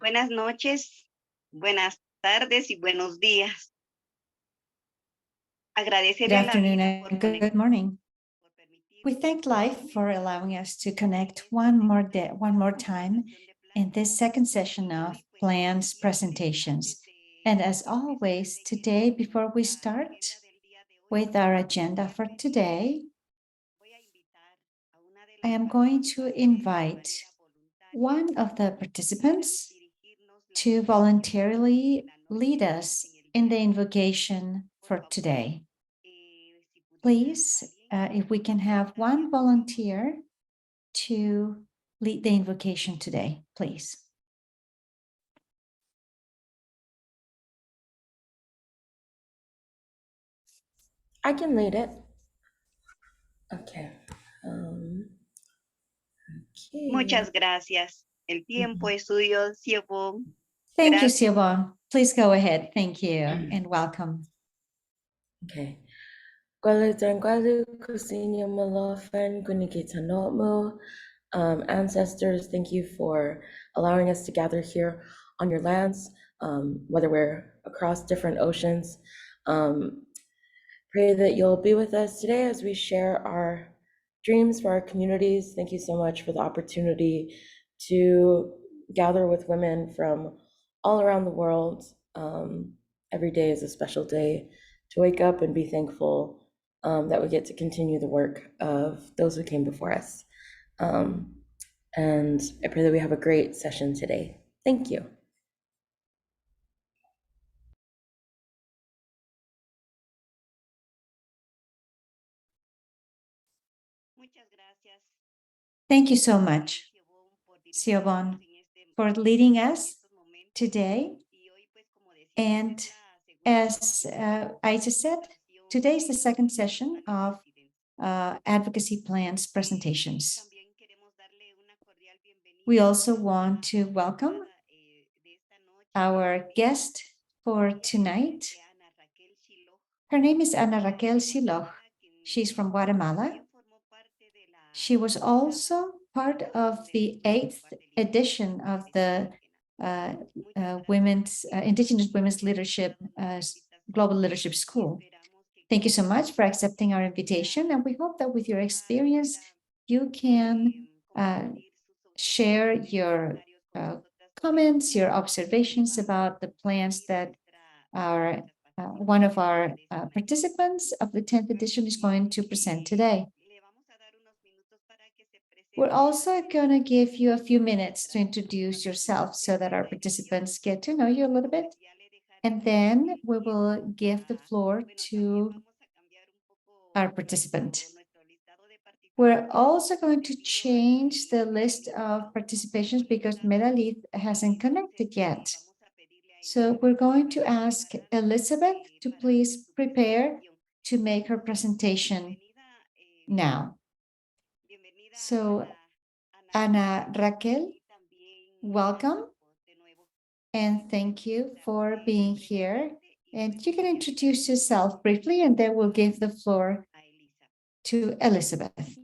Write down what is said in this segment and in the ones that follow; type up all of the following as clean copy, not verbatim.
Buenas noches, buenas tardes y buenos días. Good Agradecerle a la afternoon vida por and good morning. We thank life for allowing us to connect one more time in this second session of plans presentations. And as always, today, before we start with our agenda for today, I am going to invite one of the participants to voluntarily lead us in the invocation for today. Please, if we can have one volunteer to lead the invocation today, please. I can lead it. Okay. Muchas gracias. El tiempo es suyo, Siobhan. Thank you, Gracias. Siobhan. Please go ahead. Thank you and welcome. Okay. Ancestors, thank you for allowing us to gather here on your lands, whether we're across different oceans. Pray that you'll be with us today as we share our dreams for our communities. Thank you so much for the opportunity to gather with women from all around the world. Every day is a special day to wake up and be thankful that we get to continue the work of those who came before us. And I pray that we have a great session today. Thank you. Thank you so much, Siobhan, for leading us today. And as I just said, today is the second session of advocacy plans presentations. We also want to welcome our guest for tonight. Her name is Ana Raquel Shiloh. She's from Guatemala. She was also part of the 8th edition of the Indigenous Women's Leadership Global Leadership School. Thank you so much for accepting our invitation, and we hope that with your experience, you can share your comments, your observations about the plans that our one of our participants of the 10th edition is going to present today. We're also going to give you a few minutes to introduce yourself so that our participants get to know you a little bit. And then we will give the floor to our participant. We're also going to change the list of participations because Melalith hasn't connected yet. So we're going to ask Elizabeth to please prepare to make her presentation now. So Ana Raquel, welcome, and thank you for being here. And you can introduce yourself briefly, and then we'll give the floor to Elizabeth.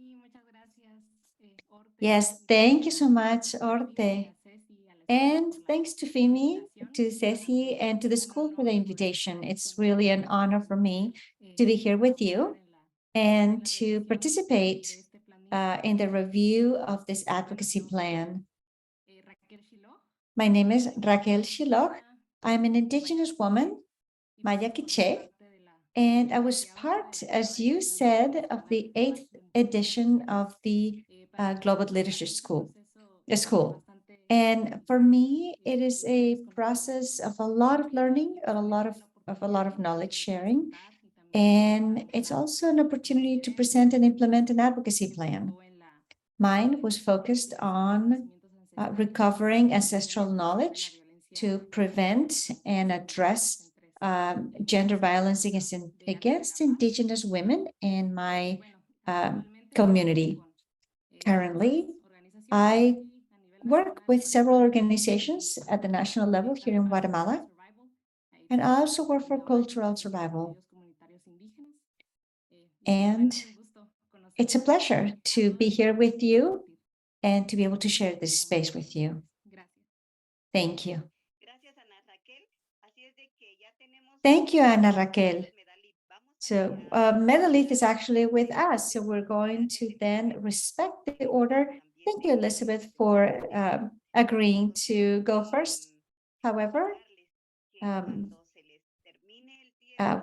Yes, thank you so much, Orte. And thanks to Fimi, to Ceci, and to the school for the invitation. It's really an honor for me to be here with you and to participate in the review of this advocacy plan. My name is Raquel Shiloh. I'm an Indigenous woman, Maya Quiche, and I was part, as you said, of the 8th edition of the Global Leadership School. And for me, it is a process of a lot of learning, a lot of knowledge sharing. And it's also an opportunity to present and implement an advocacy plan. Mine was focused on recovering ancestral knowledge to prevent and address gender violence against Indigenous women in my community. Currently, I work with several organizations at the national level here in Guatemala, and I also work for cultural survival. And it's a pleasure to be here with you and to be able to share this space with you. Thank you. Thank you, Ana Raquel. So Medelith is actually with us, so we're going to then respect the order. Thank you, Elizabeth, for agreeing to go first. However,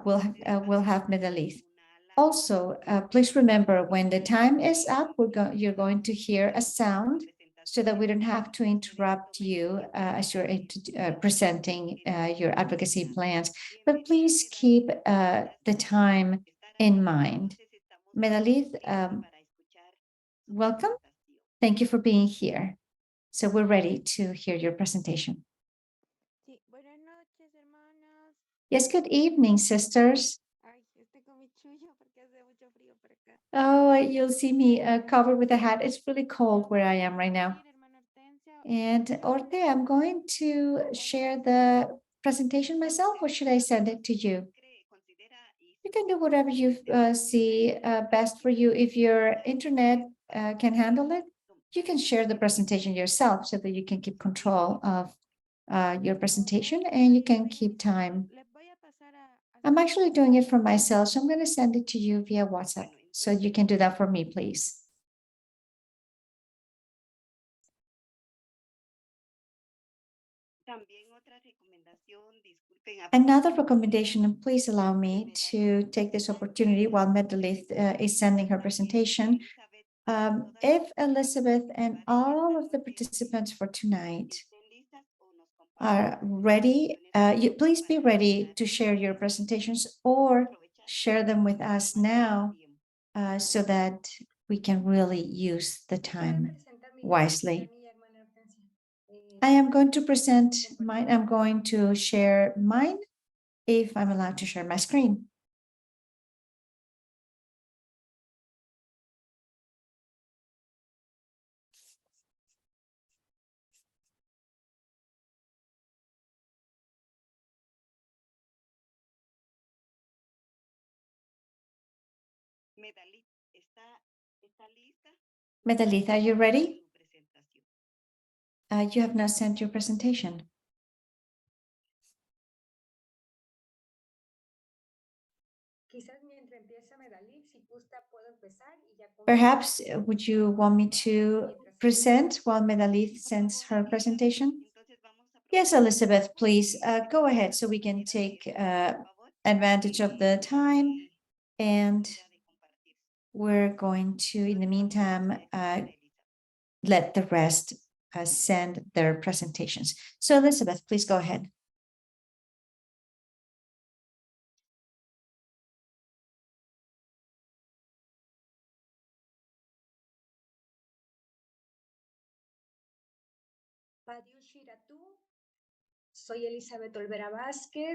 we'll have Medelith. Also, please remember when the time is up, you're going to hear a sound so that we don't have to interrupt you as you're presenting your advocacy plans. But please keep the time in mind. Medelith, welcome. Thank you for being here. So we're ready to hear your presentation. Yes, good evening, sisters. Oh, you'll see me covered with a hat. It's really cold where I am right now. And Orte, I'm going to share the presentation myself, or should I send it to you? You can do whatever you see best for you. If your internet can handle it, you can share the presentation yourself so that you can keep control of your presentation and you can keep time. I'm actually doing it for myself, so I'm going to send it to you via WhatsApp. So you can do that for me, please. Another recommendation, and please allow me to take this opportunity while Medelith is sending her presentation. If Elizabeth and all of the participants for tonight are ready, please be ready to share your presentations or share them with us now so that we can really use the time wisely. I am going to present mine. I'm going to share mine if I'm allowed to share my screen. Medalith, are you ready? You have now sent your presentation. Perhaps, would you want me to present while Medalith sends her presentation? Yes, Elizabeth, please go ahead so we can take advantage of the time. And we're going to, in the meantime, let the rest send their presentations. So Elizabeth, please go ahead.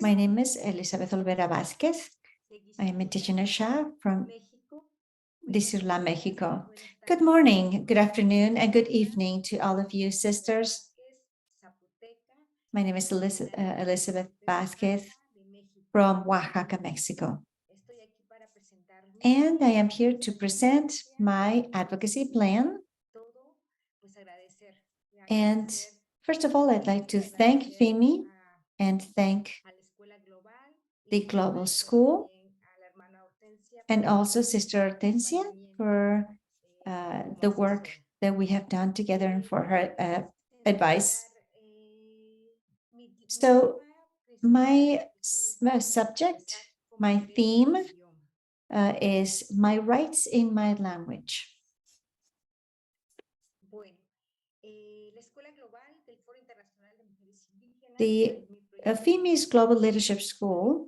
My name is Elizabeth Olvera Vázquez. I am Indigenous Shah from Disirla, Mexico. Good morning, good afternoon, and good evening to all of you sisters. My name is Elizabeth Vázquez from Oaxaca, Mexico. And I am here to present my advocacy plan. And first of all, I'd like to thank FIMI and thank the Global School and also Sister Hortensia for the work that we have done together and for her advice. So my subject, my theme is my rights in my language. The FIMI's Global Leadership School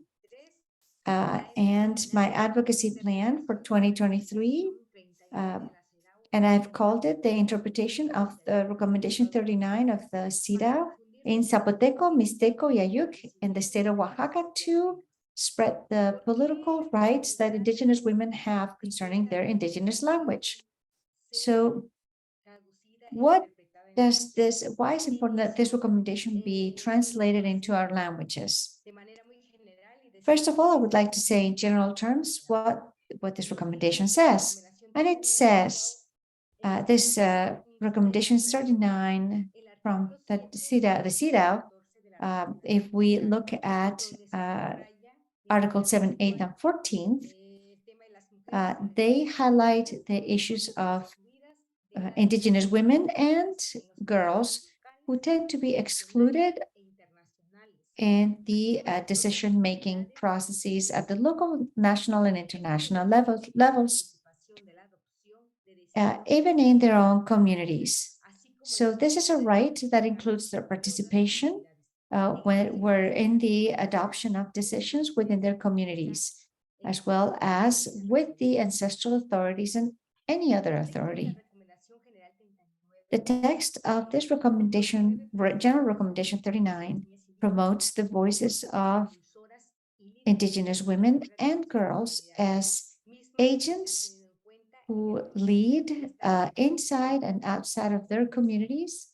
and my advocacy plan for 2023, and I've called it the interpretation of the recommendation 39 of the CIDA in Zapoteco, Mixteco, Yayuk in the state of Oaxaca to spread the political rights that Indigenous women have concerning their Indigenous language. So what does this, why is it important that this recommendation be translated into our languages? First of all, I would like to say in general terms what this recommendation says. And it says, this recommendation 39 from the CEDAW, if we look at Article 7, 8, and 14, they highlight the issues of Indigenous women and girls who tend to be excluded in the decision-making processes at the local, national, and international levels, even in their own communities. So this is a right that includes their participation when we're in the adoption of decisions within their communities, as well as with the ancestral authorities and any other authority. The text of this recommendation, General Recommendation 39, promotes the voices of Indigenous women and girls as agents who lead inside and outside of their communities.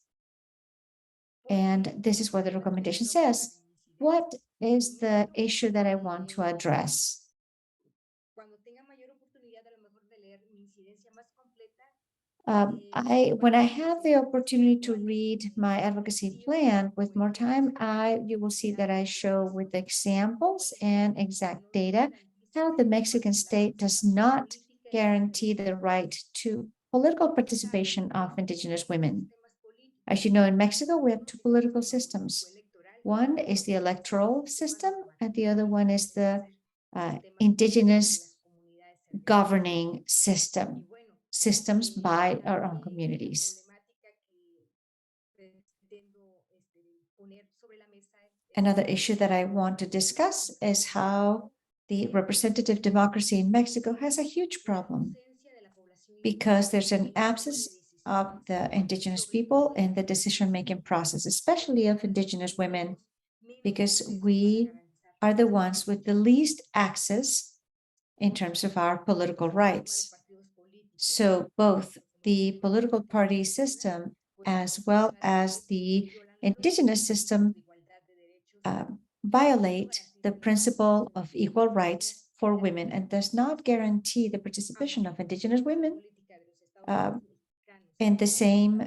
And this is what the recommendation says. What is the issue that I want to address? When I have the opportunity to read my advocacy plan with more time, you will see that I show with examples and exact data how the Mexican state does not guarantee the right to political participation of Indigenous women. As you know, in Mexico, we have two political systems. One is the electoral system, and the other one is the Indigenous governing systems by our own communities. Another issue that I want to discuss is how the representative democracy in Mexico has a huge problem because there's an absence of the Indigenous people in the decision-making process, especially of Indigenous women, because we are the ones with the least access in terms of our political rights. So both the political party system as well as the Indigenous system violate the principle of equal rights for women and does not guarantee the participation of Indigenous women at the same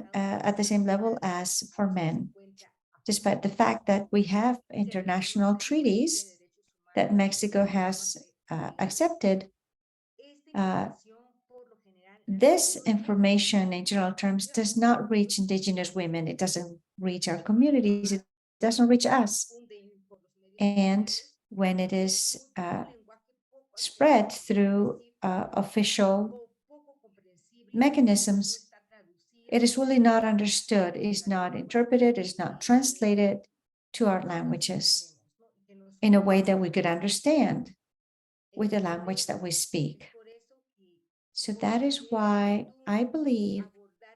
level as for men, despite the fact that we have international treaties that Mexico has accepted. This information in general terms does not reach Indigenous women. It doesn't reach our communities. It doesn't reach us. And when it is spread through official mechanisms, it is really not understood, is not interpreted, is not translated to our languages in a way that we could understand with the language that we speak. So that is why I believe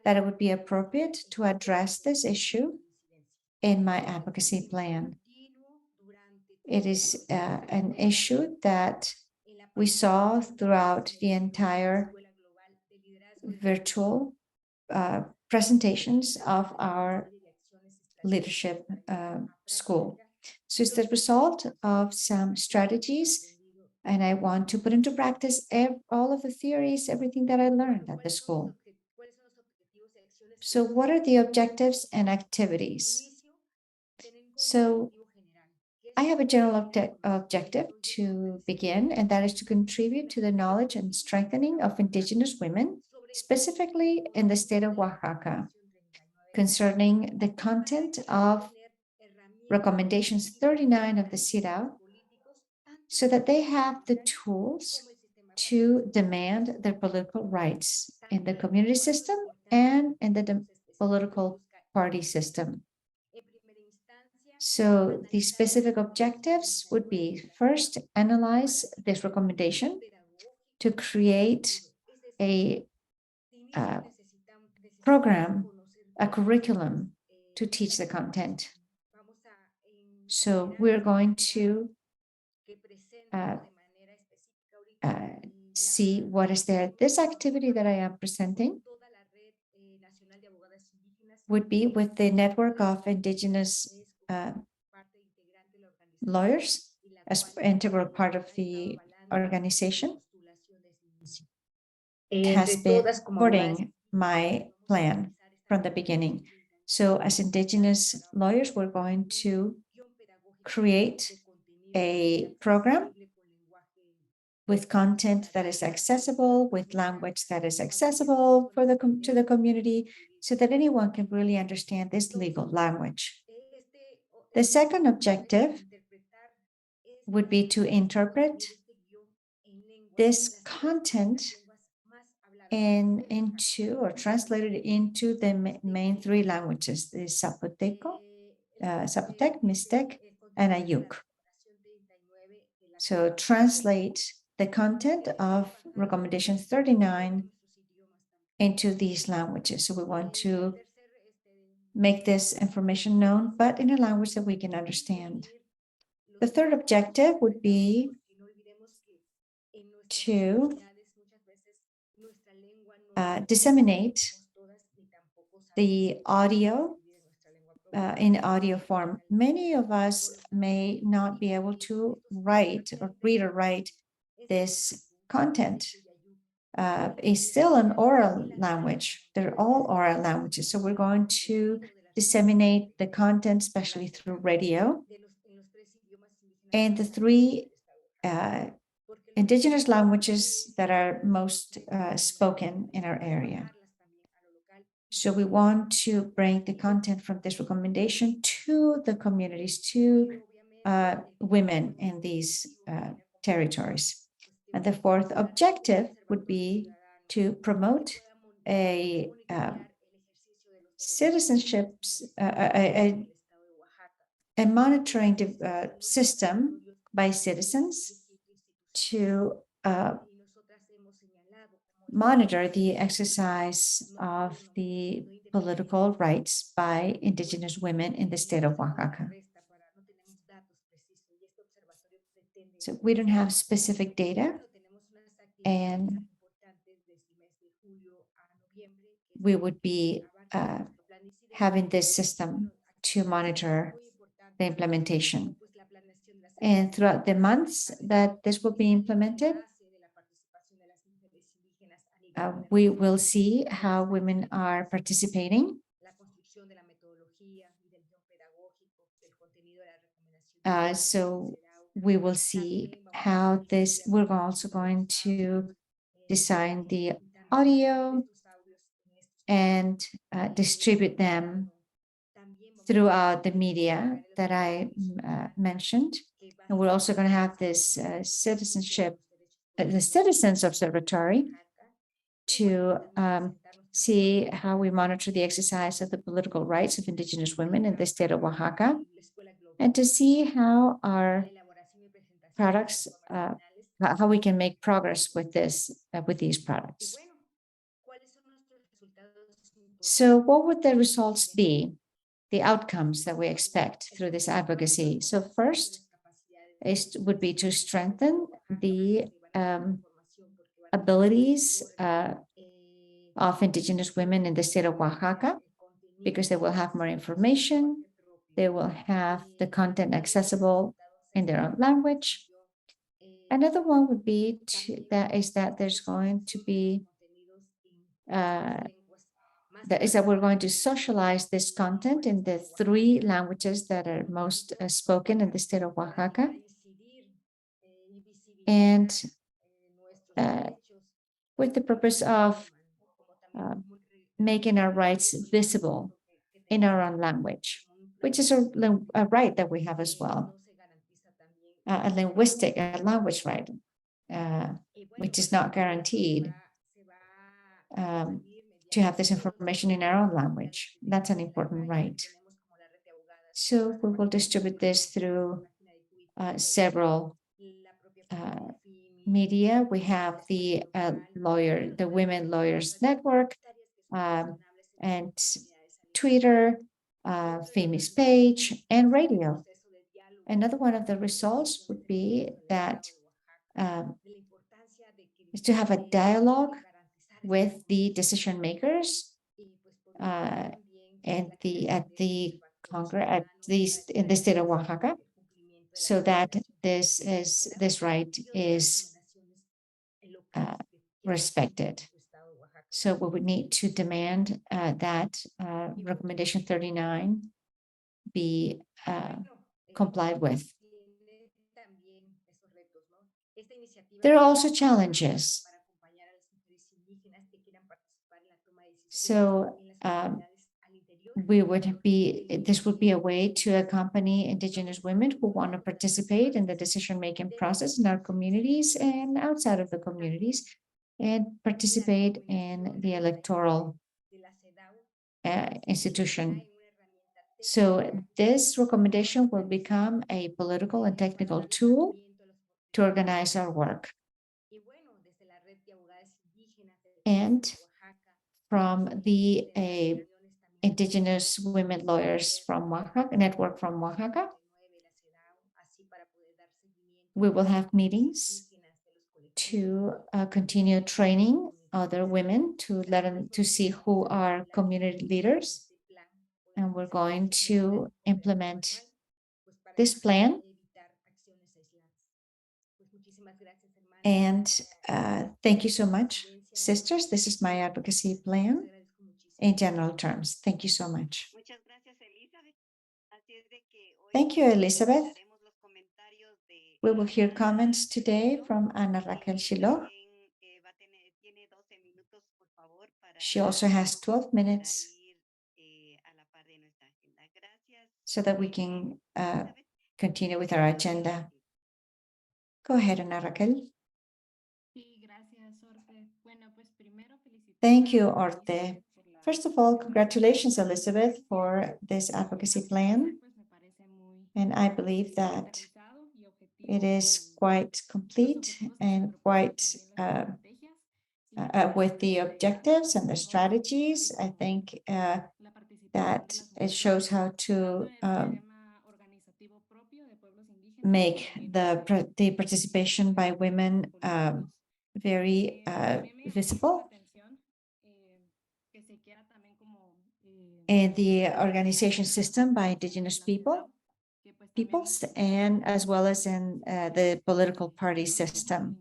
that it would be appropriate to address this issue in my advocacy plan. It is an issue that we saw throughout the entire virtual presentations of our leadership school. So it's the result of some strategies, and I want to put into practice all of the theories, everything that I learned at the school. So what are the objectives and activities? So I have a general objective to begin, and that is to contribute to the knowledge and strengthening of Indigenous women, specifically in the state of Oaxaca, concerning the content of recommendations 39 of the CEDAW, so that they have the tools to demand their political rights in the community system and in the political party system. So the specific objectives would be: first, analyze this recommendation to create a program, a curriculum to teach the content. So we're going to see what is there. This activity that I am presenting would be with the network of Indigenous lawyers as integral part of the organization. Has been supporting my plan from the beginning. So as Indigenous lawyers, we're going to create a program with content that is accessible, with language that is accessible for to the community, so that anyone can really understand this legal language. The second objective would be to interpret this content into or translated into the main three languages: the Zapoteco, Zapotec, Mixtec, and Ayuk. So translate the content of recommendation 39 into these languages. So we want to make this information known, but in a language that we can understand. The third objective would be to disseminate the audio in audio form. Many of us may not be able to write or read or write this content. It's still an oral language. They're all oral languages. So we're going to disseminate the content, especially through radio. And the three Indigenous languages that are most spoken in our area. So we want to bring the content from this recommendation to the communities, to women in these territories. And the fourth objective would be to promote a citizenships, a monitoring system by citizens to monitor the exercise of the political rights by Indigenous women in the state of Oaxaca. So we don't have specific data, and we would be having this system to monitor the implementation. And throughout the months that this will be implemented, we will see how women are participating. So we will see how this, we're also going to design the audio and distribute them throughout the media that I mentioned. And we're also going to have this citizenship, the Citizens Observatory, to see how we monitor the exercise of the political rights of Indigenous women in the state of Oaxaca, and to see how our products, how we can make progress with this, with these products. So what would the results be, the outcomes that we expect through this advocacy? So first would be to strengthen the abilities of Indigenous women in the state of Oaxaca, because they will have more information, they will have the content accessible in their own language. Another one would be that there's going to be that we're going to socialize this content in the three languages that are most spoken in the state of Oaxaca, and with the purpose of making our rights visible in our own language, which is a right that we have as well, a language right, which is not guaranteed to have this information in our own language. That's an important right. So we will distribute this through several media. We have the Women Lawyers Network, and Twitter, Famous page, and radio. Another one of the results would be that is to have a dialogue with the decision makers and at the Congress, at least in the state of Oaxaca, so that this right is respected. So we would need to demand that recommendation 39 be complied with. There are also challenges. So this would be a way to accompany Indigenous women who want to participate in the decision-making process in our communities and outside of the communities and participate in the electoral institution. So this recommendation will become a political and technical tool to organize our work. And from the Indigenous women lawyers from Oaxaca, network from Oaxaca, we will have meetings to continue training other women to let them to see who are community leaders. And we're going to implement this plan. And thank you so much, sisters. This is my advocacy plan in general terms. Thank you so much. Thank you, Elizabeth. We will hear comments today from Ana Raquel Shilog. She also has 12 minutes so that we can continue with our agenda. Go ahead, Ana Raquel. Thank you, Orte. First of all, congratulations, Elizabeth, for this advocacy plan. And I believe that it is quite complete and quite with the objectives and the strategies. I think that it shows how to make the participation by women very visible. And the organization system by Indigenous peoples, and as well as in the political party system.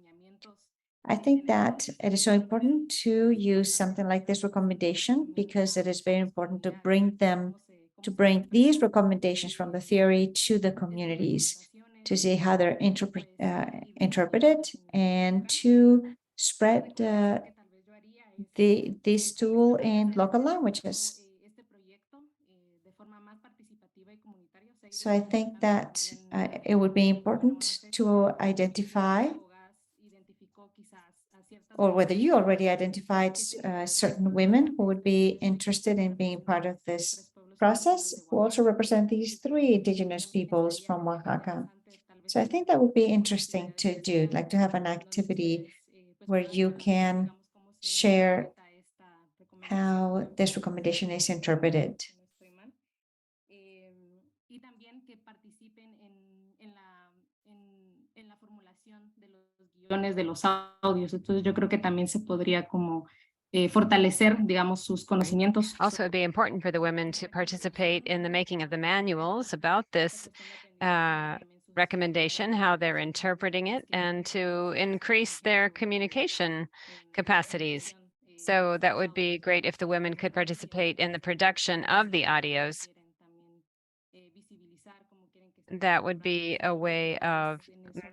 I think that it is so important to use something like this recommendation because it is very important to bring these recommendations from the theory to the communities to see how they're interpreted and to spread this tool in local languages. So I think that it would be important to identify, or whether you already identified certain women who would be interested in being part of this process, who also represent these 3 Indigenous peoples from Oaxaca. So I think that would be interesting to do, like to have an activity where you can share how this recommendation is interpreted. De los audios. Entonces yo creo que también se podría como fortalecer, digamos, sus conocimientos. Also, it'd be important for the women to participate in the making of the manuals about this recommendation, how they're interpreting it, and to increase their communication capacities. So that would be great if the women could participate in the production of the audios. That would be a way of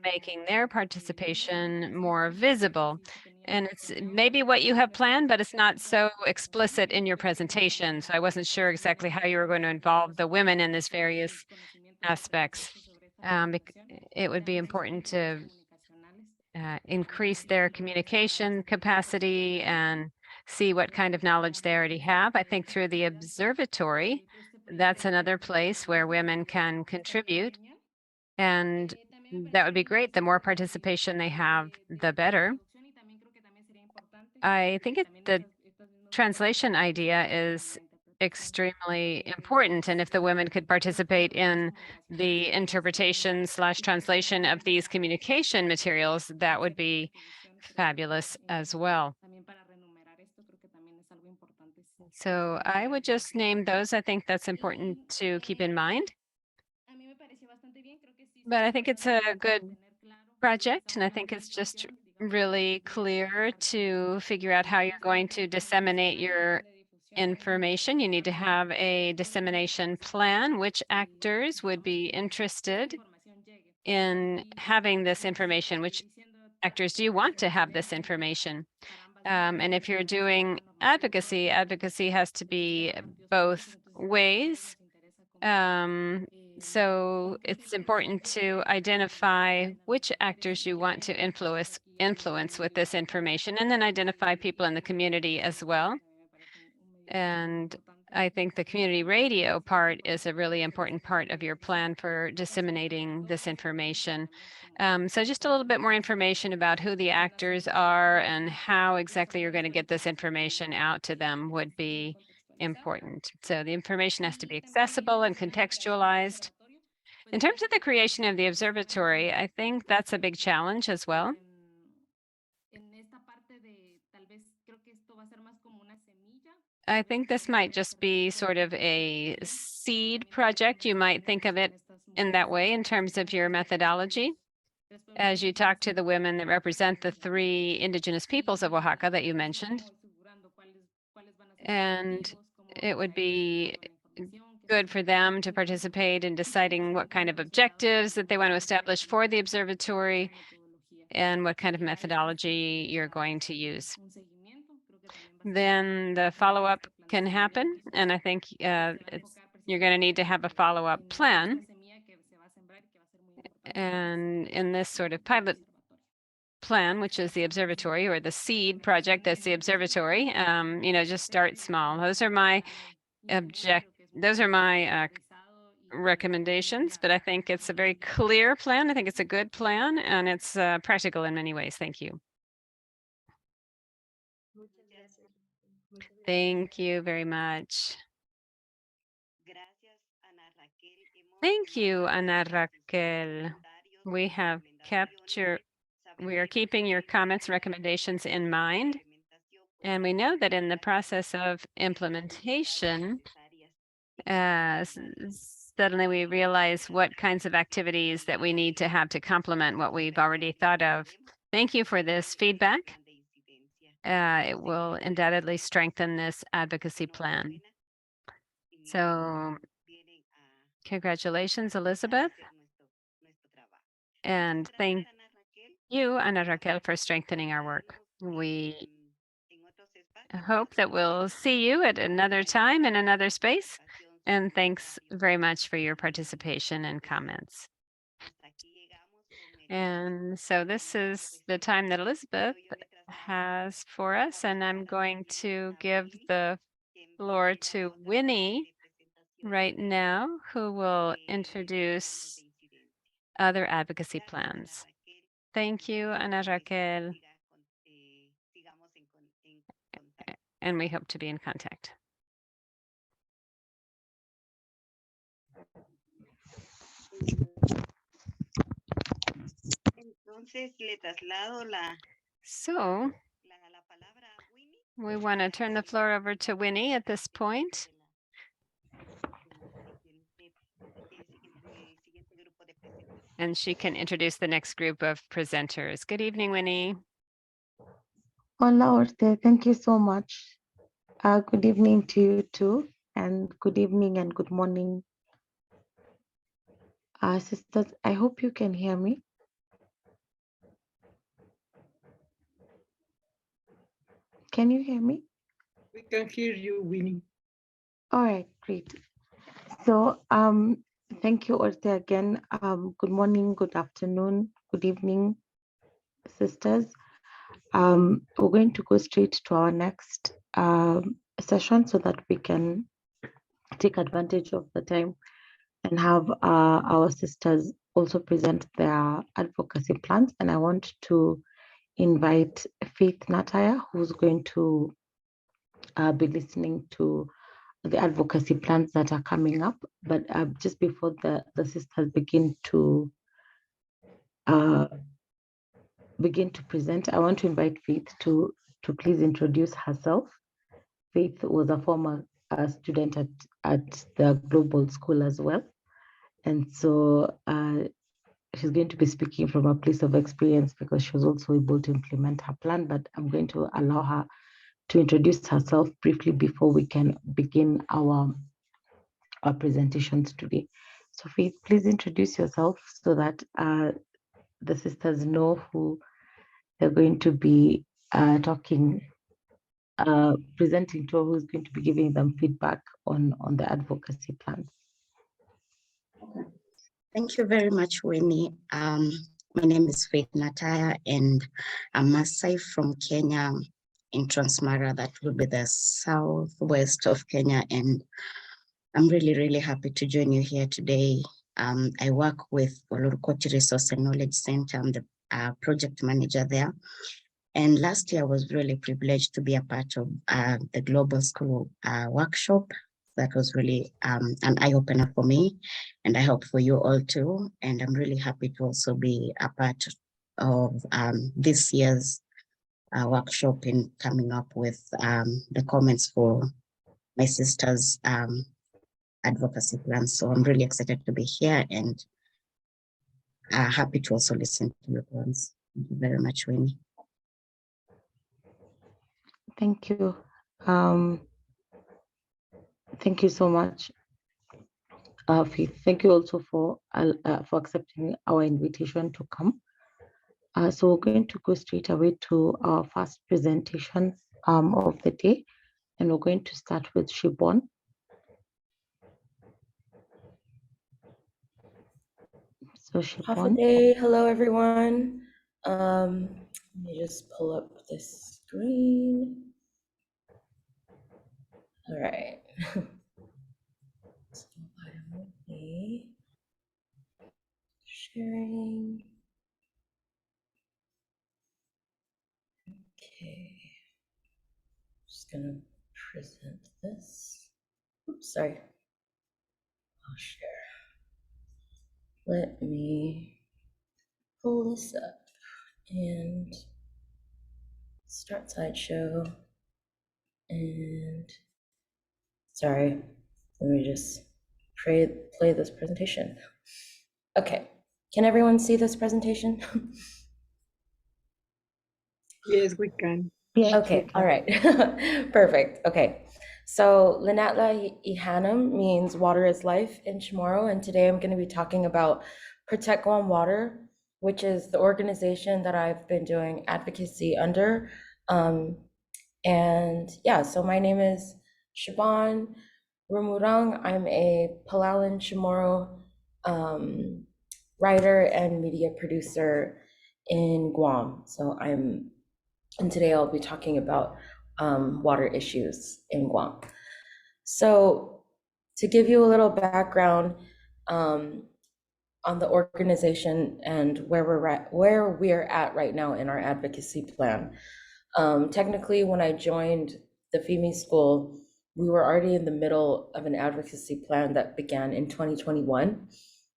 making their participation more visible. And it's maybe what you have planned, but it's not so explicit in your presentation. So I wasn't sure exactly how you were going to involve the women in this various aspects. It would be important to increase their communication capacity and see what kind of knowledge they already have. I think through the observatory, that's another place where women can contribute. And that would be great. The more participation they have, the better. I think the translation idea is extremely important. And if the women could participate in the interpretation / translation of these communication materials, that would be fabulous as well. So I would just name those. I think that's important to keep in mind. But I think it's a good project, and I think it's just really clear to figure out how you're going to disseminate your information. You need to have a dissemination plan. Which actors would be interested in having this information? Which actors do you want to have this information? And if you're doing advocacy, advocacy has to be both ways. So it's important to identify which actors you want to influence with this information, and then identify people in the community as well. And I think the community radio part is a really important part of your plan for disseminating this information. So just a little bit more information about who the actors are and how exactly you're going to get this information out to them would be important. So the information has to be accessible and contextualized. In terms of the creation of the observatory, I think that's a big challenge as well. I think this might just be sort of a seed project. You might think of it in that way in terms of your methodology. As you talk to the women that represent the 3 indigenous peoples of Oaxaca that you mentioned. And it would be good for them to participate in deciding what kind of objectives that they want to establish for the observatory and what kind of methodology you're going to use. Then the follow-up can happen, and I think you're going to need to have a follow-up plan. And in this sort of pilot plan, which is the observatory, or the seed project, that's the observatory, just start small. Those are my recommendations, but I think it's a very clear plan. I think it's a good plan, and it's practical in many ways. Thank you. Thank you very much. Thank you, Ana Raquel. We are keeping your comments, recommendations in mind. And we know that in the process of implementation, suddenly we realize what kinds of activities that we need to have to complement what we've already thought of. Thank you for this feedback. It will undoubtedly strengthen this advocacy plan. So congratulations, Elizabeth. And thank you, Ana Raquel, for strengthening our work. We hope that we'll see you at another time in another space. And thanks very much for your participation and comments. And so this is the time that Elizabeth has for us, and I'm going to give the floor to Winnie right now, who will introduce other advocacy plans. Thank you, Ana Raquel. And we hope to be in contact. So we want to turn the floor over to Winnie at this point. And she can introduce the next group of presenters. Good evening, Winnie. Hola, Orte. Thank you so much. Good evening to you too, and good evening and good morning, sisters. I hope you can hear me. Can you hear me? We can hear you, Winnie. All right, great. So, thank you, Orte, again. Good morning, good afternoon, good evening, sisters. We're going to go straight to our next session so that we can take advantage of the time and have our sisters also present their advocacy plans. And I want to invite Faith Nataya, who's going to be listening to the advocacy plans that are coming up. But just before the sisters begin to present, I want to invite Faith to please introduce herself. Faith was a former student at the Global School as well. And so she's going to be speaking from a place of experience because she was also able to implement her plan, but I'm going to allow her to introduce herself briefly before we can begin our presentations today. So Faith, please introduce yourself so that the sisters know who they're going to be presenting to, who's going to be giving them feedback on the advocacy plan. Thank you very much, Winnie. My name is Faith Nataya, and I'm Maasai from Kenya in Transmara. That will be the southwest of Kenya. And I'm really, really happy to join you here today. I work with Olorukoti Resource and Knowledge Center. I'm the project manager there. And last year I was really privileged to be a part of the Global School workshop. That was really an eye-opener for me, and I hope for you all too. And I'm really happy to also be a part of this year's workshop in coming up with the comments for my sister's advocacy plan. So I'm really excited to be here and happy to also listen to your plans. Thank you very much, Winnie. Thank you. Thank you so much, Faith. Thank you also for accepting our invitation to come. So we're going to go straight away to our first presentation of the day, and we're going to start with Shibon. So Shibon. Hello everyone. Let me just pull up this screen. All right. So I will be sharing. Okay. Just gonna present this. Oops, sorry. I'll share. Let me pull this up and start slideshow. And sorry, let me just play this presentation. Okay, can everyone see this presentation? Yes, we can. Yes, Okay, all right, perfect. Okay, so Linatla Ihanam means water is life in Chamorro, and today I'm going to be talking about Protect Guam Water, which is the organization that I've been doing advocacy under. And yeah, so my name is Siobhan Rumurang. I'm a Palauan Chamorro writer and media producer in Guam. And today I'll be talking about water issues in Guam. So to give you a little background on the organization and where we're at right now in our advocacy plan. Technically, when I joined the FEME school, we were already in the middle of an advocacy plan that began in 2021.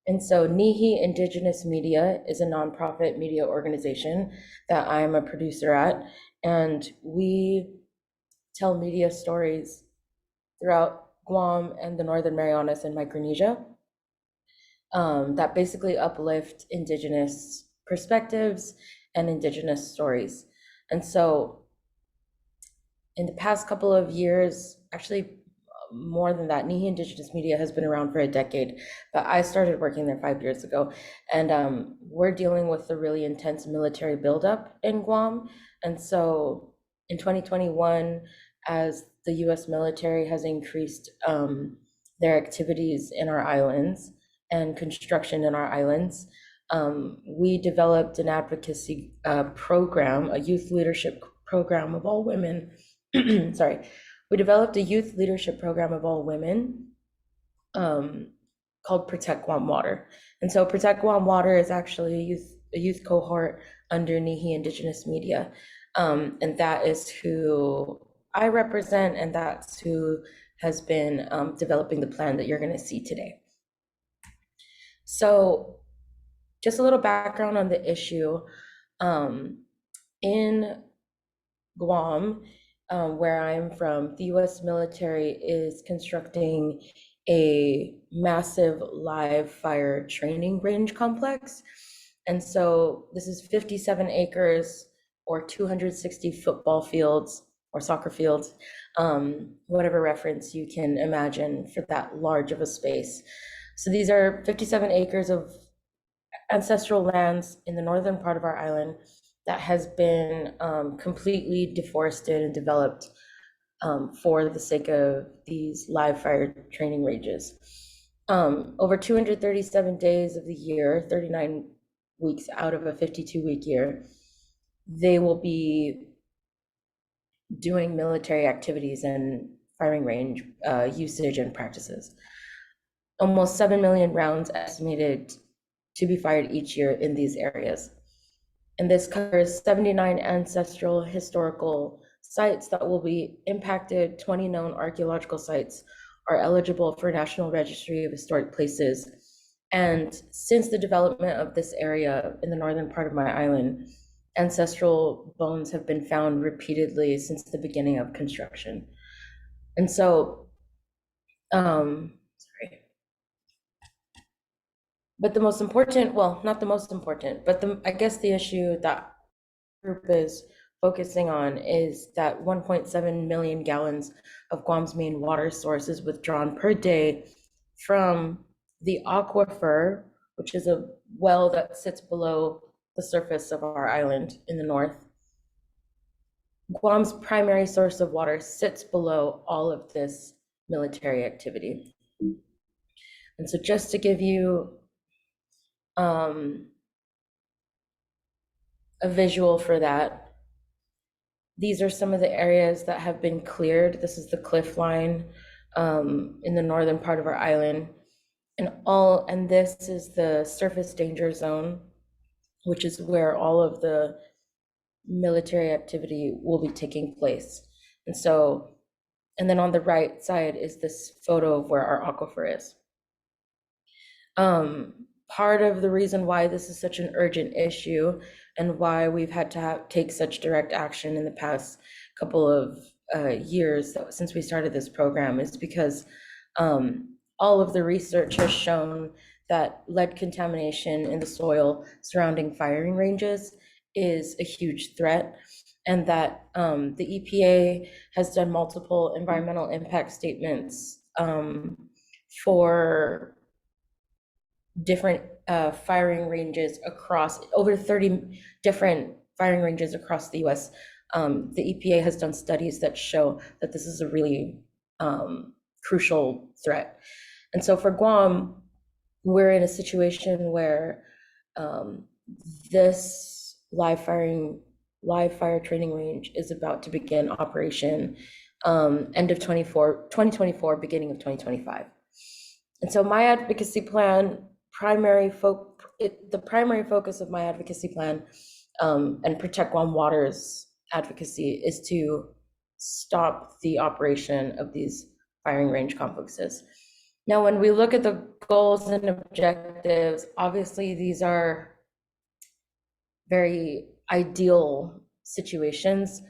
And so NIHI Indigenous Media is a nonprofit media organization that I'm a producer at. And we tell media stories throughout Guam and the Northern Marianas and Micronesia that basically uplift Indigenous perspectives and Indigenous stories. And so in the past couple of years, actually more than that, NIHI Indigenous Media has been around for a decade, but I started working there 5 years ago. And we're dealing with the really intense military buildup in Guam. And so in 2021, as the US military has increased their activities in our islands and construction in our islands, we developed an advocacy program, a youth leadership program of all women. Sorry, we developed a youth leadership program of all women called Protect Guam Water. And so Protect Guam Water is actually a youth cohort under NIHI Indigenous Media. And that is who I represent, and that's who has been developing the plan that you're going to see today. So just a little background on the issue. In Guam, where I'm from, the US military is constructing a massive live fire training range complex. And so this is 57 acres or 260 football fields or soccer fields, whatever reference you can imagine for that large of a space. So these are 57 acres of ancestral lands in the northern part of our island that has been completely deforested and developed for the sake of these live fire training ranges. Over 237 days of the year, 39 weeks out of a 52-week year, they will be doing military activities and firing range usage and practices. Almost 7 million rounds estimated to be fired each year in these areas. And this covers 79 ancestral historical sites that will be impacted. 20 known archaeological sites are eligible for National Registry of Historic Places. And since the development of this area in the northern part of my island, ancestral bones have been found repeatedly since the beginning of construction. And so, but the most important, well, not the most important, but I guess the issue that group is focusing on is that 1.7 million gallons of Guam's main water source is withdrawn per day from the aquifer, which is a well that sits below the surface of our island in the north. Guam's primary source of water sits below all of this military activity. And so just to give you a visual for that, these are some of the areas that have been cleared. This is the cliff line in the northern part of our island. And this is the surface danger zone, which is where all of the military activity will be taking place. And so, and then on the right side is this photo of where our aquifer is. Part of the reason why this is such an urgent issue and why we've had to take such direct action in the past couple of years since we started this program is because all of the research has shown that lead contamination in the soil surrounding firing ranges is a huge threat, and that the EPA has done multiple environmental impact statements for different firing ranges across over 30 different firing ranges across the US. The EPA has done studies that show that this is a really crucial threat. And so for Guam, we're in a situation where this live fire training range is about to begin operation end of 2024, beginning of 2025. And so my advocacy plan, the primary focus of my advocacy plan and Protect Guam Waters advocacy is to stop the operation of these firing range complexes. Now, when we look at the goals and objectives, obviously these are very ideal situations.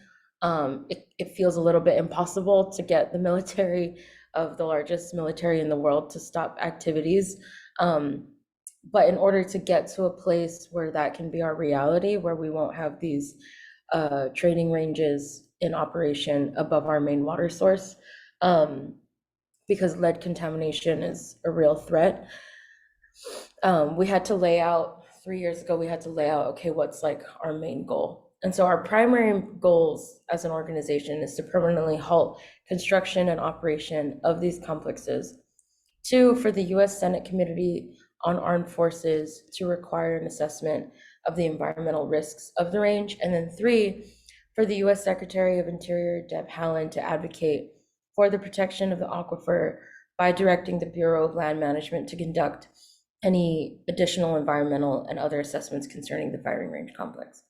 It feels a little bit impossible to get the military of the largest military in the world to stop activities. But in order to get to a place where that can be our reality, where we won't have these training ranges in operation above our main water source, because lead contamination is a real threat, we had to lay out, 3 years ago, we had to lay out, okay, what's like our main goal? And so our primary goals as an organization is to permanently halt construction and operation of these complexes. 2, for the US Senate Committee on Armed Forces to require an assessment of the environmental risks of the range. And then 3, for the US Secretary of Interior, Deb Haaland, to advocate for the protection of the aquifer by directing the Bureau of Land Management to conduct any additional environmental and other assessments concerning the firing range complex.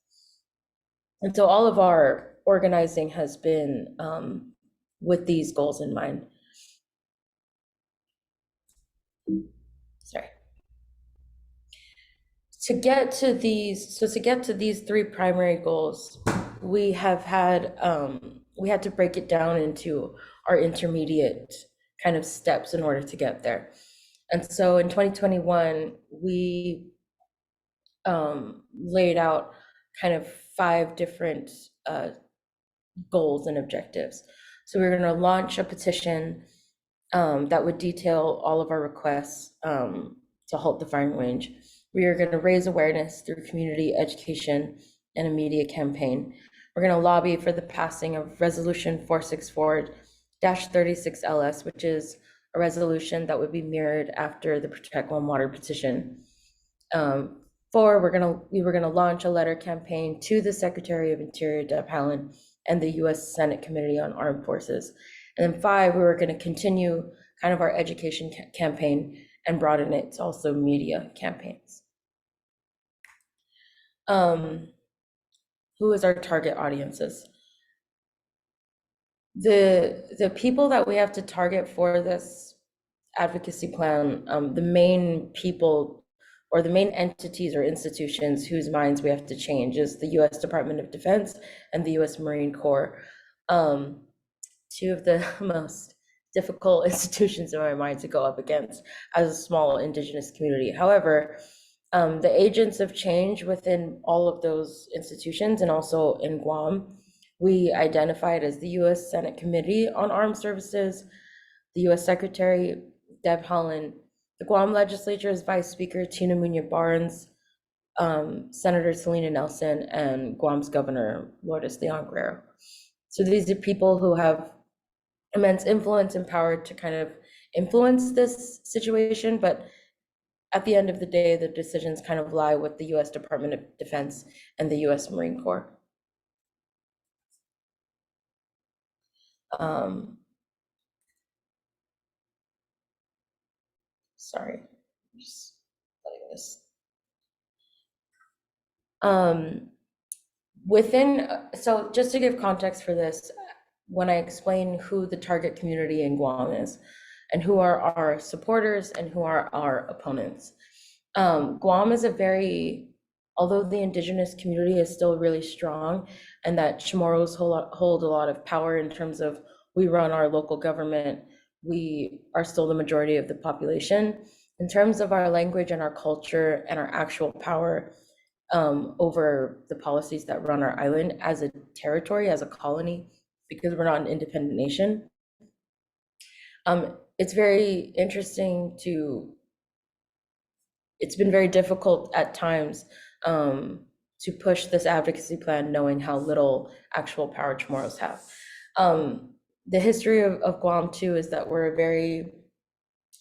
And so all of our organizing has been with these goals in mind. Sorry. To get to these 3 primary goals, we had to break it down into our intermediate kind of steps in order to get there. And so in 2021, we laid out kind of 5 different goals and objectives. So we're going to launch a petition that would detail all of our requests to halt the firing range. We are going to raise awareness through community education and a media campaign. We're going to lobby for the passing of Resolution 464-36LS, which is a resolution that would be mirrored after the Protect One Water petition. 4, we were going to launch a letter campaign to the Secretary of Interior, Deb Haaland, and the U.S. Senate Committee on Armed Forces. And then 5, we were going to continue kind of our education campaign and broaden it to also media campaigns. Who is our target audiences? The people that we have to target for this advocacy plan, the main people or the main entities or institutions whose minds we have to change is the U.S. Department of Defense and the U.S. Marine Corps. 2 of the most difficult institutions in my mind to go up against as a small Indigenous community. However, the agents of change within all of those institutions and also in Guam, we identified as the U.S. Senate Committee on Armed Services, the U.S. Secretary Deb Haaland, the Guam Legislature's Vice Speaker Tina Muñoz Barnes, Senator Selena Nelson, and Guam's Governor Lourdes Leon Guerrero. So these are people who have immense influence and power to kind of influence this situation, but at the end of the day, the decisions kind of lie with the U.S. Department of Defense and the U.S. Marine Corps. Sorry, I'm just letting this. So just to give context for this, when I explain who the target community in Guam is and who are our supporters and who are our opponents. Guam is although the Indigenous community is still really strong and that Chamorros hold a lot of power in terms of we run our local government, we are still the majority of the population. In terms of our language and our culture and our actual power over the policies that run our island as a territory, as a colony, because we're not an independent nation. It's very interesting it's been very difficult at times to push this advocacy plan knowing how little actual power Chamorros have. The history of Guam too is that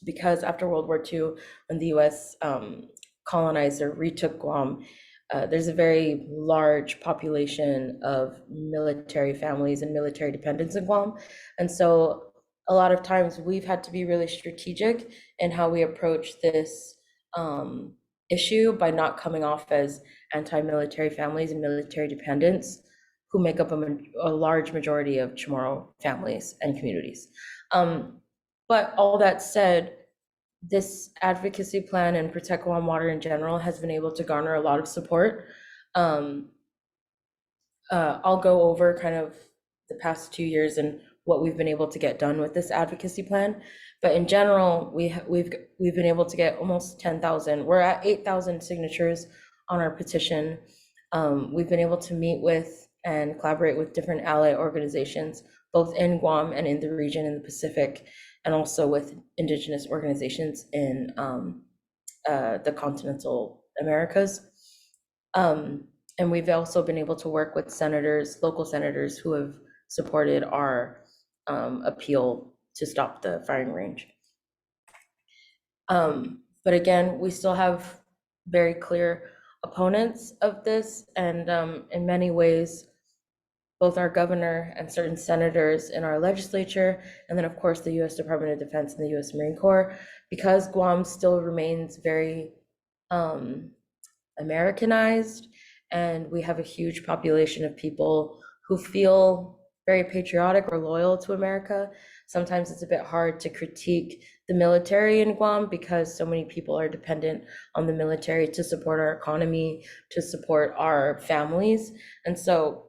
because after World War II, when the US colonized or retook Guam, there's a very large population of military families and military dependents in Guam. And so a lot of times we've had to be really strategic in how we approach this issue by not coming off as anti-military families and military dependents who make up a large majority of Chamorro families and communities. But all that said, this advocacy plan and Protect Guam Water in general has been able to garner a lot of support. I'll go over kind of the past 2 years and what we've been able to get done with this advocacy plan. But in general, we've been able to get almost 10,000. We're at 8,000 signatures on our petition. We've been able to meet with and collaborate with different ally organizations, both in Guam and in the region in the Pacific, and also with Indigenous organizations in the continental Americas. And we've also been able to work with local senators who have supported our appeal to stop the firing range. But again, we still have very clear opponents of this, and in many ways, both our governor and certain senators in our legislature, and then of course the U.S. Department of Defense and the U.S. Marine Corps, because Guam still remains very Americanized, and we have a huge population of people who feel very patriotic or loyal to America. Sometimes it's a bit hard to critique the military in Guam because so many people are dependent on the military to support our economy, to support our families. And so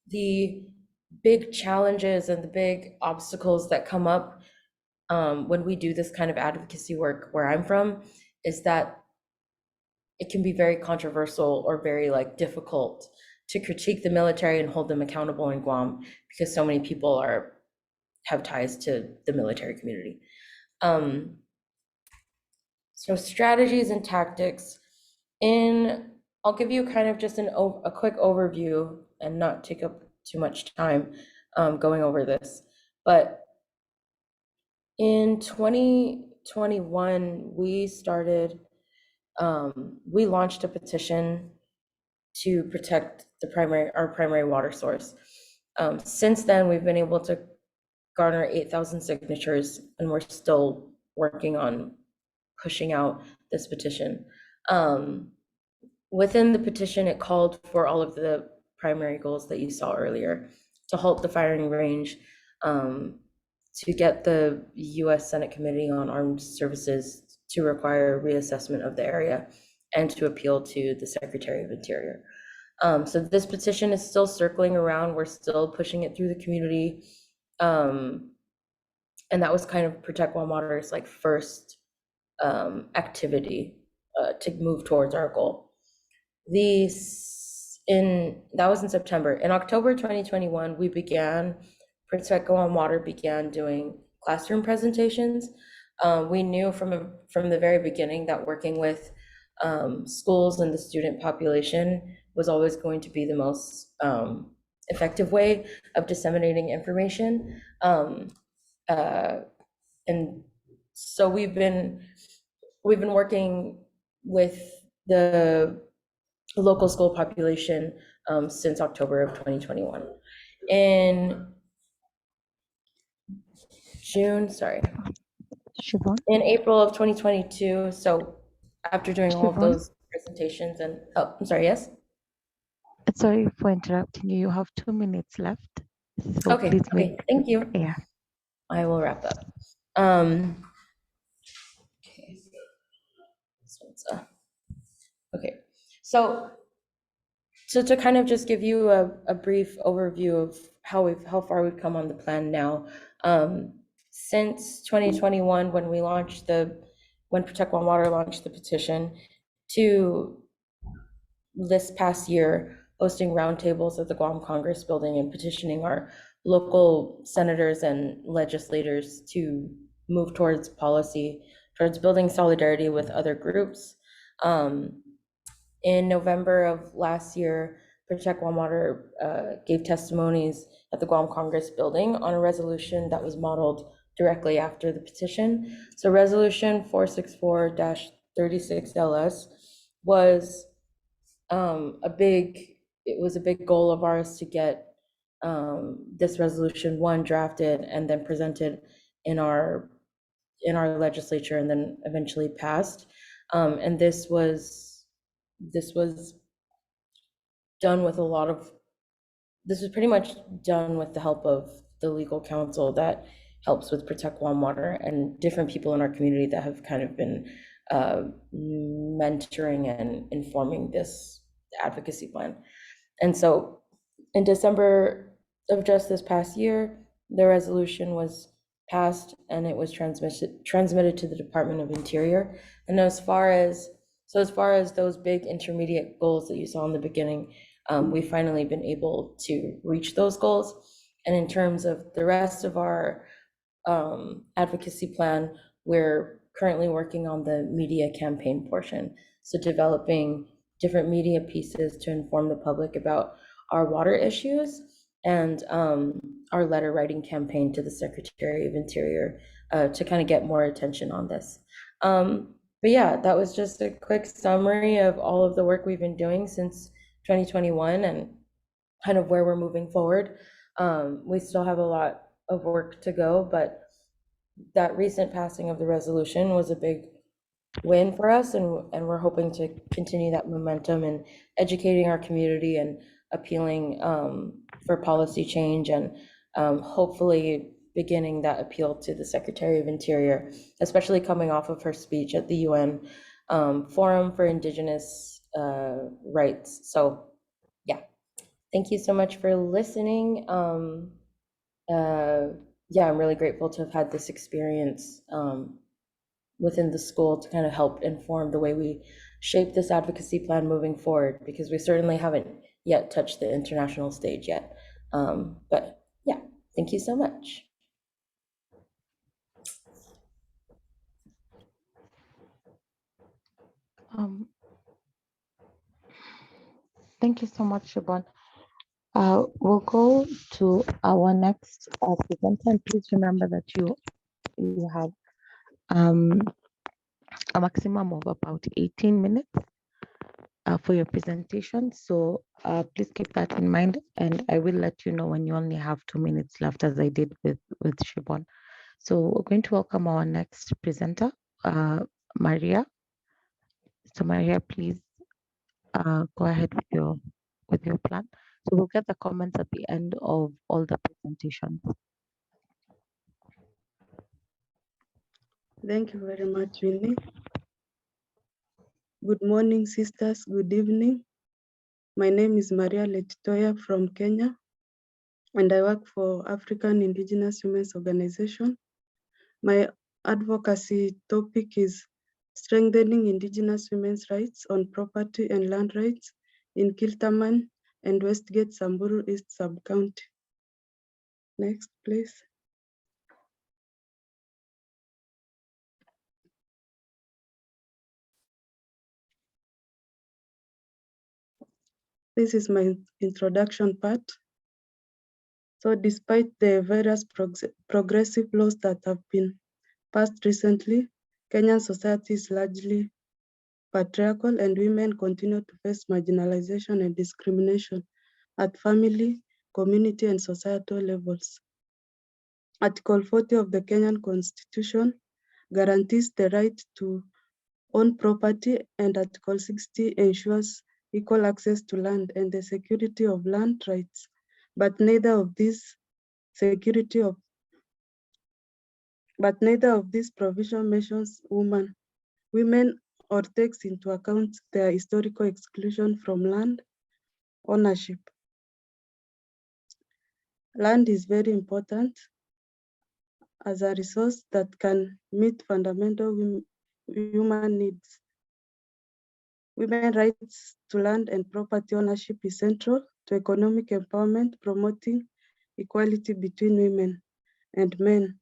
the big challenges and the big obstacles that come up when we do this kind of advocacy work where I'm from, is that it can be very controversial or very like difficult to critique the military and hold them accountable in Guam because so many people have ties to the military community. So strategies and tactics. I'll give you kind of just a quick overview and not take up too much time going over this. But in 2021, we launched a petition to protect our primary water source. Since then, we've been able to garner 8,000 signatures, and we're still working on pushing out this petition. Within the petition, it called for all of the primary goals that you saw earlier: to halt the firing range, to get the U.S. Senate Committee on Armed Services to require a reassessment of the area, and to appeal to the Secretary of Interior. So this petition is still circling around. We're still pushing it through the community. And that was kind of Protect Guam Water's like first activity to move towards our goal. That was in September. In October 2021, Protect Guam Water began doing classroom presentations. We knew from the very beginning that working with schools and the student population was always going to be the most effective way of disseminating information. And so we've been working with the local school population since October of 2021. In April of 2022, so after doing all of those presentations I'm sorry, yes? Sorry for interrupting you. You have 2 minutes left. So Okay, thank you. Yeah. I will wrap up. Okay. Okay, so to kind of just give you a brief overview of how far we've come on the plan now. Since 2021, when Protect One Water launched the petition, to this past year, hosting roundtables at the Guam Congress building and petitioning our local senators and legislators to move towards building solidarity with other groups. In November of last year, Protect Guam Water gave testimonies at the Guam Congress building on a resolution that was modeled directly after the petition. So Resolution 464-36LS was a big goal of ours to get this resolution drafted and then presented in our legislature and then eventually passed. And this was done with pretty much done with the help of the legal counsel that helps with Protect Guam Water and different people in our community that have kind of been mentoring and informing this advocacy plan. And so in December of just this past year, the resolution was passed and it was transmitted to the Department of Interior. And as far as those big intermediate goals that you saw in the beginning, we've finally been able to reach those goals. And in terms of the rest of our advocacy plan, we're currently working on the media campaign portion. So developing different media pieces to inform the public about our water issues, and our letter writing campaign to the Secretary of Interior to kind of get more attention on this. But yeah, that was just a quick summary of all of the work we've been doing since 2021 and kind of where we're moving forward. We still have a lot of work to go, but that recent passing of the resolution was a big win for us, and we're hoping to continue that momentum and educating our community and appealing for policy change, and hopefully beginning that appeal to the Secretary of Interior, especially coming off of her speech at the UN Forum for Indigenous Rights. So yeah, thank you so much for listening. yeah, I'm really grateful to have had this experience within the school to kind of help inform the way we shape this advocacy plan moving forward, because we certainly haven't yet touched the international stage yet. But yeah, thank you so much. Thank you so much, Siobhan. We'll go to our next presenter, and please remember that you have a maximum of about 18 minutes for your presentation. So please keep that in mind, and I will let you know when you only have 2 minutes left, as I did with Siobhan. So we're going to welcome our next presenter, Maria. So Maria, please go ahead with your plan. So we'll get the comments at the end of all the presentations. Thank you very much, Winnie. Good morning, sisters. Good evening. My name is Maria Letitoya from Kenya, and I work for African Indigenous Women's Organization. My advocacy topic is strengthening Indigenous women's rights on property and land rights in Kiltaman and Westgate, Samburu East Sub-County. Next, please. This is my introduction part. So despite the various progressive laws that have been passed recently, Kenyan society is largely patriarchal, and women continue to face marginalization and discrimination at family, community, and societal levels. Article 40 of the Kenyan Constitution guarantees the right to own property, and Article 60 ensures equal access to land and the security of land rights. But neither of these provision mentions women, or takes into account their historical exclusion from land ownership. Land is very important as a resource that can meet fundamental human needs. Women's rights to land and property ownership is central to economic empowerment, promoting equality between women and men,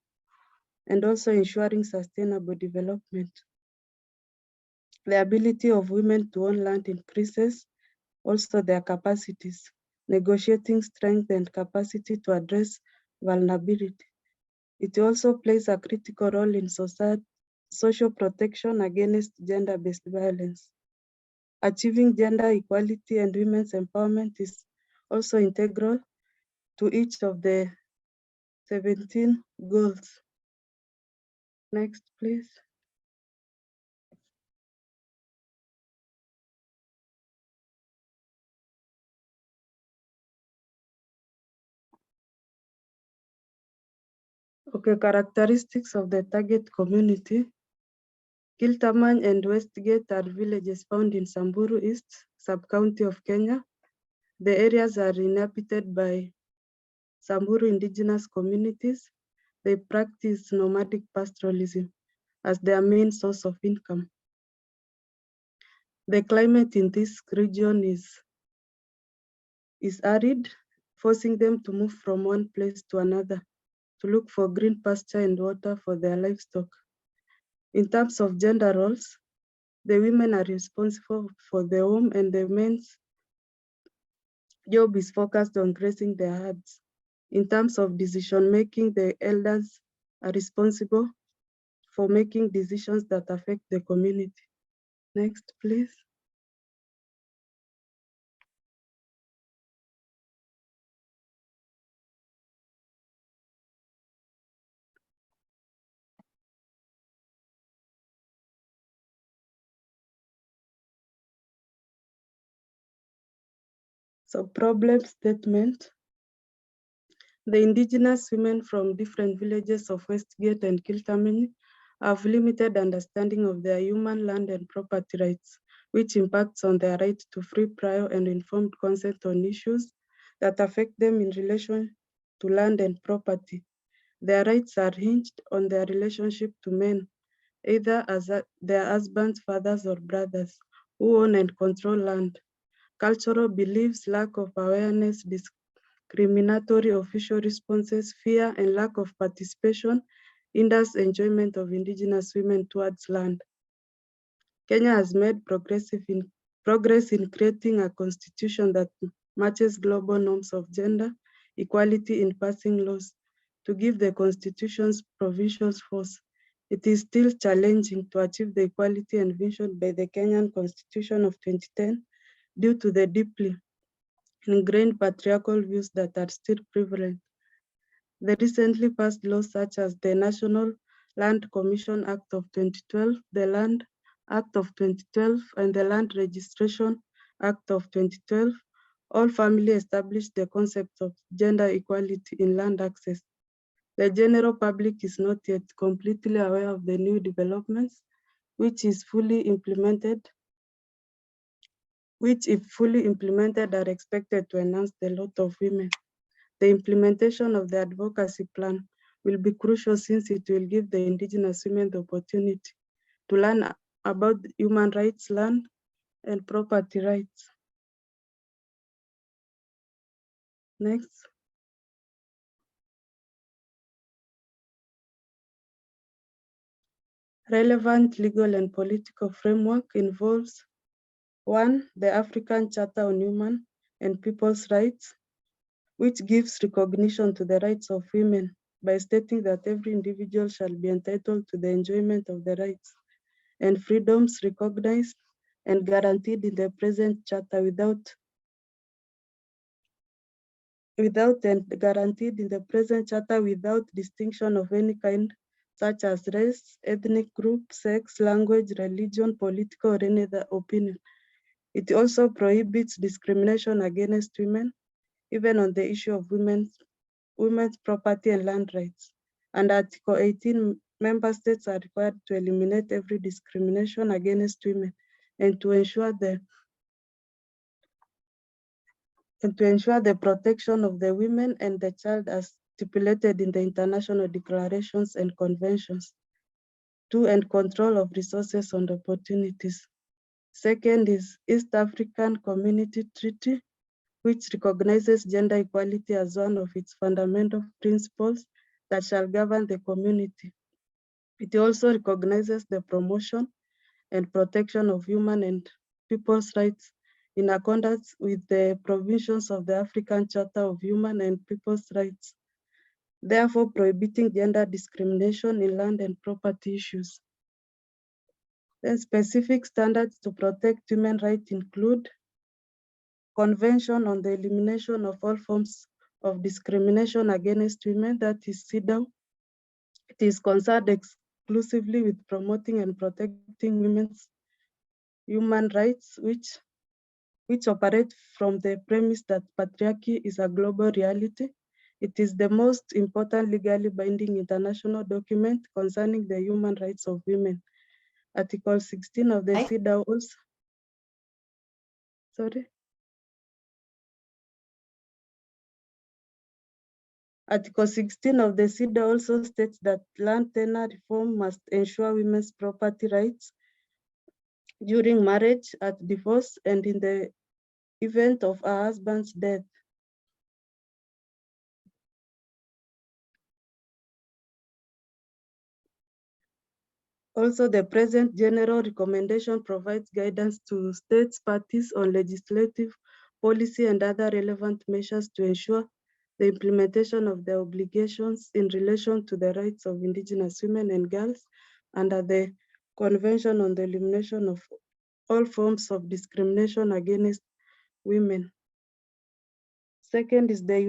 and also ensuring sustainable development. The ability of women to own land increases also their capacities, negotiating strength and capacity to address vulnerability. It also plays a critical role in social protection against gender-based violence. Achieving gender equality and women's empowerment is also integral to each of the 17 goals. Next, please. Okay, characteristics of the target community. Kiltaman and Westgate are villages found in Samburu East Sub-County of Kenya. The areas are inhabited by Samburu indigenous communities. They practice nomadic pastoralism as their main source of income. The climate in this region is arid, forcing them to move from one place to another to look for green pasture and water for their livestock. In terms of gender roles, the women are responsible for the home, and the men's job is focused on grazing their herds. In terms of decision making, the elders are responsible for making decisions that affect the community. Next, please. So problem statement. The indigenous women from different villages of Westgate and Kiltaman have limited understanding of their human land and property rights, which impacts on their right to free, prior, and informed consent on issues that affect them in relation to land and property. Their rights are hinged on their relationship to men, either as their husbands, fathers, or brothers, who own and control land. Cultural beliefs, lack of awareness, discriminatory official responses, fear, and lack of participation hinders enjoyment of Indigenous women towards land. Kenya has made progress in creating a constitution that matches global norms of gender equality in passing laws. To give the constitution's provisions force, it is still challenging to achieve the equality envisioned by the Kenyan Constitution of 2010 due to the deeply ingrained patriarchal views that are still prevalent. The recently passed laws such as the National Land Commission Act of 2012, the Land Act of 2012, and the Land Registration Act of 2012 all firmly established the concept of gender equality in land access. The general public is not yet completely aware of the new developments, which, if fully implemented, are expected to enhance the lot of women. The implementation of the advocacy plan will be crucial since it will give the Indigenous women the opportunity to learn about human rights, land, and property rights. Next. Relevant legal and political framework involves 1. The African Charter on Human and People's Rights, which gives recognition to the rights of women by stating that every individual shall be entitled to the enjoyment of the rights and freedoms recognized and guaranteed in the present charter without distinction of any kind, such as race, ethnic group, sex, language, religion, political, or any other opinion. It also prohibits discrimination against women, even on the issue of women's property and land rights. And Article 18, member states are required to eliminate every discrimination against women and to ensure the protection of the women and the child as stipulated in the international declarations and conventions. 2. And control of resources and opportunities. Second is East African Community Treaty, which recognizes gender equality as one of its fundamental principles that shall govern the community. It also recognizes the promotion and protection of human and people's rights in accordance with the provisions of the African Charter of Human and People's Rights, therefore prohibiting gender discrimination in land and property issues. Then specific standards to protect human rights include Convention on the Elimination of All Forms of Discrimination Against Women, that is CEDAW. It is concerned exclusively with promoting and protecting women's human rights, which operate from the premise that patriarchy is a global reality. It is the most important legally binding international document concerning the human rights of women. Article 16 of the CEDAW also. Article 16 of the CEDAW also states that land tenure reform must ensure women's property rights during marriage, at divorce, and in the event of a husband's death. Also, the present general recommendation provides guidance to states parties on legislative policy and other relevant measures to ensure the implementation of the obligations in relation to the rights of Indigenous women and girls under the Convention on the Elimination of All Forms of Discrimination Against Women. Second is the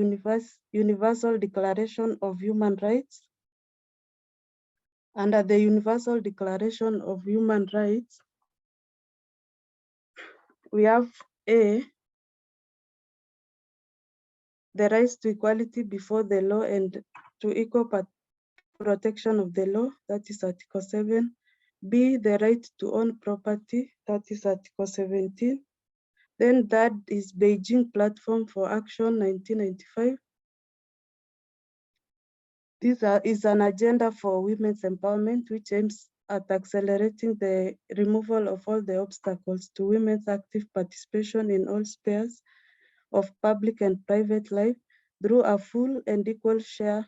Universal Declaration of Human Rights. Under the Universal Declaration of Human Rights, we have A, the rights to equality before the law and to equal protection of the law, that is Article 7. B, the right to own property, that is Article 17. Then that is Beijing Platform for Action 1995. Is an agenda for women's empowerment, which aims at accelerating the removal of all the obstacles to women's active participation in all spheres of public and private life through a full and equal share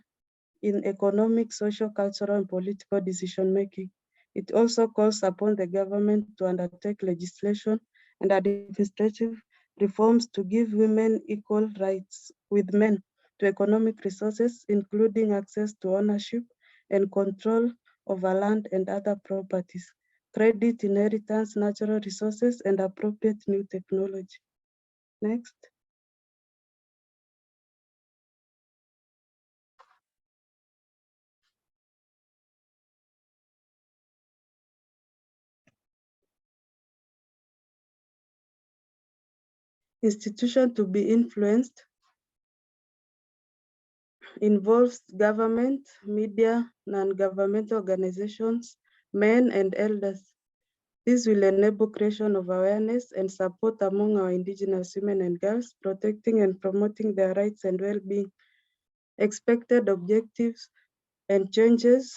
in economic, social, cultural, and political decision-making. It also calls upon the government to undertake legislation and administrative reforms to give women equal rights with men to economic resources, including access to ownership and control over land and other properties, credit, inheritance, natural resources, and appropriate new technology. Next. Institution to be influenced involves government, media, non-governmental organizations, men and elders. This will enable creation of awareness and support among our Indigenous women and girls, protecting and promoting their rights and well-being. Expected objectives and changes,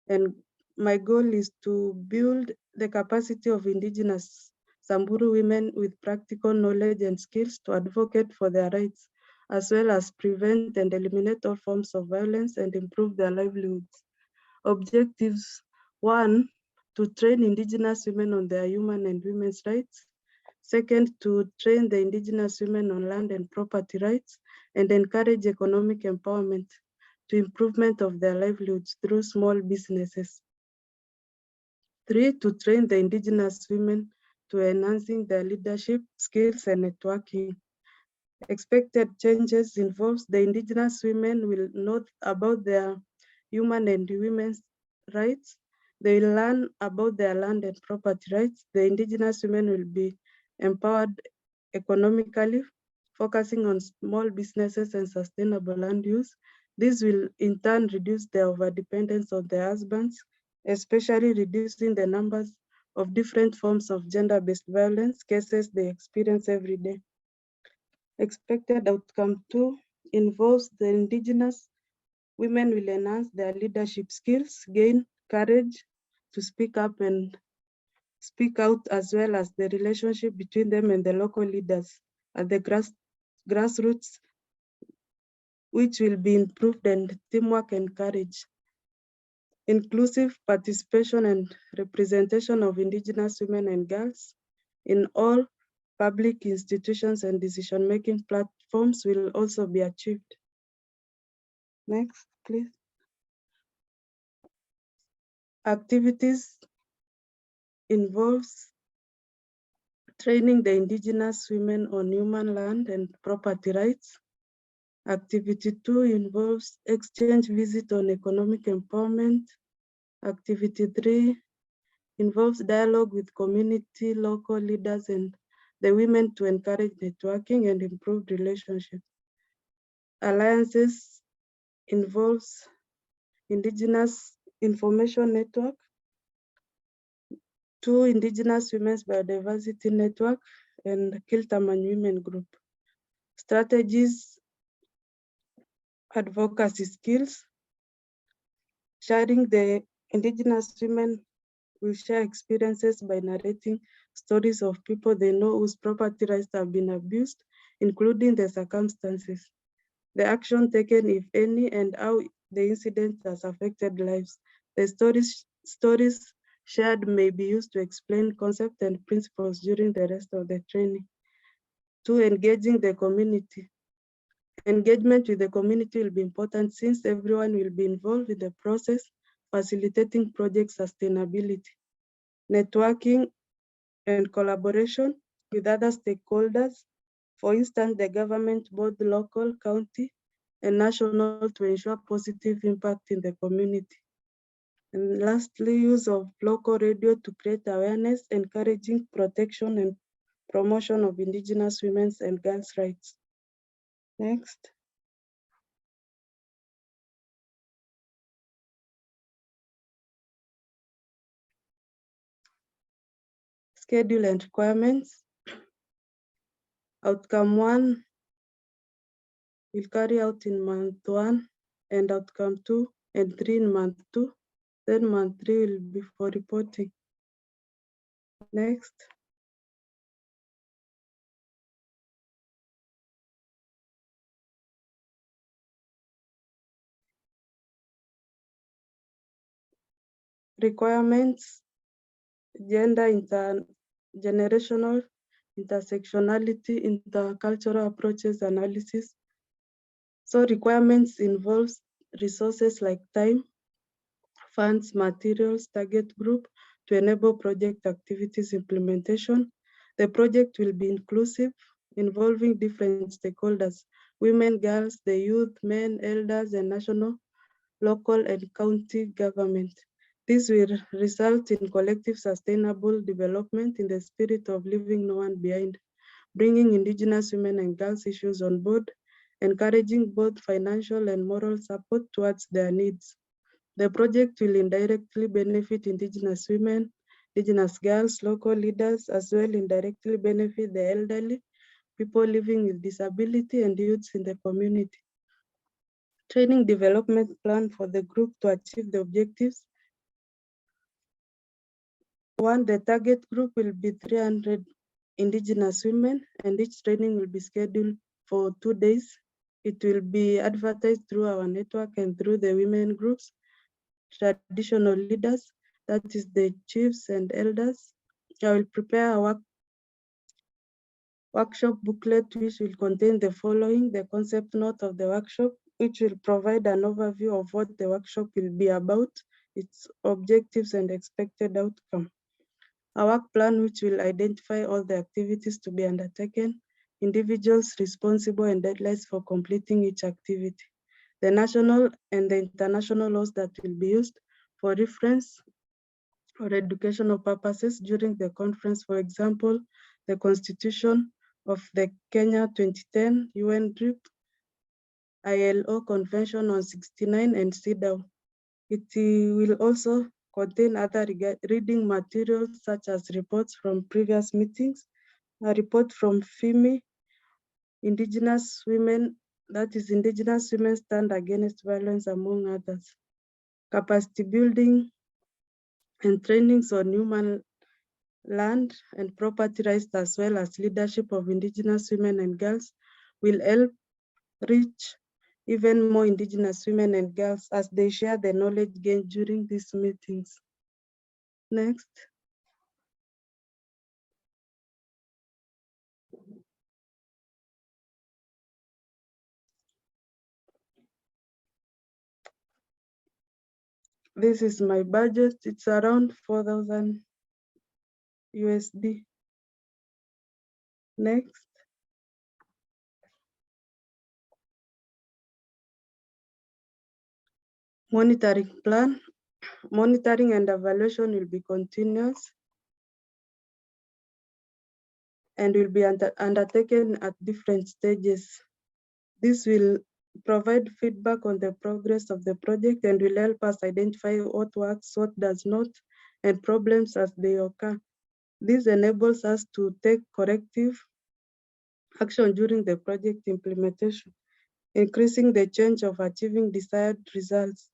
and my goal is to build the capacity of Indigenous Samburu women with practical knowledge and skills to advocate for their rights, as well as prevent and eliminate all forms of violence and improve their livelihoods. Objectives: 1, to train Indigenous women on their human and women's rights. Second, to train the Indigenous women on land and property rights and encourage economic empowerment to improvement of their livelihoods through small businesses. 3, to train the Indigenous women to enhancing their leadership skills and networking. Expected changes involves the Indigenous women will know about their human and women's rights. They will learn about their land and property rights. The Indigenous women will be empowered economically, focusing on small businesses and sustainable land use. This will in turn reduce their overdependence on their husbands, especially reducing the numbers of different forms of gender-based violence cases they experience every day. Expected outcome 2 involves the Indigenous women will enhance their leadership skills, gain courage to speak up and speak out, as well as the relationship between them and the local leaders at the grassroots, which will be improved, and teamwork and courage. Inclusive participation and representation of Indigenous women and girls in all public institutions and decision-making platforms will also be achieved. Next, please. Activities involves training the Indigenous women on human land and property rights. Activity 2 involves exchange visit on economic empowerment. Activity 3 involves dialogue with community, local leaders, and the women to encourage networking and improve relationships. Alliances involves Indigenous Information Network, 2 Indigenous Women's Biodiversity Network, and Kiltaman Women Group. Strategies, advocacy skills, sharing the Indigenous women will share experiences by narrating stories of people they know whose property rights have been abused, including the circumstances, the action taken, if any, and how the incident has affected lives. The stories shared may be used to explain concepts and principles during the rest of the training. 2, engaging the community. Engagement with the community will be important since everyone will be involved in the process, facilitating project sustainability. Networking and collaboration with other stakeholders, for instance, the government, both local, county, and national, to ensure positive impact in the community. And lastly, use of local radio to create awareness, encouraging protection and promotion of Indigenous women's and girls' rights. Next. Schedule and requirements. Outcome 1 will carry out in month 1. and outcome 2 and 3 in month 2. Then month 3 will be for reporting. Next. Requirements, gender, intergenerational, intersectionality, intercultural approaches analysis. So requirements involves resources like time, funds, materials, target group to enable project activities implementation. The project will be inclusive, involving different stakeholders, women, girls, the youth, men, elders, and national, local, and county government. This will result in collective sustainable development in the spirit of leaving no one behind, bringing Indigenous women and girls issues on board, encouraging both financial and moral support towards their needs. The project will indirectly benefit Indigenous women, Indigenous girls, local leaders, as well indirectly benefit the elderly, people living with disability, and youths in the community. Training development plan for the group to achieve the objectives. One, the target group will be 300 Indigenous women, and each training will be scheduled for 2 days. It will be advertised through our network and through the women groups, traditional leaders, that is the chiefs and elders. I will prepare a workshop booklet which will contain the following: the concept note of the workshop, which will provide an overview of what the workshop will be about, its objectives and expected outcome. A work plan which will identify all the activities to be undertaken, individuals responsible, and deadlines for completing each activity. The national and the international laws that will be used for reference or educational purposes during the conference, for example, the Constitution of the Kenya 2010 UN DRIP, ILO Convention on 69, and CEDAW. It will also contain other reading materials such as reports from previous meetings, a report from FIMI, Indigenous Women, that is Indigenous Women Stand Against Violence, among others. Capacity building and trainings on human land and property rights, as well as leadership of Indigenous women and girls, will help reach even more Indigenous women and girls as they share the knowledge gained during these meetings. Next. This is my budget. It's around 4,000 USD. Next. Monitoring plan. Monitoring and evaluation will be continuous and will be undertaken at different stages. This will provide feedback on the progress of the project and will help us identify what works, what does not, and problems as they occur. This enables us to take corrective action during the project implementation, increasing the chance of achieving desired results.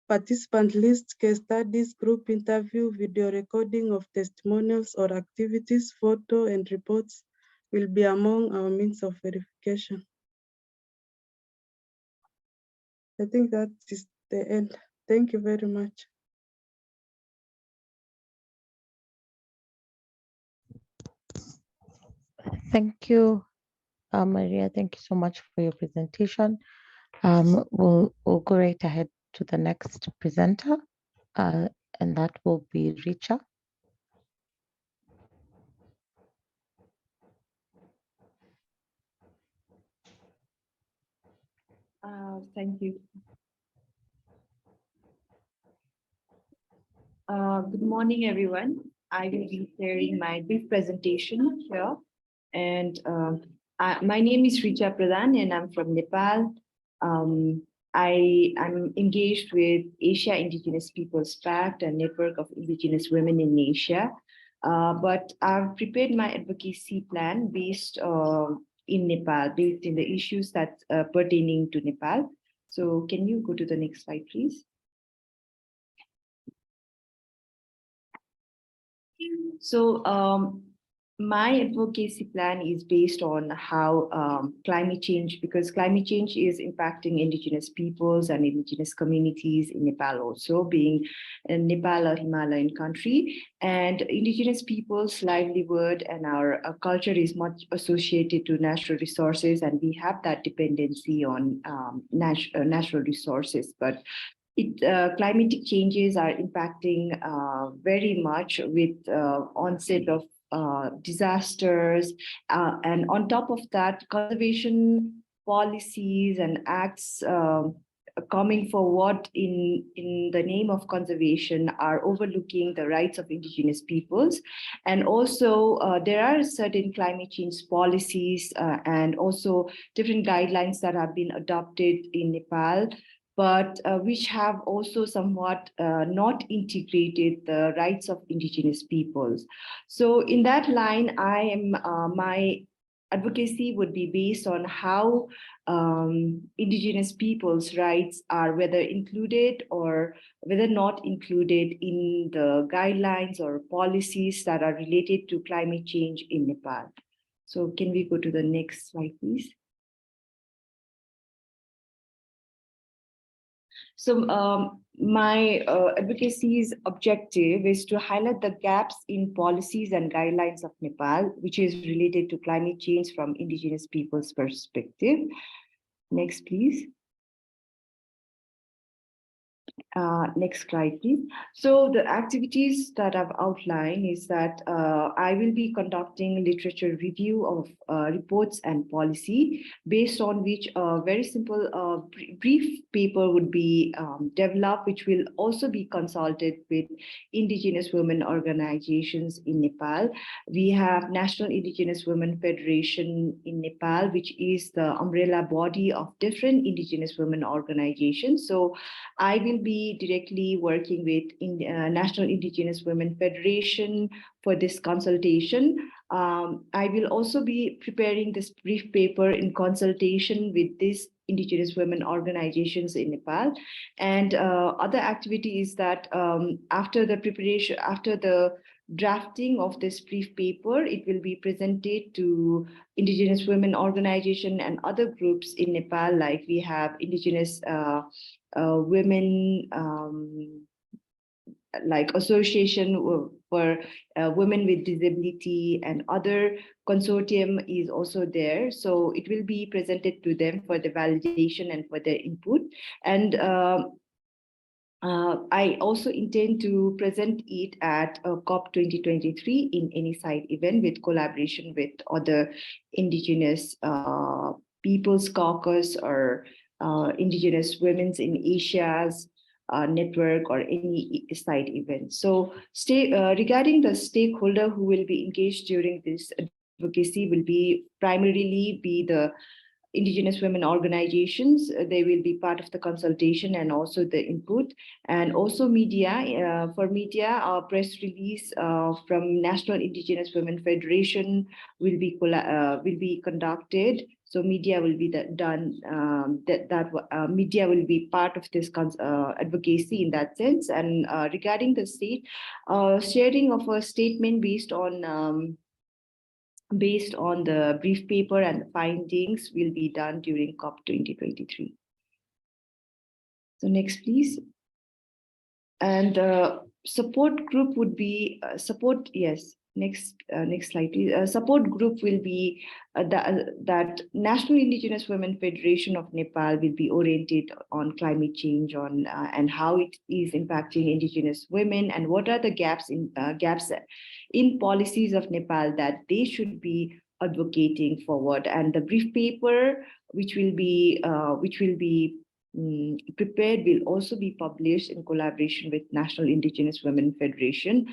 Participant list, case studies, group interview, video recording of testimonials or activities, photo and reports will be among our means of verification. I think that is the end. Thank you very much. Thank you, Maria. Thank you so much for your presentation. We'll go right ahead to the next presenter, and that will be Richa. Thank you. Good morning, everyone. I will be sharing my brief presentation here. And my name is Richa Pradhan, and I'm from Nepal. I am engaged with Asia Indigenous Peoples Pact, a network of Indigenous women in Asia. But I've prepared my advocacy plan based in Nepal, based in the issues that pertaining to Nepal. So can you go to the next slide, please? So my advocacy plan is based on how climate change, because climate change is impacting indigenous peoples and indigenous communities in Nepal also, being Nepal a Himalayan country, and indigenous peoples' livelihood and our culture is much associated to natural resources, and we have that dependency on natural resources. But climatic changes are impacting very much with onset of disasters. And on top of that, conservation policies and acts coming forward in the name of conservation are overlooking the rights of indigenous peoples. And also there are certain climate change policies and also different guidelines that have been adopted in Nepal, but which have also somewhat not integrated the rights of indigenous peoples. So in that line, my advocacy would be based on how indigenous peoples' rights are whether included or whether not included in the guidelines or policies that are related to climate change in Nepal. So can we go to the next slide, please? So my advocacy's objective is to highlight the gaps in policies and guidelines of Nepal, which is related to climate change from indigenous people's perspective. Next, please. Next slide, please. So the activities that I've outlined is that I will be conducting literature review of reports and policy, based on which a very simple brief paper would be developed, which will also be consulted with indigenous women organizations in Nepal. We have National Indigenous Women Federation in Nepal, which is the umbrella body of different indigenous women organizations. So I will be directly working with National Indigenous Women Federation for this consultation. I will also be preparing this brief paper in consultation with these indigenous women organizations in Nepal. And other activity is that after the drafting of this brief paper, it will be presented to indigenous women organization and other groups in Nepal, like we have indigenous women like association for women with disability, and other consortium is also there. So it will be presented to them for the validation and for their input. And I also intend to present it at COP 2023 in any side event with collaboration with other indigenous people's caucus or indigenous women's in Asia's network or any side event. So regarding the stakeholder who will be engaged during this advocacy will be primarily be the indigenous women organizations. They will be part of the consultation and also the input, and also media. For media, a press release from National Indigenous Women Federation will be conducted. So media will be done. Media will be part of this advocacy in that sense. And regarding the state, sharing of a statement based on the brief paper and the findings will be done during COP 2023. So next, please. And support group would be yes. Next slide, please. Support group will be that National Indigenous Women Federation of Nepal will be oriented on climate change and how it is impacting indigenous women, and what are the gaps in policies of Nepal that they should be advocating forward. And the brief paper, which will be prepared, will also be published in collaboration with National Indigenous Women Federation,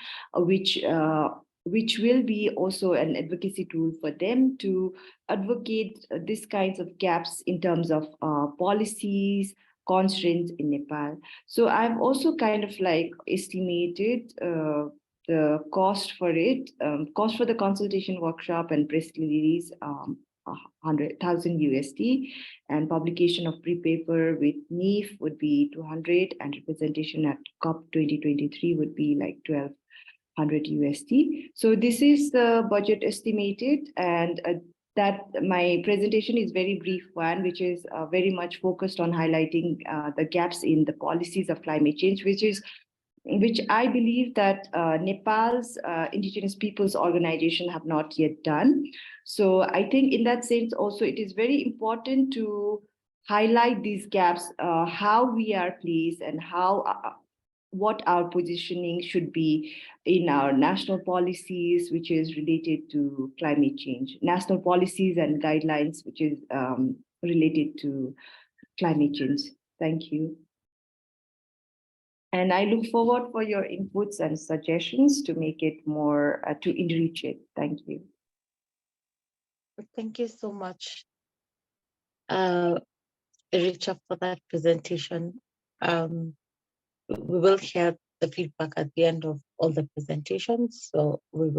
which will be also an advocacy tool for them to advocate these kinds of gaps in terms of policies, constraints in Nepal. So I've also kind of like estimated the cost for it, cost for the consultation workshop and press release 100,000 USD, and publication of pre-paper with NIF would be 200, and representation at COP 2023 would be like 1,200 USD. So this is the budget estimated, and that my presentation is very brief one, which is very much focused on highlighting the gaps in the policies of climate change, which I believe that Nepal's Indigenous Peoples Organization have not yet done. So I think in that sense also it is very important to highlight these gaps, how we are placed and how what our positioning should be in our national policies, which is related to climate change, national policies and guidelines, which is related to climate change. Thank you. And I look forward for your inputs and suggestions to make it more, to enrich it. Thank you. Thank you so much, Richa, for that presentation. We will share the feedback at the end of all the presentations. So we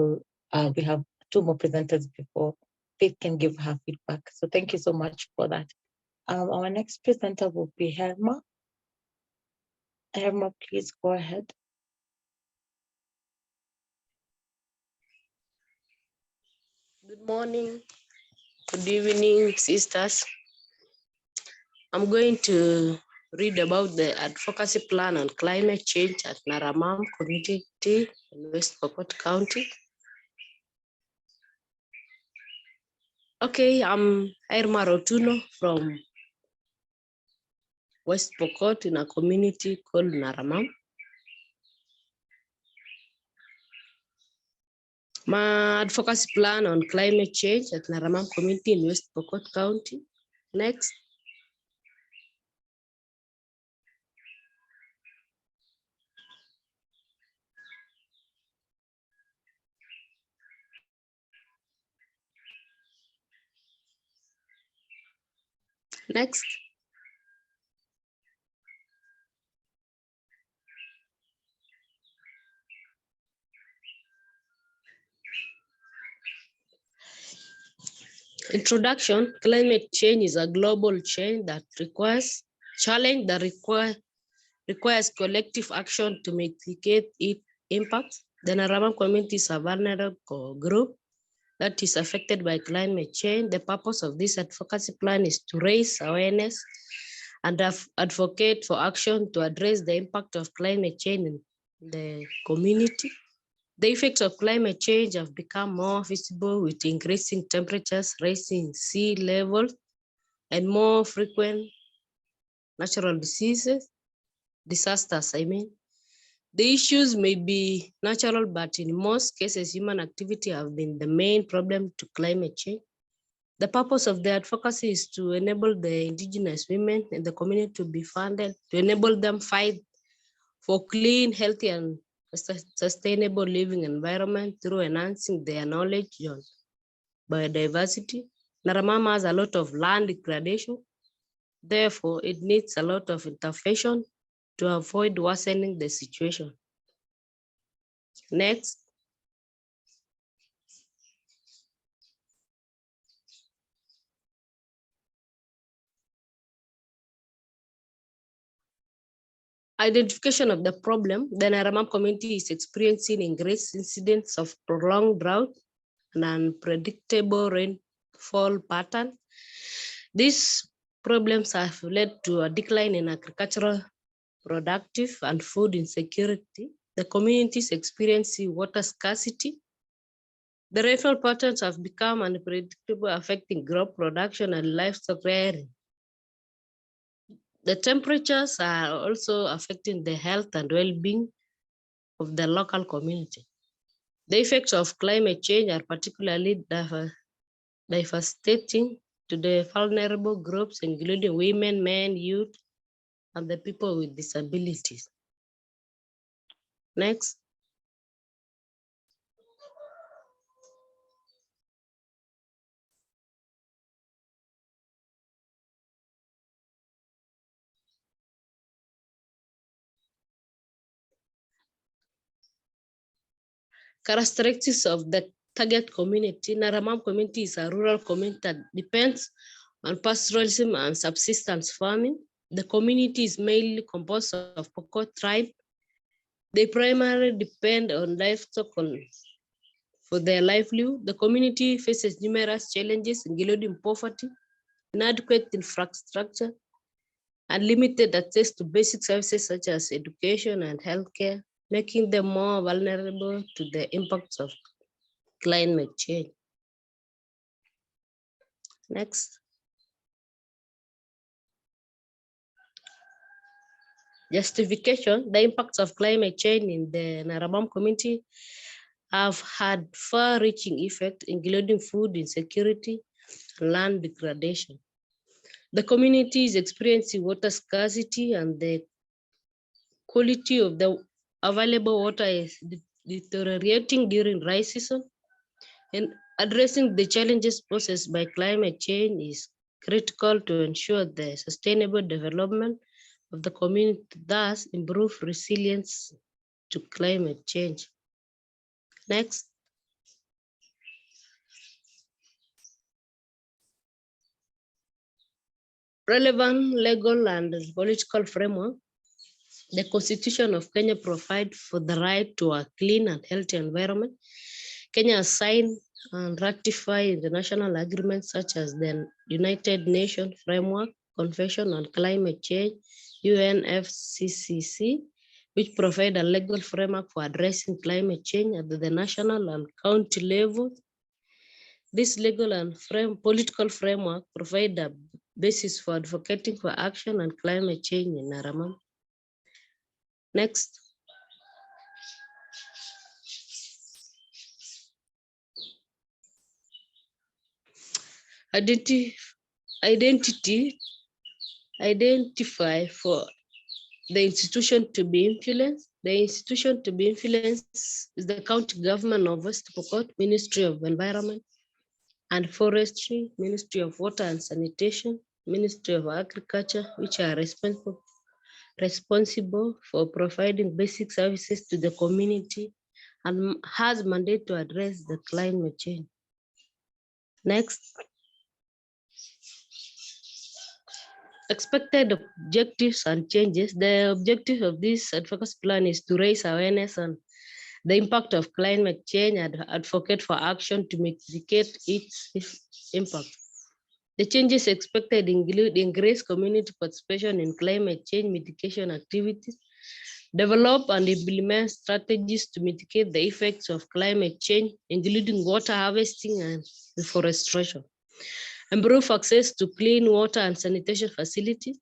have 2 more presenters before Faith can give her feedback. So thank you so much for that. Our next presenter will be Herma. Herma, please go ahead. Good morning, good evening, sisters. I'm going to read about the advocacy plan on climate change at Naramam community in West Pokot County. Okay, I'm Irma Rotuno from West Pokot in a community called Naramam. My advocacy plan on climate change at Naramam community in West Pokot County. Next. Next. Introduction, climate change is a global change that requires collective action to mitigate its impact. The Naramam community is a vulnerable group that is affected by climate change. The purpose of this advocacy plan is to raise awareness and advocate for action to address the impact of climate change in the community. The effects of climate change have become more visible with increasing temperatures, rising sea levels, and more frequent natural disasters. The issues may be natural, but in most cases, human activity have been the main problem to climate change. The purpose of the advocacy is to enable the Indigenous women in the community to be funded, to enable them fight for clean, healthy, and sustainable living environment through enhancing their knowledge on biodiversity. Naramam has a lot of land degradation. Therefore, it needs a lot of intervention to avoid worsening the situation. Next. Identification of the problem. The Naramam community is experiencing increased incidents of prolonged drought and unpredictable rainfall pattern. These problems have led to a decline in agricultural productive and food insecurity. The community is experiencing water scarcity. The rainfall patterns have become unpredictable, affecting crop production and livestock rearing. The temperatures are also affecting the health and well-being of the local community. The effects of climate change are particularly devastating to the vulnerable groups, including women, men, youth, and the people with disabilities. Next. Characteristics of the target community. Naramam community is a rural community that depends on pastoralism and subsistence farming. The community is mainly composed of Pokot tribe. They primarily depend on livestock for their livelihood. The community faces numerous challenges, including poverty, inadequate infrastructure, and limited access to basic services such as education and healthcare, making them more vulnerable to the impacts of climate change. Next. Justification, the impacts of climate change in the Narabam community have had far-reaching effects, including food insecurity and land degradation. The community is experiencing water scarcity, and the quality of the available water is deteriorating during dry season. And addressing the challenges posed by climate change is critical to ensure the sustainable development of the community, thus improve resilience to climate change. Next. Relevant legal and political framework. The Constitution of Kenya provides for the right to a clean and healthy environment. Kenya has signed and ratified international agreements such as the United Nations Framework Convention on Climate Change, UNFCCC, which provide a legal framework for addressing climate change at the national and county level. This legal and political framework provide a basis for advocating for action on climate change in Naramam. Next. Identify for the institution to be influenced. The institution to be influenced is the county government of West Pokot, Ministry of Environment and Forestry, Ministry of Water and Sanitation, Ministry of Agriculture, which are responsible for providing basic services to the community and has mandate to address the climate change. Next. Expected objectives and changes. The objective of this advocacy plan is to raise awareness on the impact of climate change and advocate for action to mitigate its impact. The changes expected include increased community participation in climate change mitigation activities, develop and implement strategies to mitigate the effects of climate change, including water harvesting and reforestation, improve access to clean water and sanitation facilities,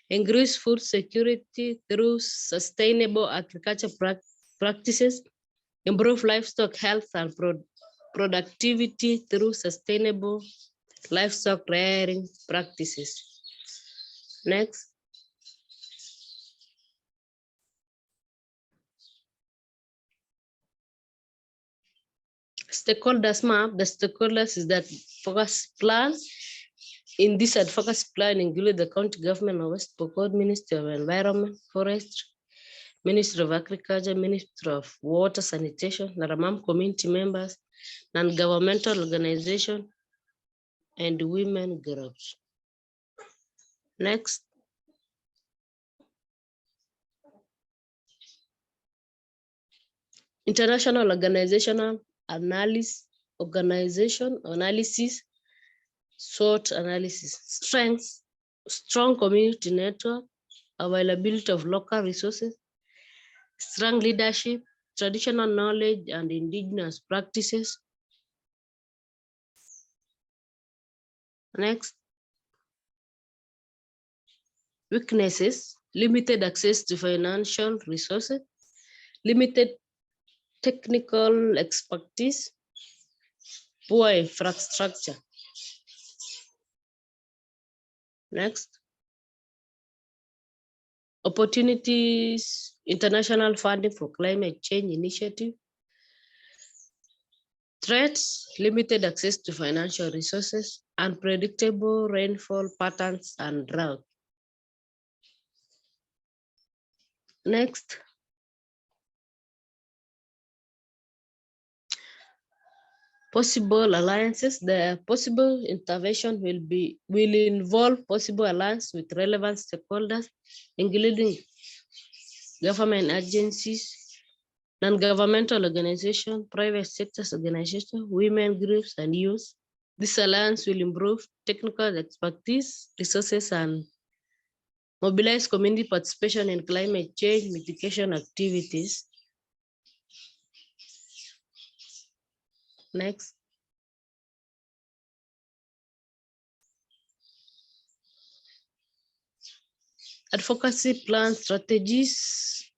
increase food security through sustainable agriculture practices, improve livestock health and productivity through sustainable livestock rearing practices. Next. Stakeholders map. The stakeholders is that focus plan. In this advocacy plan include the county government of West Pokot, Ministry of Environment, Forestry, Ministry of Agriculture, Ministry of Water, Sanitation, Naramam community members, non-governmental organization, and women groups. Next. International organizational analysis, SWOT analysis, strengths, strong community network, availability of local resources, strong leadership, traditional knowledge and indigenous practices. Next. Weaknesses, limited access to financial resources, limited technical expertise, poor infrastructure. Next. Opportunities, international funding for climate change initiative. Threats, limited access to financial resources, unpredictable rainfall patterns and drought. Next. possible alliances. The possible intervention will involve possible alliance with relevant stakeholders, including government agencies, non-governmental organizations, private sector organizations, women groups, and youth. This alliance will improve technical expertise, resources, and mobilize community participation in climate change mitigation activities. Next. Advocacy plan strategies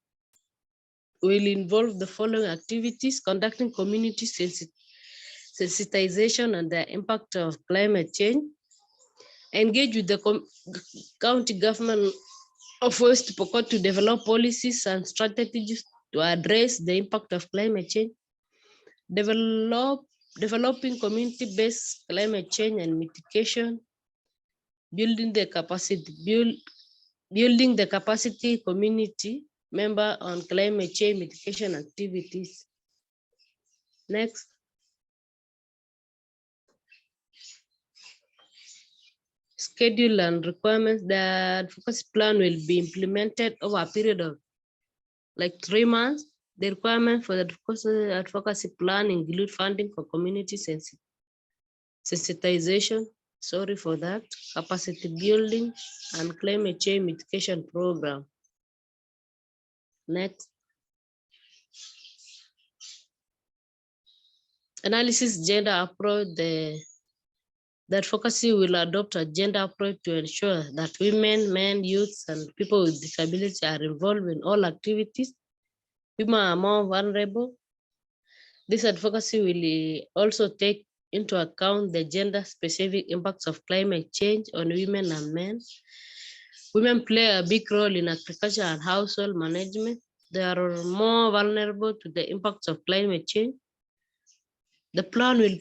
will involve the following activities: conducting community sensitization on the impact of climate change, engage with the county government of West Pokot to develop policies and strategies to address the impact of climate change, developing community-based climate change and mitigation, building the capacity community member on climate change mitigation activities. Next. Schedule and requirements. The advocacy plan will be implemented over a period of like 3 months. The requirement for the advocacy plan include funding for community sensitization, sorry for that, capacity building, and climate change mitigation program. Next. Analysis gender approach. The advocacy will adopt a gender approach to ensure that women, men, youths, and people with disabilities are involved in all activities. Women are more vulnerable. This advocacy will also take into account the gender-specific impacts of climate change on women and men. Women play a big role in agriculture and household management. They are more vulnerable to the impacts of climate change. The plan will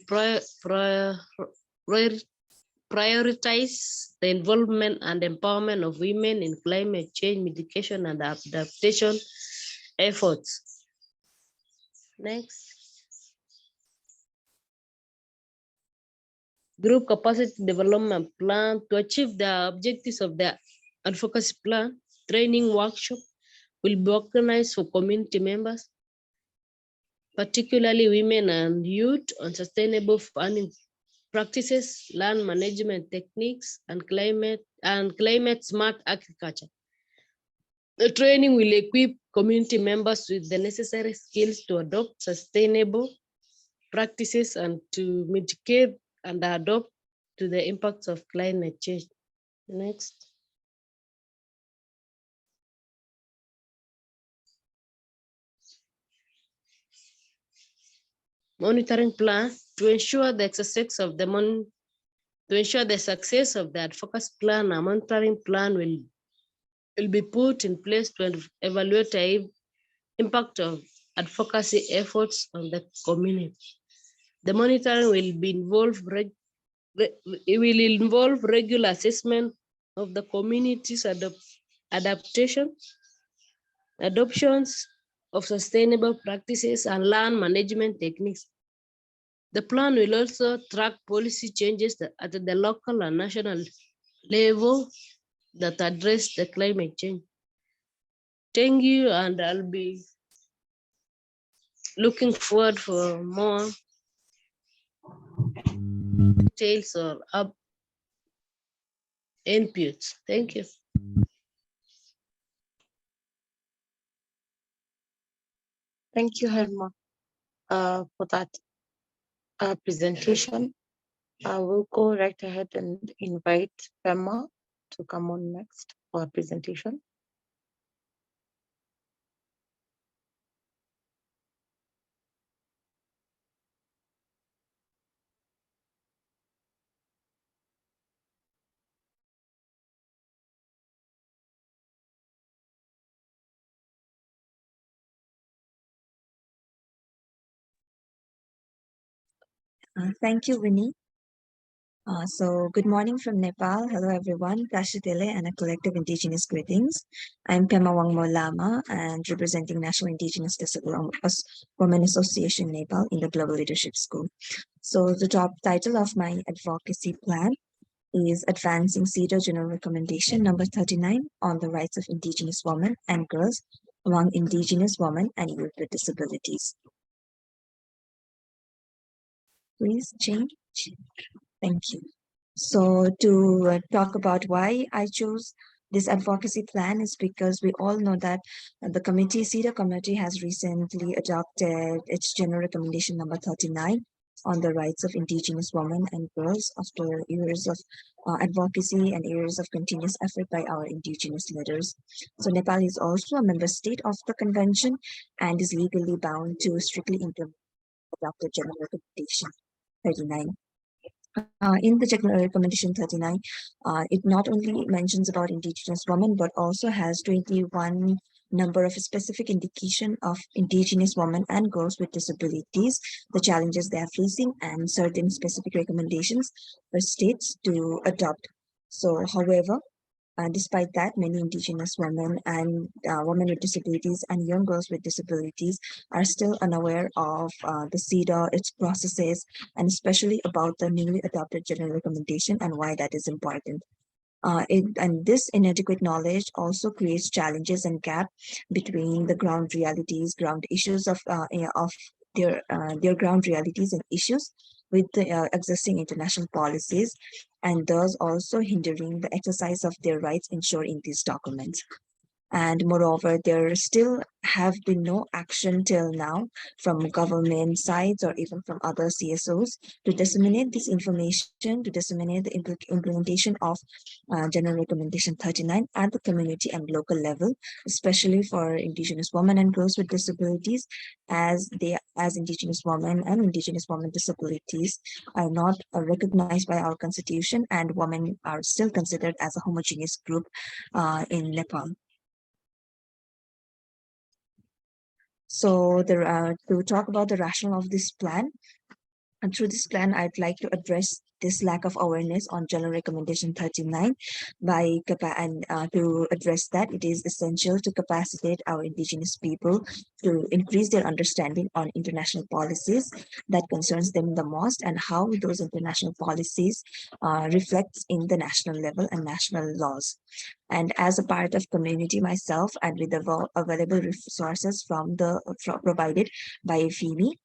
prioritize the involvement and empowerment of women in climate change mitigation and adaptation efforts. Next. Group capacity development plan. To achieve the objectives of the advocacy plan, training workshop will be organized for community members, particularly women and youth, on sustainable farming practices, land management techniques, and climate smart agriculture. The training will equip community members with the necessary skills to adopt sustainable practices and to mitigate and adapt to the impacts of climate change. Next. Monitoring plan. To ensure the success of the advocacy plan, a monitoring plan will be put in place to evaluate the impact of advocacy efforts on the community. The monitoring will involve regular assessment of the community's adoptions of sustainable practices and land management techniques. The plan will also track policy changes at the local and national level that address the climate change. Thank you, and I'll be looking forward for more details or inputs. Thank you. Thank you, Helma, for that presentation. I will go right ahead and invite Emma to come on next for a presentation. Thank you, Winnie. So good morning from Nepal. Hello everyone, Kashitele and a collective Indigenous greetings. I'm Pema Wangmo Lama and representing National Indigenous Disabled Women Association Nepal in the Global Leadership School. So the top title of my advocacy plan is Advancing CEDAW General Recommendation number 39 on the rights of Indigenous women and girls among Indigenous women and youth with disabilities. Please change. Thank you. So to talk about why I chose this advocacy plan is because we all know that the CEDAW committee has recently adopted its general recommendation number 39 on the rights of Indigenous women and girls after years of advocacy and years of continuous effort by our Indigenous leaders. So Nepal is also a member state of the convention and is legally bound to strictly implement adopted general recommendation 39. In the General Recommendation 39, it not only mentions about Indigenous women, but also has 21 number of specific indication of Indigenous women and girls with disabilities, the challenges they are facing, and certain specific recommendations for states to adopt. So, however, despite that, many Indigenous women and women with disabilities and young girls with disabilities are still unaware of the CEDAW, its processes, and especially about the newly adopted general recommendation and why that is important. And this inadequate knowledge also creates challenges and gap between the ground realities, ground issues of their ground realities and issues with the existing international policies, and thus also hindering the exercise of their rights ensured in these documents. And moreover, there still have been no action till now from government sides or even from other CSOs to disseminate this information, to disseminate the implementation of General Recommendation 39 at the community and local level, especially for Indigenous women and girls with disabilities, as Indigenous women and Indigenous women disabilities are not recognized by our constitution, and women are still considered as a homogeneous group in Nepal. So to talk about the rationale of this plan, and through this plan, I'd like to address this lack of awareness on General Recommendation 39 to address that it is essential to capacitate our Indigenous people to increase their understanding on international policies that concerns them the most and how those international policies reflects in the national level and national laws. And as a part of community myself and with the available resources provided by FEMI,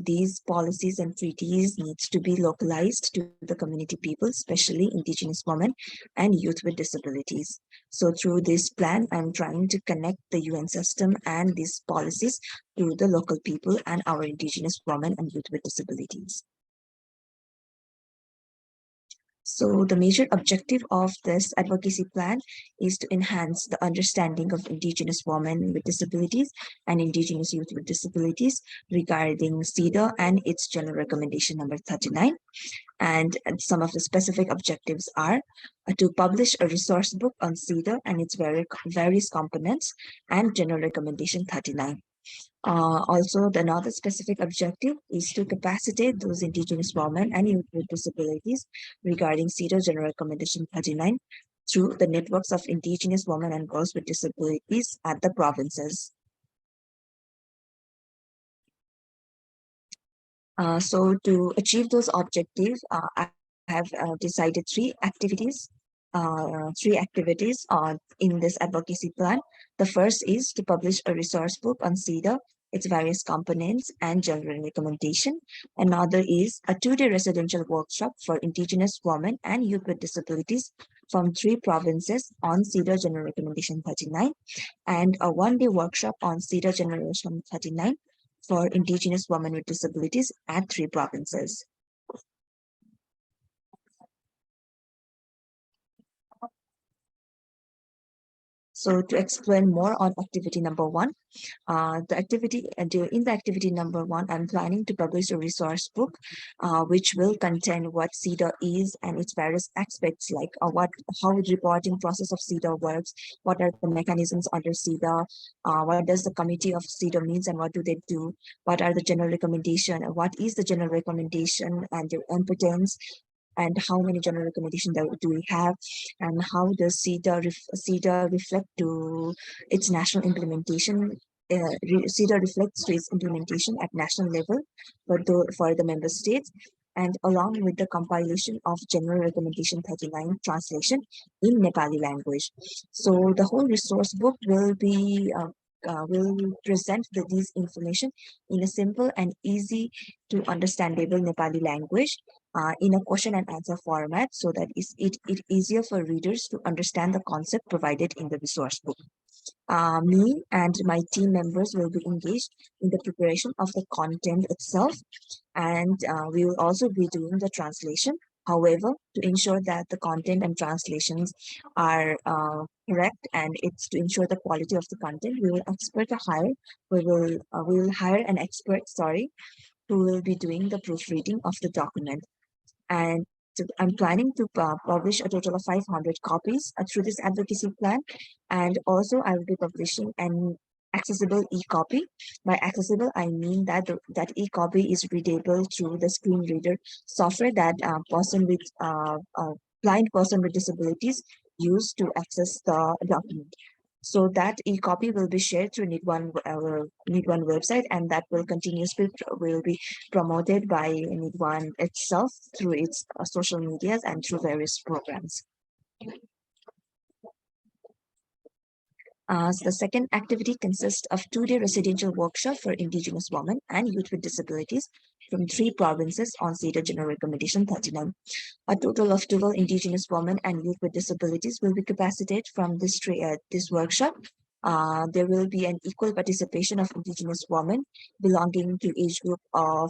these policies and treaties needs to be localized to the community people, especially Indigenous women and youth with disabilities. So through this plan, I'm trying to connect the UN system and these policies to the local people and our Indigenous women and youth with disabilities. So the major objective of this advocacy plan is to enhance the understanding of Indigenous women with disabilities and Indigenous youth with disabilities regarding CEDAW and its General Recommendation number 39. And some of the specific objectives are to publish a resource book on CEDAW and its various components and General Recommendation 39. Also, another specific objective is to capacitate those Indigenous women and youth with disabilities regarding CEDAW General Recommendation 39 through the networks of Indigenous women and girls with disabilities at the provinces. So to achieve those objectives, I have decided three activities in this advocacy plan. The first is to publish a resource book on CEDAW, its various components and general recommendation. Another is a 2-day residential workshop for Indigenous women and youth with disabilities from 3 provinces on CEDAW General Recommendation 39, and a 1-day workshop on CEDAW General Recommendation 39 for Indigenous women with disabilities at 3 provinces. So to explain more on activity number 1, in the activity number 1, I'm planning to publish a resource book, which will contain what CEDAW is and its various aspects, like how the reporting process of CEDAW works, what are the mechanisms under CEDAW, what does the committee of CEDAW means and what do they do, what are the general recommendation, and what is the general recommendation and their impotence, and how many general recommendations do we have, and how does CEDA reflect to its national implementation. CEDA reflects to its implementation at national level for the member states, and along with the compilation of General Recommendation 39 translation in Nepali language. So the whole resource book will present these information in a simple and easy to understandable Nepali language in a question and answer format, so that it easier for readers to understand the concept provided in the resource book. Me and my team members will be engaged in the preparation of the content itself, and we will also be doing the translation. However, to ensure that the content and translations are correct, and it's to ensure the quality of the content, we will hire an expert, sorry, who will be doing the proofreading of the document. And I'm planning to publish a total of 500 copies through this advocacy plan. And also I will be publishing an accessible e-copy. By accessible, I mean that that e-copy is readable through the screen reader software that blind person with disabilities use to access the document. So that e-copy will be shared through Need1 website, and that will continuously will be promoted by Need1 itself through its social medias and through various programs. So the second activity consists of 2-day residential workshop for Indigenous women and youth with disabilities from 3 provinces on CEDA General Recommendation 39. A total of 12 Indigenous women and youth with disabilities will be capacitated from this workshop. There will be an equal participation of Indigenous women belonging to age group of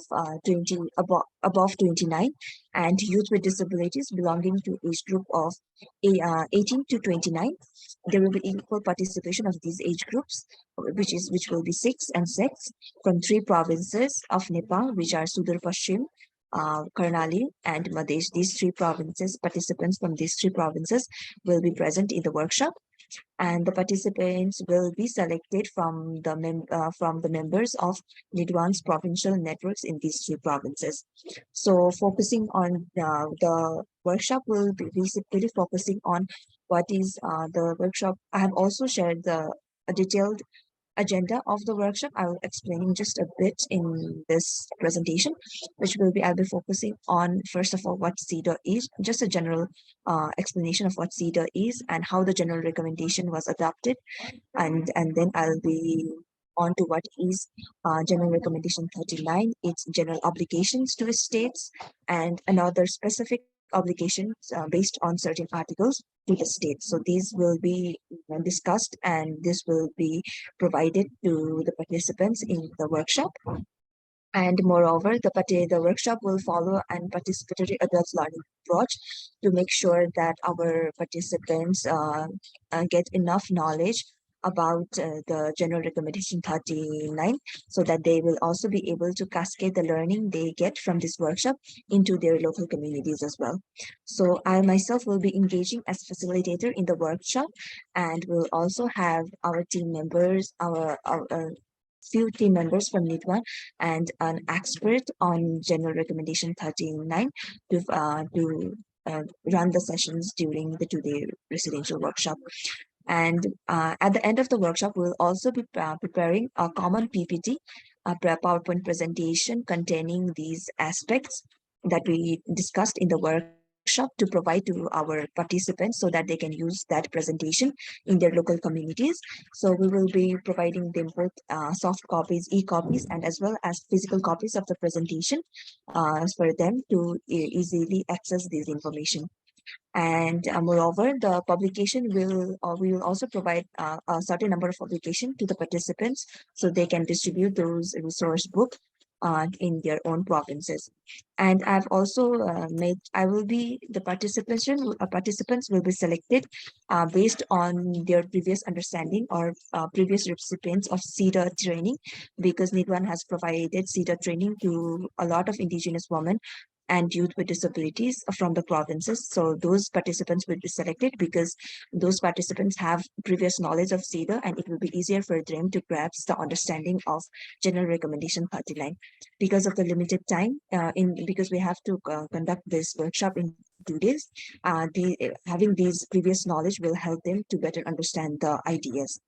above 29, and youth with disabilities belonging to age group of 18 to 29. There will be equal participation of these age groups, which will be 6 and 6 from 3 provinces of Nepal, which are Sudur Pashchim, Karnali, and Madhesh. These 3 provinces, participants from these 3 provinces will be present in the workshop, and the participants will be selected from the members of Need1's provincial networks in these 3 provinces. So focusing on the workshop will be basically focusing on what is the workshop. I have also shared a detailed agenda of the workshop. I will explain in just a bit in this presentation, which I'll be focusing on, first of all, what CEDA is, just a general explanation of what CEDA is and how the general recommendation was adopted. And then I'll be on to what is General Recommendation 39, its general obligations to the states, and another specific obligations based on certain articles to the state. So these will be discussed, and this will be provided to the participants in the workshop. And moreover, the workshop will follow an participatory adult learning approach to make sure that our participants get enough knowledge about the General Recommendation 39, so that they will also be able to cascade the learning they get from this workshop into their local communities as well. So I myself will be engaging as facilitator in the workshop, and we'll also have our team members, our few team members from Need1 and an expert on General Recommendation 39 to run the sessions during the 2-day residential workshop. And at the end of the workshop, we'll also be preparing a common PPT, a PowerPoint presentation containing these aspects that we discussed in the workshop to provide to our participants, so that they can use that presentation in their local communities. So we will be providing them both soft copies, e-copies, and as well as physical copies of the presentation for them to easily access this information. And moreover, the publication we will also provide a certain number of publication to the participants, so they can distribute those resource book in their own provinces. And I've also the participants will be selected based on their previous understanding or previous recipients of CEDA training, because Need1 has provided CEDA training to a lot of Indigenous women and youth with disabilities from the provinces. So those participants will be selected because those participants have previous knowledge of CEDAW, and it will be easier for them to grasp the understanding of General Recommendation 39. Because of the limited time, because we have to conduct this workshop in 2 days, having these previous knowledge will help them to better understand the ideas.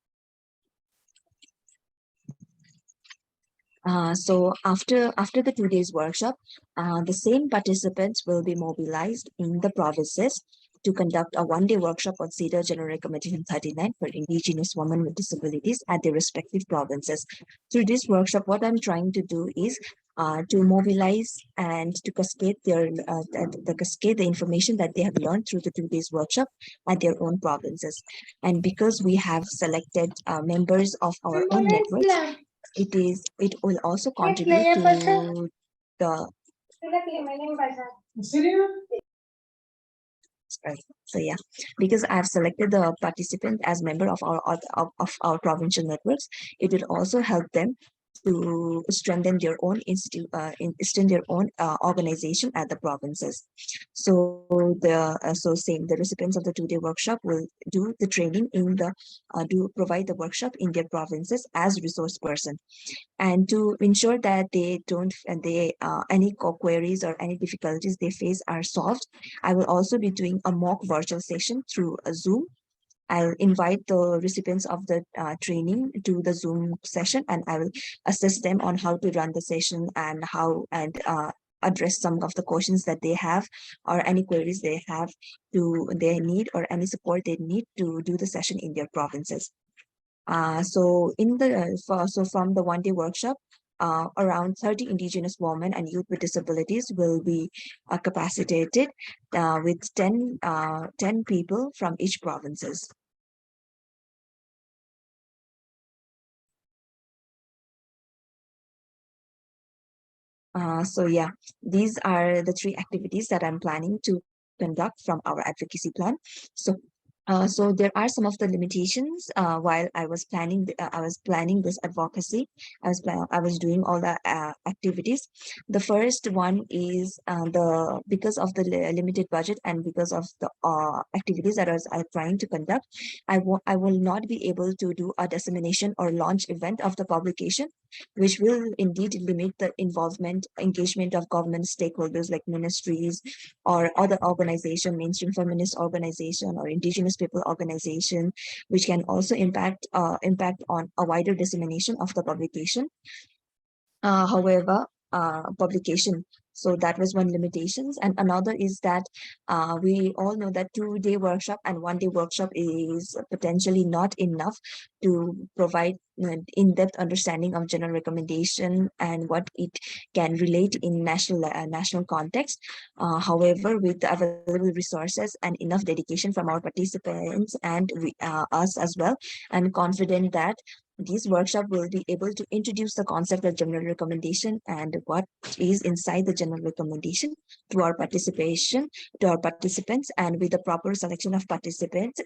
So after the 2 days workshop, the same participants will be mobilized in the provinces to conduct a 1-day workshop on CEDAW General Recommendation 39 for Indigenous women with disabilities at their respective provinces. Through this workshop, what I'm trying to do is to mobilize and to cascade the information that they have learned through the 2 days workshop at their own provinces. And because we have selected members of our own networks, it will also contribute to the right. So yeah, because I've selected the participant as member of our provincial networks, it will also help them to strengthen their own organization at the provinces. So the recipients of the 2-day workshop will do the training in the provide the workshop in their provinces as resource person. And to ensure that any queries or any difficulties they face are solved, I will also be doing a mock virtual session through a Zoom. I'll invite the recipients of the training to the Zoom session, and I will assist them on how to run the session and address some of the questions that they have or any queries they need or any support they need to do the session in their provinces. So from the 1-day workshop, around 30 Indigenous women and youth with disabilities will be capacitated with 10 people from each provinces. So yeah, these are the 3 activities that I'm planning to conduct from our advocacy plan. So there are some of the limitations while I was planning this advocacy. I was doing all the activities. The first one is because of the limited budget and because of the activities that I'm trying to conduct, I will not be able to do a dissemination or launch event of the publication, which will indeed limit the engagement of government stakeholders like ministries or other organization, mainstream feminist organization or indigenous people organization, which can also impact on a wider dissemination of the publication. However, publication. So that was one limitations. And another is that we all know that 2-day workshop and 1-day workshop is potentially not enough to provide in-depth understanding of general recommendation and what it can relate in national context. However, with the available resources and enough dedication from our participants and us as well, I'm confident that this workshop will be able to introduce the concept of general recommendation and what is inside the general recommendation to our participants, and with the proper selection of participants,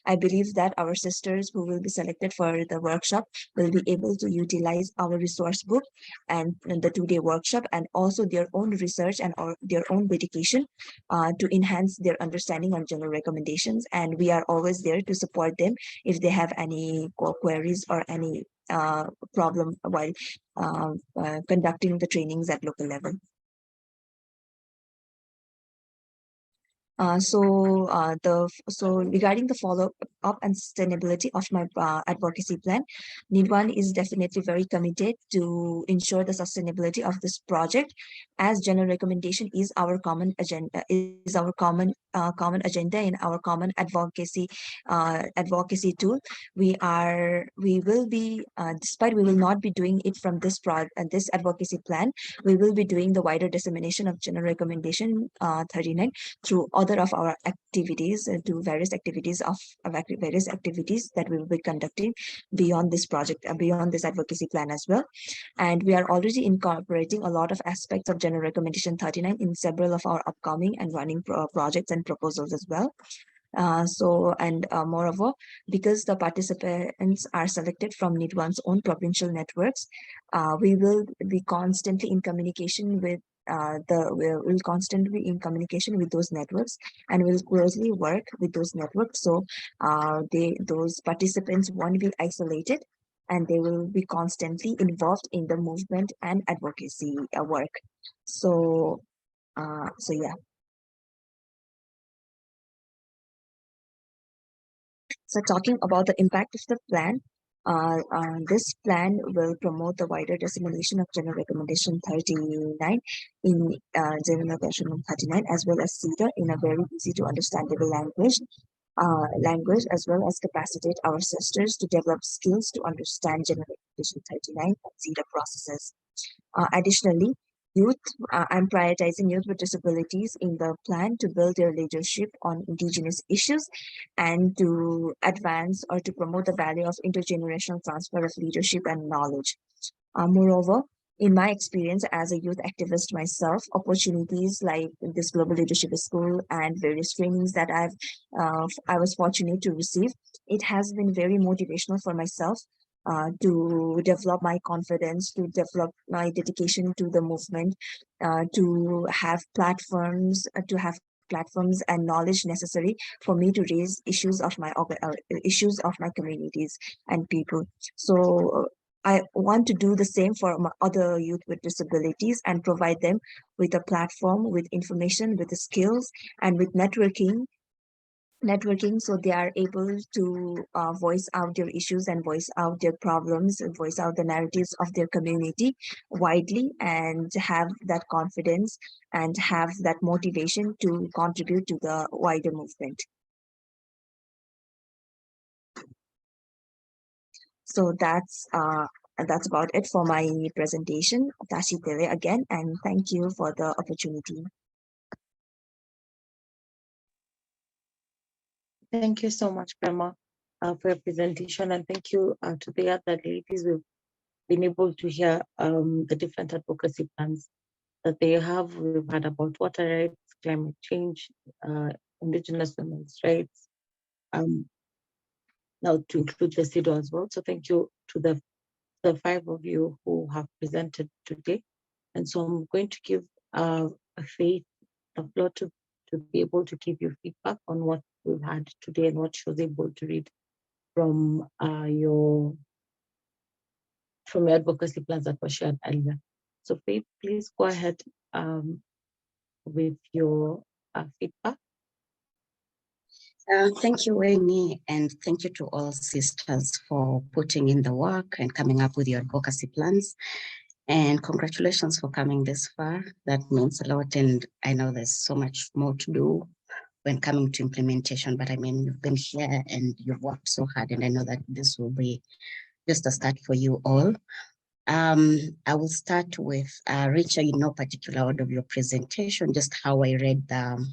I believe that our sisters who will be selected for the workshop will be able to utilize our resource book and the 2-day workshop and also their own research and their own dedication to enhance their understanding on general recommendations. And we are always there to support them if they have any queries or any problem while conducting the trainings at local level. So regarding the follow-up and sustainability of my advocacy plan, NIDWAN is definitely very committed to ensure the sustainability of this project, as general recommendation is our common agenda, in our common advocacy tool. We will be despite we will not be doing it from this advocacy plan, we will be doing the wider dissemination of general recommendation 39 through other of our activities, to various activities that we will be conducting beyond this project, beyond this advocacy plan as well. And we are already incorporating a lot of aspects of general recommendation 39 in several of our upcoming and running projects and proposals as well. Moreover, because the participants are selected from NIDWAN's own provincial networks, we will be constantly in communication with we'll constantly be in communication with those networks, and we'll closely work with those networks. So those participants won't be isolated, and they will be constantly involved in the movement and advocacy work. So yeah. So talking about the impact of the plan, this plan will promote the wider dissemination of General Recommendation 39 in General Recommendation 39, as well as CEDA in a very easy to understandable language, as well as capacitate our sisters to develop skills to understand General Recommendation 39 and CEDA processes. Additionally, I'm prioritizing youth with disabilities in the plan to build their leadership on Indigenous issues and to advance or to promote the value of intergenerational transfer of leadership and knowledge. Moreover, in my experience as a youth activist myself, opportunities like this Global Leadership School and various trainings that I was fortunate to receive, it has been very motivational for myself to develop my confidence, to develop my dedication to the movement, to have platforms, and knowledge necessary for me to raise issues of my communities and people. So I want to do the same for other youth with disabilities and provide them with a platform, with information, with the skills, and with networking, so they are able to voice out their issues and voice out their problems and voice out the narratives of their community widely, and have that confidence and have that motivation to contribute to the wider movement. So that's about it for my presentation. Tashi Tele again, and thank you for the opportunity. Thank you so much, Prema, for your presentation, and thank you to the other ladies. We've been able to hear the different advocacy plans that they have. We've heard about water rights, climate change, Indigenous women's rights, now to include the CEDAW as well. So thank you to the five of you who have presented today. And so I'm going to give Faith the floor to be able to give you feedback on what we've had today and what she was able to read from your advocacy plans that were shared earlier. So Faith, please go ahead with your feedback. Thank you, Winnie, and thank you to all sisters for putting in the work and coming up with your advocacy plans. And congratulations for coming this far. That means a lot, and I know there's so much more to do when coming to implementation, but I mean, you've been here and you've worked so hard, and I know that this will be just a start for you all. I will start with Richa, in no particular order of your presentation, just how I read the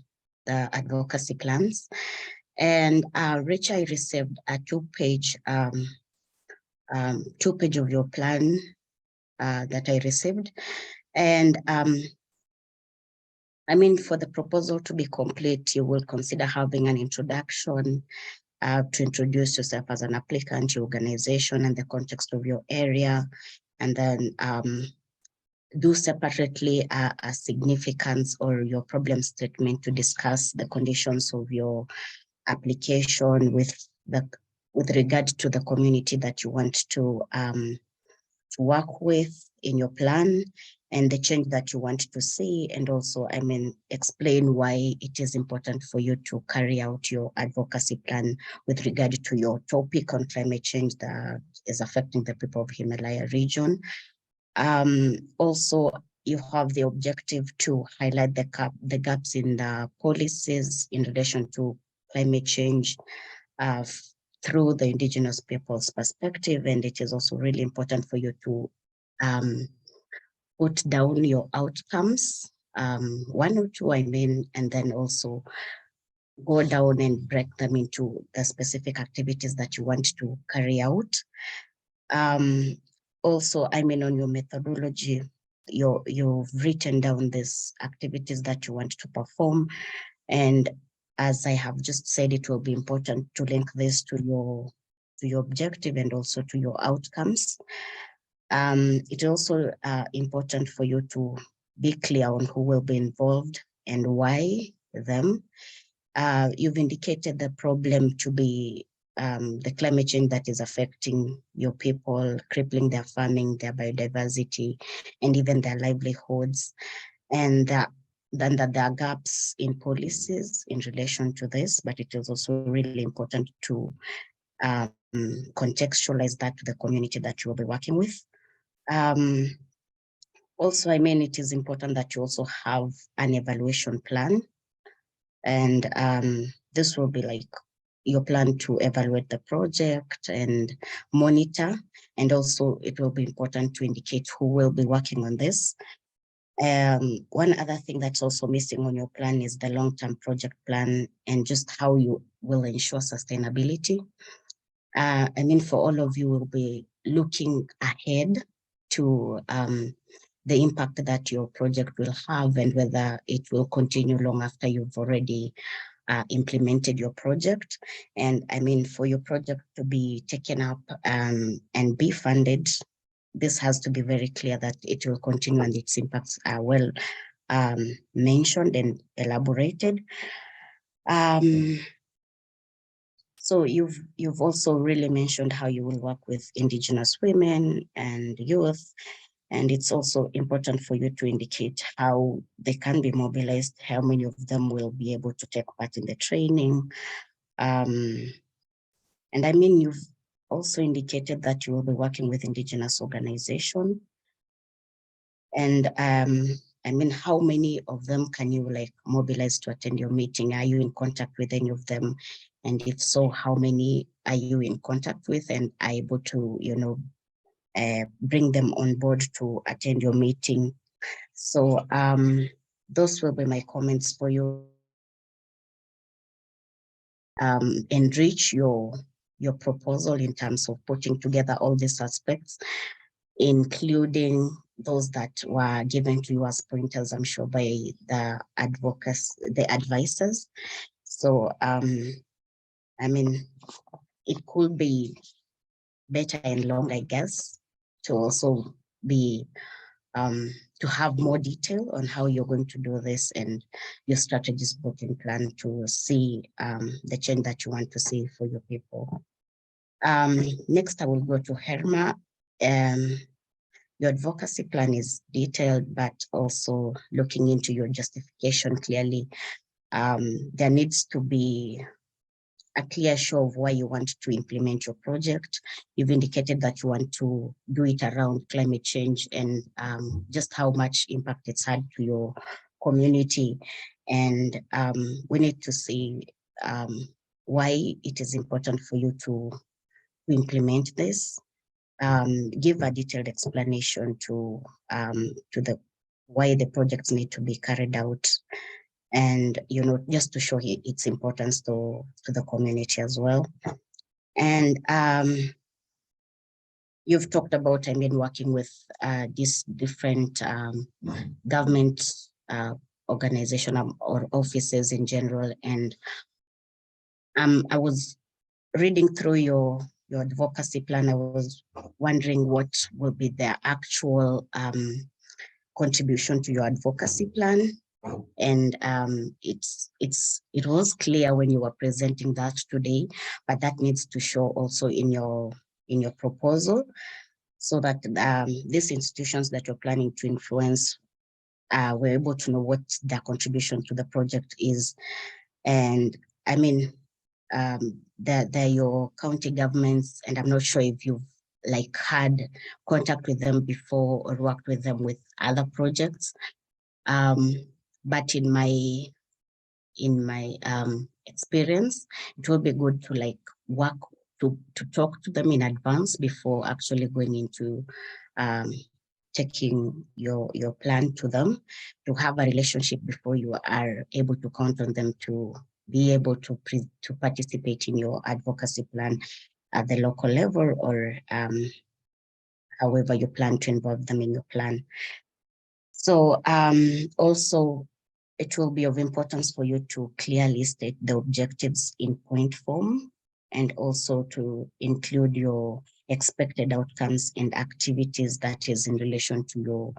advocacy plans. And Richa, I received a two-page of your plan that I received. And I mean, for the proposal to be complete, you will consider having an introduction to introduce yourself as an applicant, your organization, and the context of your area, and then do separately a significance or your problem statement to discuss the conditions of your application with regard to the community that you want to work with in your plan, and the change that you want to see, and also, I mean, explain why it is important for you to carry out your advocacy plan with regard to your topic on climate change that is affecting the people of Himalaya region. Also, you have the objective to highlight the gaps in the policies in relation to climate change through the Indigenous people's perspective, and it is also really important for you to put down your outcomes, one or two, I mean, and then also go down and break them into the specific activities that you want to carry out. Also, I mean, on your methodology, you've written down these activities that you want to perform, and as I have just said, it will be important to link this to your objective and also to your outcomes. It is also important for you to be clear on who will be involved and why them. You've indicated the problem to be the climate change that is affecting your people, crippling their farming, their biodiversity, and even their livelihoods. And then that there are gaps in policies in relation to this, but it is also really important to contextualize that to the community that you will be working with. Also, I mean, it is important that you also have an evaluation plan. And this will be like your plan to evaluate the project and monitor. And also it will be important to indicate who will be working on this. One other thing that's also missing on your plan is the long-term project plan and just how you will ensure sustainability. I mean, for all of you will be looking ahead to the impact that your project will have and whether it will continue long after you've already implemented your project. And I mean, for your project to be taken up and be funded, this has to be very clear that it will continue and its impacts are well mentioned and elaborated. So you've also really mentioned how you will work with Indigenous women and youth. And it's also important for you to indicate how they can be mobilized, how many of them will be able to take part in the training. And I mean, you've also indicated that you will be working with Indigenous organizations. And I mean, how many of them can you like mobilize to attend your meeting? Are you in contact with any of them? And if so, how many are you in contact with and are able to, you know, bring them on board to attend your meeting? So those will be my comments for you. Enrich your proposal in terms of putting together all these aspects, including those that were given to you as pointers, I'm sure, by the advocates, the advisors. So I mean, it could be better and long, I guess, to also be to have more detail on how you're going to do this and your strategies put in plan to see the change that you want to see for your people. Next, I will go to Herma. Your advocacy plan is detailed, but also looking into your justification clearly. There needs to be a clear show of why you want to implement your project. You've indicated that you want to do it around climate change and just how much impact it's had to your community. And we need to see why it is important for you to implement this. Give a detailed explanation to the why the projects need to be carried out, and you know, just to show its importance to the community as well. And you've talked about, I mean, working with these different government organization or offices in general. And I was reading through your advocacy plan. I was wondering what will be the actual contribution to your advocacy plan. And it was clear when you were presenting that today, but that needs to show also in your proposal, so that these institutions that you're planning to influence, we're able to know what their contribution to the project is. And I mean, they're your county governments, and I'm not sure if you've like had contact with them before or worked with them with other projects. But in my experience, it will be good to like work to talk to them in advance before actually going into taking your plan to them, to have a relationship before you are able to count on them to be able to participate in your advocacy plan at the local level, or however you plan to involve them in your plan. So also, it will be of importance for you to clearly state the objectives in point form, and also to include your expected outcomes and activities that is in relation to your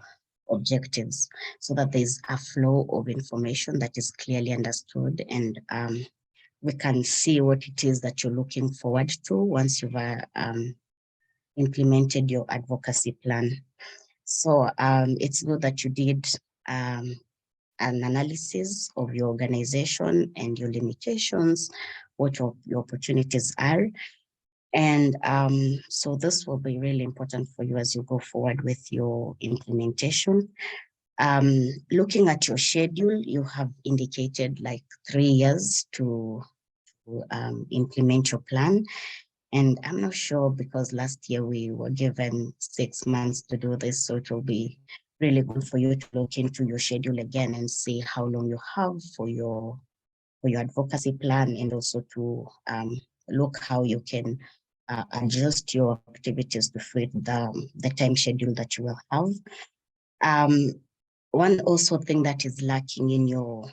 objectives so that there's a flow of information that is clearly understood, and we can see what it is that you're looking forward to once you've implemented your advocacy plan. So it's good that you did an analysis of your organization and your limitations, what your opportunities are. And so this will be really important for you as you go forward with your implementation. Looking at your schedule, you have indicated like 3 years to implement your plan. And I'm not sure, because last year we were given 6 months to do this. So it will be really good for you to look into your schedule again and see how long you have for your advocacy plan, and also to look how you can adjust your activities to fit the time schedule that you will have. One also thing that is lacking in your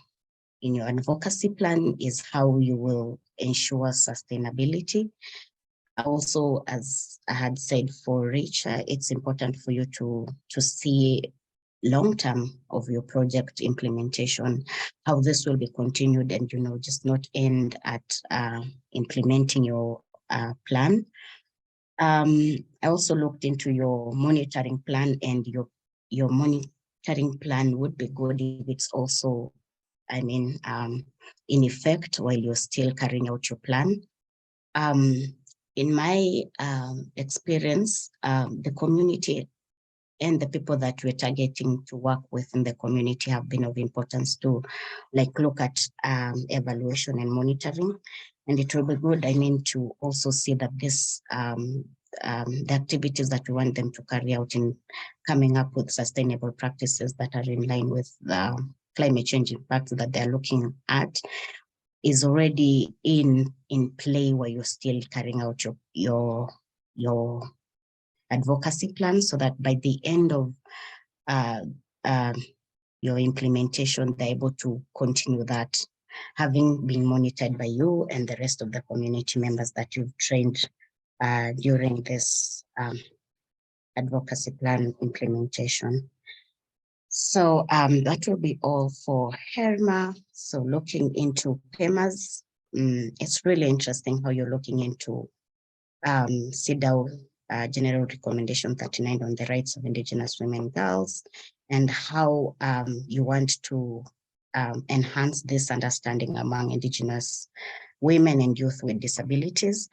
advocacy plan is how you will ensure sustainability. Also, as I had said for Rich, it's important for you to see long-term of your project implementation, how this will be continued, and just not end at implementing your plan. I also looked into your monitoring plan, and your monitoring plan would be good if it's also, in effect while you're still carrying out your plan. In my experience, the community and the people that we're targeting to work with in the community have been of importance to look at evaluation and monitoring. And it will be good, to also see that this the activities that we want them to carry out in coming up with sustainable practices that are in line with the climate change impact that they're looking at is already in play, where you're still carrying out your advocacy plan, so that by the end of your implementation, they're able to continue that, having been monitored by you and the rest of the community members that you've trained during this advocacy plan implementation. So that will be all for HERMA. So looking into PEMAs, it's really interesting how you're looking into CEDAW General Recommendation 39 on the rights of Indigenous women and girls, and how you want to enhance this understanding among Indigenous women and youth with disabilities.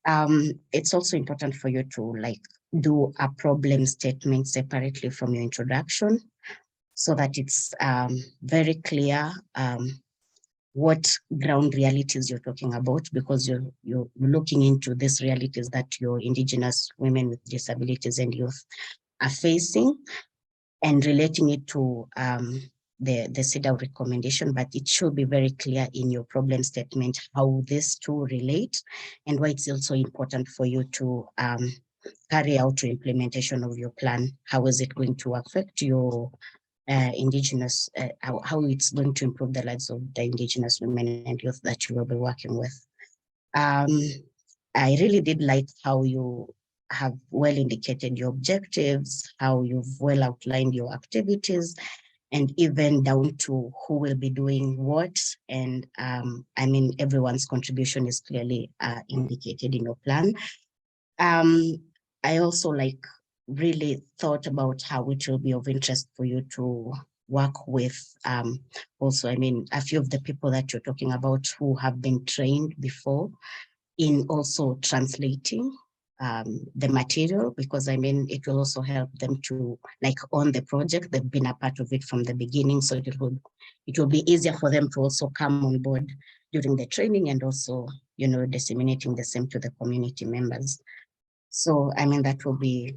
It's also important for you to do a problem statement separately from your introduction, so that it's very clear what ground realities you're talking about, because you're looking into these realities that your Indigenous women with disabilities and youth are facing, and relating it to the CEDAW recommendation. But it should be very clear in your problem statement how these two relate, and why it's also important for you to carry out your implementation of your plan. How is it going to affect your Indigenous, how it's going to improve the lives of the Indigenous women and youth that you will be working with. I really did like how you have well indicated your objectives, how you've well outlined your activities, and even down to who will be doing what. And everyone's contribution is clearly indicated in your plan. I also really thought about how it will be of interest for you to work with also, a few of the people that you're talking about who have been trained before in also translating the material, because it will also help them to own the project. They've been a part of it from the beginning, so it will be easier for them to also come on board during the training, and also disseminating the same to the community members. So that will be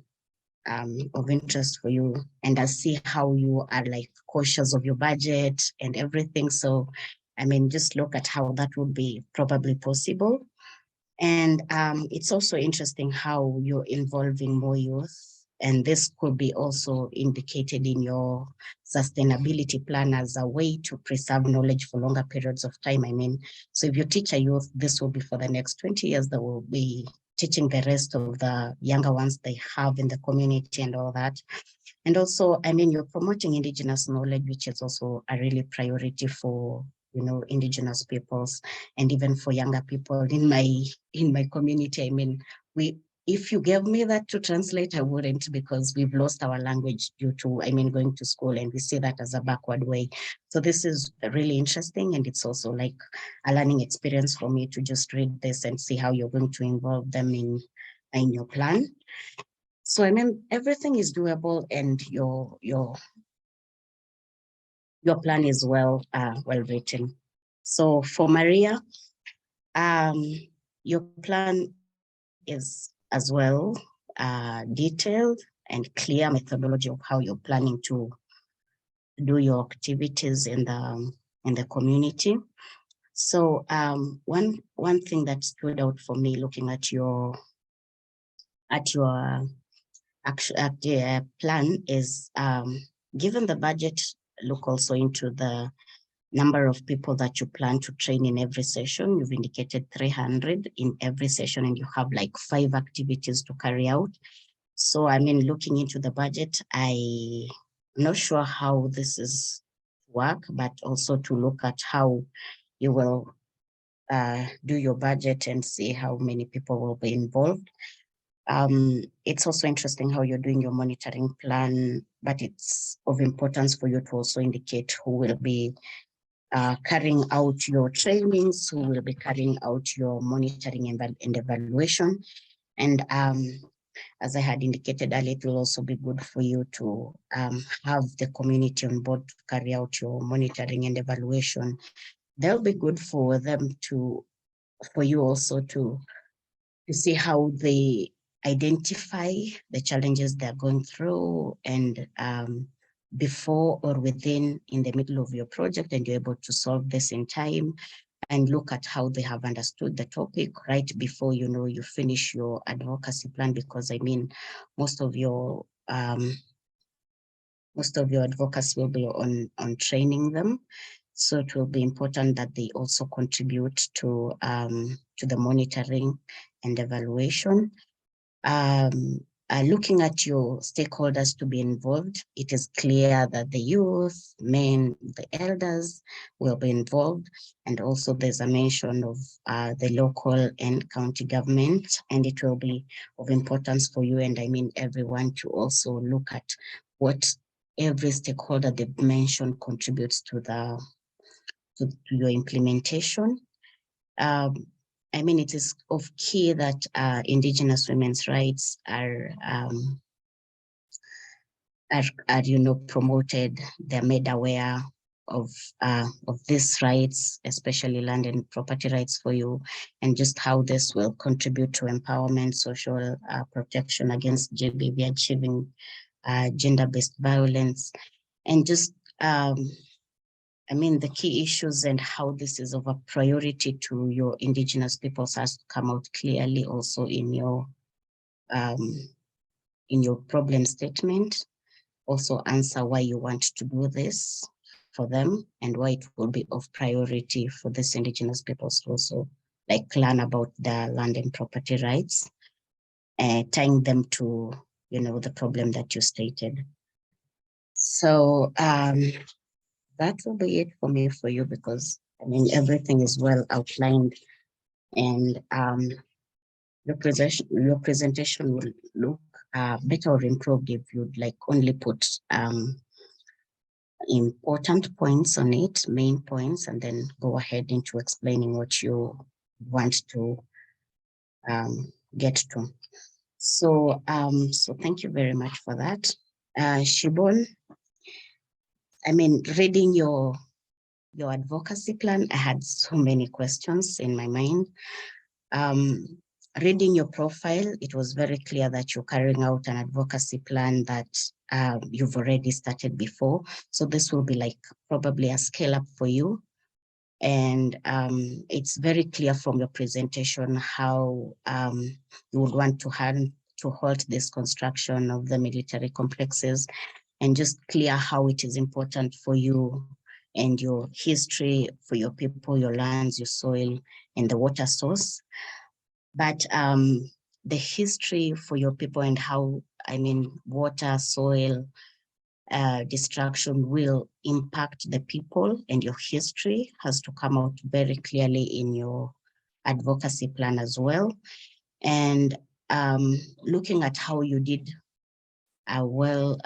of interest for you, and I see how you are cautious of your budget and everything. So just look at how that would be probably possible. And it's also interesting how you're involving more youth, and this could be also indicated in your sustainability plan as a way to preserve knowledge for longer periods of time. So if you teach a youth, this will be for the next 20 years, that will be teaching the rest of the younger ones they have in the community and all that. And also, I mean, you're promoting Indigenous knowledge, which is also a really priority for, you know, Indigenous peoples and even for younger people in my community. I mean, if you gave me that to translate, I wouldn't, because we've lost our language due to, I mean, going to school, and we see that as a backward way. So this is really interesting, and it's also like a learning experience for me to just read this and see how you're going to involve them in your plan. So I mean, everything is doable, and your plan is well written. So for Maria, your plan is as well detailed and clear methodology of how you're planning to do your activities in the community. So one thing that stood out for me looking at your plan is, given the budget, look also into the number of people that you plan to train in every session. You've indicated 300 in every session, and you have like 5 activities to carry out. So, I mean, looking into the budget, I'm not sure how this is work, but also to look at how you will do your budget and see how many people will be involved. It's also interesting how you're doing your monitoring plan, but it's of importance for you to also indicate who will be carrying out your trainings, who will be carrying out your monitoring and evaluation. And as I had indicated earlier, it will also be good for you to have the community on board to carry out your monitoring and evaluation. They'll be good for them for you also to see how they identify the challenges they're going through, and before or within, in the middle of your project, and you're able to solve this in time, and look at how they have understood the topic right before, you know, you finish your advocacy plan, because I mean, most of your advocacy will be on training them. So it will be important that they also contribute to the monitoring and evaluation. Looking at your stakeholders to be involved, it is clear that the youth, men, the elders will be involved. And also there's a mention of the local and county government, and it will be of importance for you, and I mean everyone, to also look at what every stakeholder they've mentioned contributes to your implementation. I mean, it is of key that Indigenous women's rights are you know, promoted. They're made aware of these rights, especially land and property rights for you, and just how this will contribute to empowerment, social protection against GBV, achieving gender-based violence, and just I mean, the key issues and how this is of a priority to your Indigenous peoples has to come out clearly also in your problem statement. Also answer why you want to do this for them, and why it will be of priority for these Indigenous peoples to also like learn about their land and property rights, tying them to, you know, the problem that you stated. So that will be it for me for you, because I mean, everything is well outlined, and your presentation will look better or improved if you'd like only put important points on it, main points, and then go ahead into explaining what you want to get to. So, so thank you very much for that. Shibon, I mean, reading your advocacy plan, I had so many questions in my mind. Reading your profile, it was very clear that you're carrying out an advocacy plan that you've already started before. So this will be like probably a scale up for you. And it's very clear from your presentation how you would want to halt this construction of the military complexes, and just clear how it is important for you and your history, for your people, your lands, your soil, and the water source. But the history for your people and how, I mean, water, soil, destruction will impact the people, and your history has to come out very clearly in your advocacy plan as well. And looking at how you did a well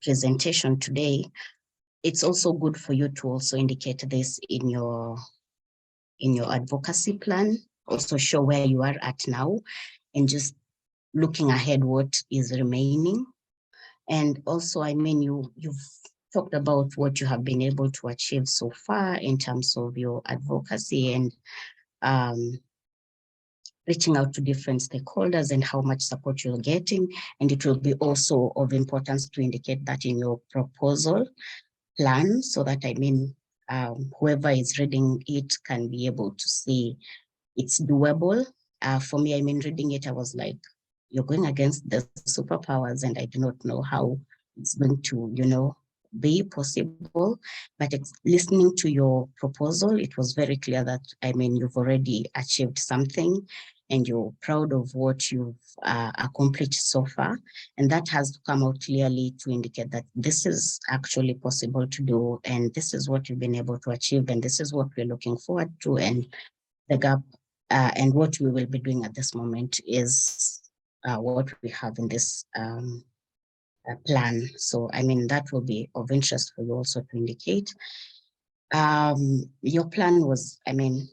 presentation today, it's also good for you to also indicate this in your advocacy plan, also show where you are at now, and just looking ahead what is remaining. And also, I mean, you've talked about what you have been able to achieve so far in terms of your advocacy and reaching out to different stakeholders and how much support you're getting. And it will be also of importance to indicate that in your proposal plan, so that, I mean, whoever is reading it can be able to see it's doable. For me, I mean, reading it, I was like, you're going against the superpowers, and I do not know how it's going to, you know, be possible. But listening to your proposal, it was very clear that, I mean, you've already achieved something, and you're proud of what you've accomplished so far. And that has to come out clearly to indicate that this is actually possible to do, and this is what you've been able to achieve, and this is what we're looking forward to, and the gap and what we will be doing at this moment is what we have in this plan. So, I mean, that will be of interest for you also to indicate. Your plan was, I mean,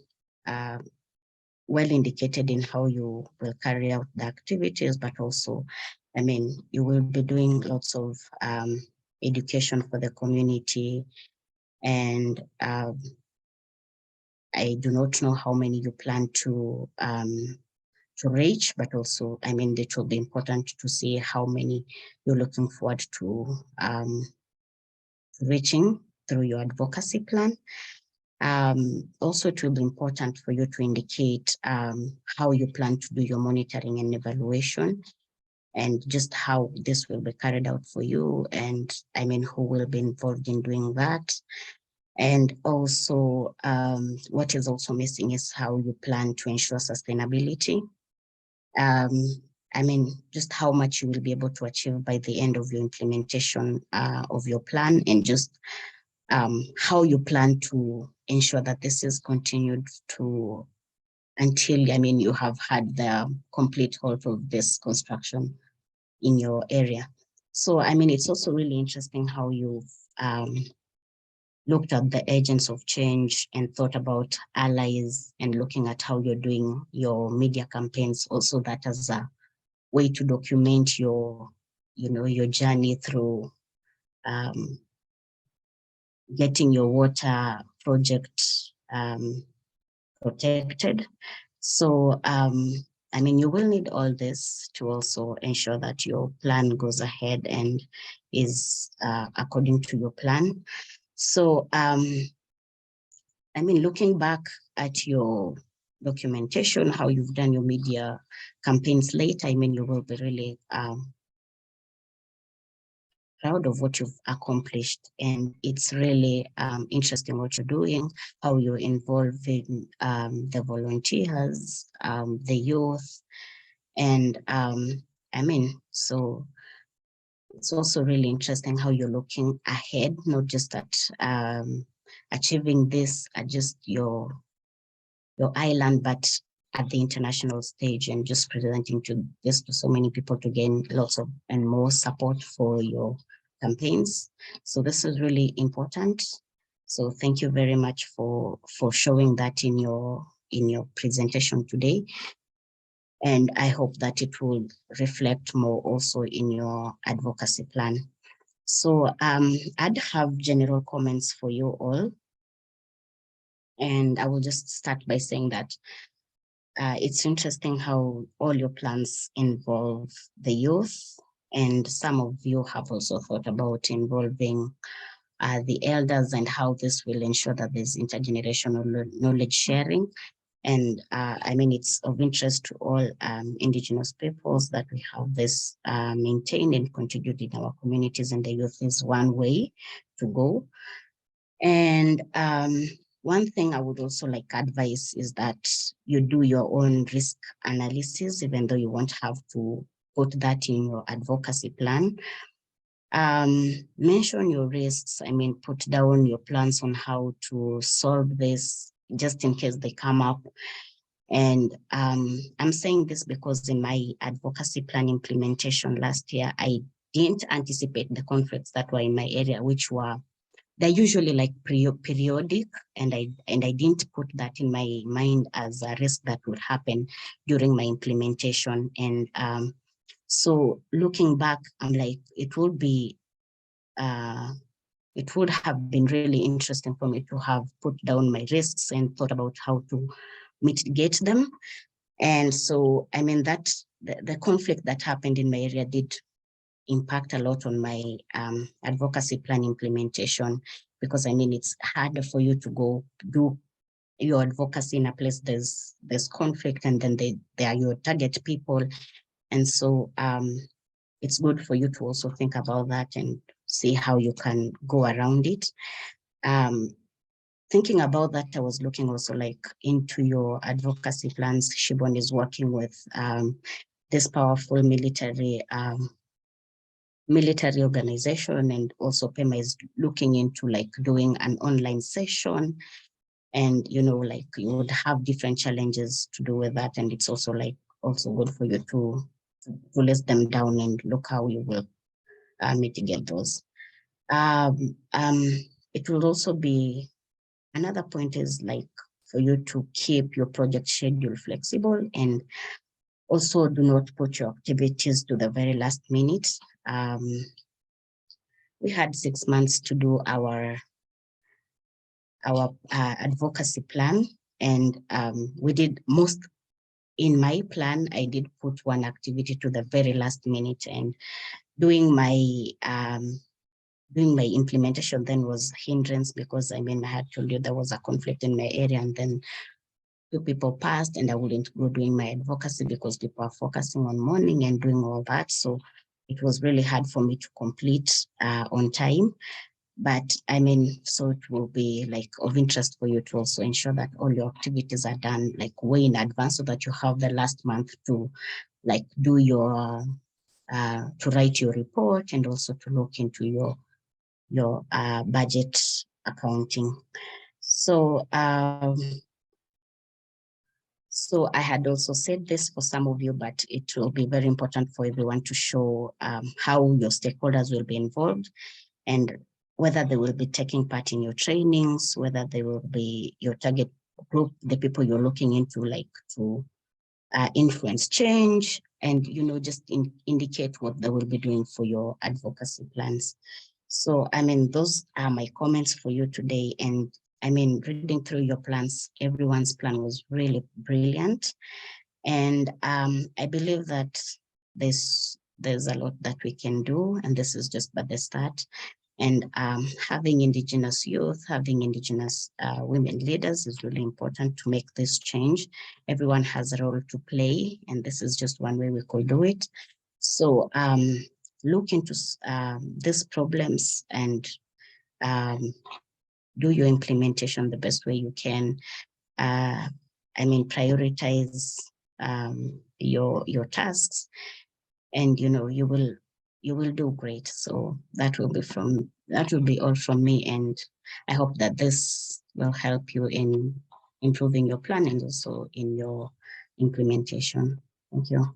well indicated in how you will carry out the activities, but also, I mean, you will be doing lots of education for the community, and I do not know how many you plan to reach, but also, I mean, it will be important to see how many you're looking forward to reaching through your advocacy plan. Also, it will be important for you to indicate how you plan to do your monitoring and evaluation, and just how this will be carried out for you, and, I mean, who will be involved in doing that. And also, what is also missing is how you plan to ensure sustainability. I mean, just how much you will be able to achieve by the end of your implementation of your plan, and just how you plan to ensure that this is continued to until, I mean, you have had the complete halt of this construction in your area. So, I mean, it's also really interesting how you've looked at the agents of change and thought about allies, and looking at how you're doing your media campaigns, also that as a way to document your, you know, your journey through getting your water project protected. So, I mean, you will need all this to also ensure that your plan goes ahead and is according to your plan. So, I mean, looking back at your documentation, how you've done your media campaigns later, I mean, you will be really proud of what you've accomplished. And it's really interesting what you're doing, how you're involving the volunteers, the youth. And I mean, so it's also really interesting how you're looking ahead, not just at achieving this at just your island, but at the international stage, and just presenting to this to so many people to gain lots of and more support for your campaigns. So this is really important. So thank you very much for showing that in your presentation today. And I hope that it will reflect more also in your advocacy plan. So I'd have general comments for you all. And I will just start by saying that it's interesting how all your plans involve the youth, and some of you have also thought about involving the elders, and how this will ensure that there's intergenerational knowledge sharing. And I mean, it's of interest to all Indigenous peoples that we have this maintained and continued in our communities, and the youth is one way to go. And one thing I would also like advice is that you do your own risk analysis, even though you won't have to put that in your advocacy plan. mention your risks. I mean, put down your plans on how to solve this just in case they come up. And I'm saying this because in my advocacy plan implementation last year, I didn't anticipate the conflicts that were in my area, which were, they're usually like periodic, and I didn't put that in my mind as a risk that would happen during my implementation. And so looking back, I'm like, it would have been really interesting for me to have put down my risks and thought about how to mitigate them. And so, I mean, that the conflict that happened in my area did impact a lot on my advocacy plan implementation, because I mean, it's harder for you to go do your advocacy in a place there's conflict, and then they are your target people. And so it's good for you to also think about that and see how you can go around it. Thinking about that, I was looking also like into your advocacy plans. Shibon is working with this powerful military organization, and also PEMA is looking into like doing an online session. And you know, like you would have different challenges to do with that, and it's also like also good for you to list them down and look how you will mitigate those. It will also be, another point is like for you to keep your project schedule flexible, and also do not put your activities to the very last minute. We had 6 months to do our advocacy plan, and we did most. In my plan, I did put one activity to the very last minute, and doing my implementation then was hindrance, because I mean, I had told you there was a conflict in my area, and then 2 people passed, and I wouldn't go doing my advocacy because people are focusing on mourning and doing all that. So it was really hard for me to complete on time. But I mean, so it will be like of interest for you to also ensure that all your activities are done like way in advance, so that you have the last month to like do your, to write your report, and also to look into your budget accounting. So, so I had also said this for some of you, but it will be very important for everyone to show how your stakeholders will be involved, and whether they will be taking part in your trainings, whether they will be your target group, the people you're looking into, like to influence change, and you know, just indicate what they will be doing for your advocacy plans. So I mean, those are my comments for you today. And I mean, reading through your plans, everyone's plan was really brilliant. And I believe that there's a lot that we can do, and this is just but the start. And having Indigenous youth, having Indigenous women leaders is really important to make this change. Everyone has a role to play, and this is just one way we could do it. So look into these problems, and do your implementation the best way you can. I mean, prioritize your tasks, and you know, you will do great. So that will be all from me, and I hope that this will help you in improving your plan and also in your implementation. Thank you.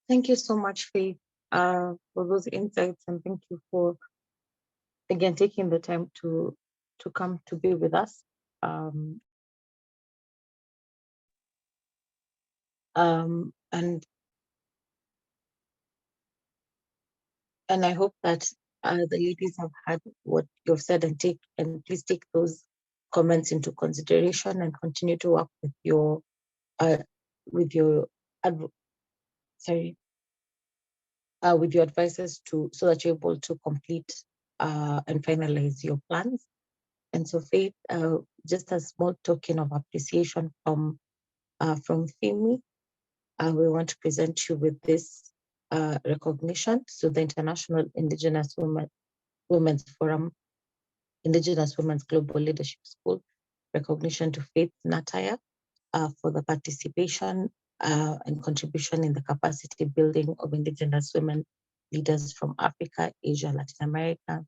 Thank you so much, Faith, for those insights, and thank you for again taking the time to come to be with us. And I hope that the ladies have heard what you've said, and please take those comments into consideration and continue to work with your with your advisors so that you're able to complete and finalize your plans. And so, Faith, just a small token of appreciation from FIMI, we want to present you with this recognition. So the International Indigenous Women's Forum, Indigenous Women's Global Leadership School, recognition to Faith Nataya for the participation and contribution in the capacity building of Indigenous women leaders from Africa, Asia, Latin America,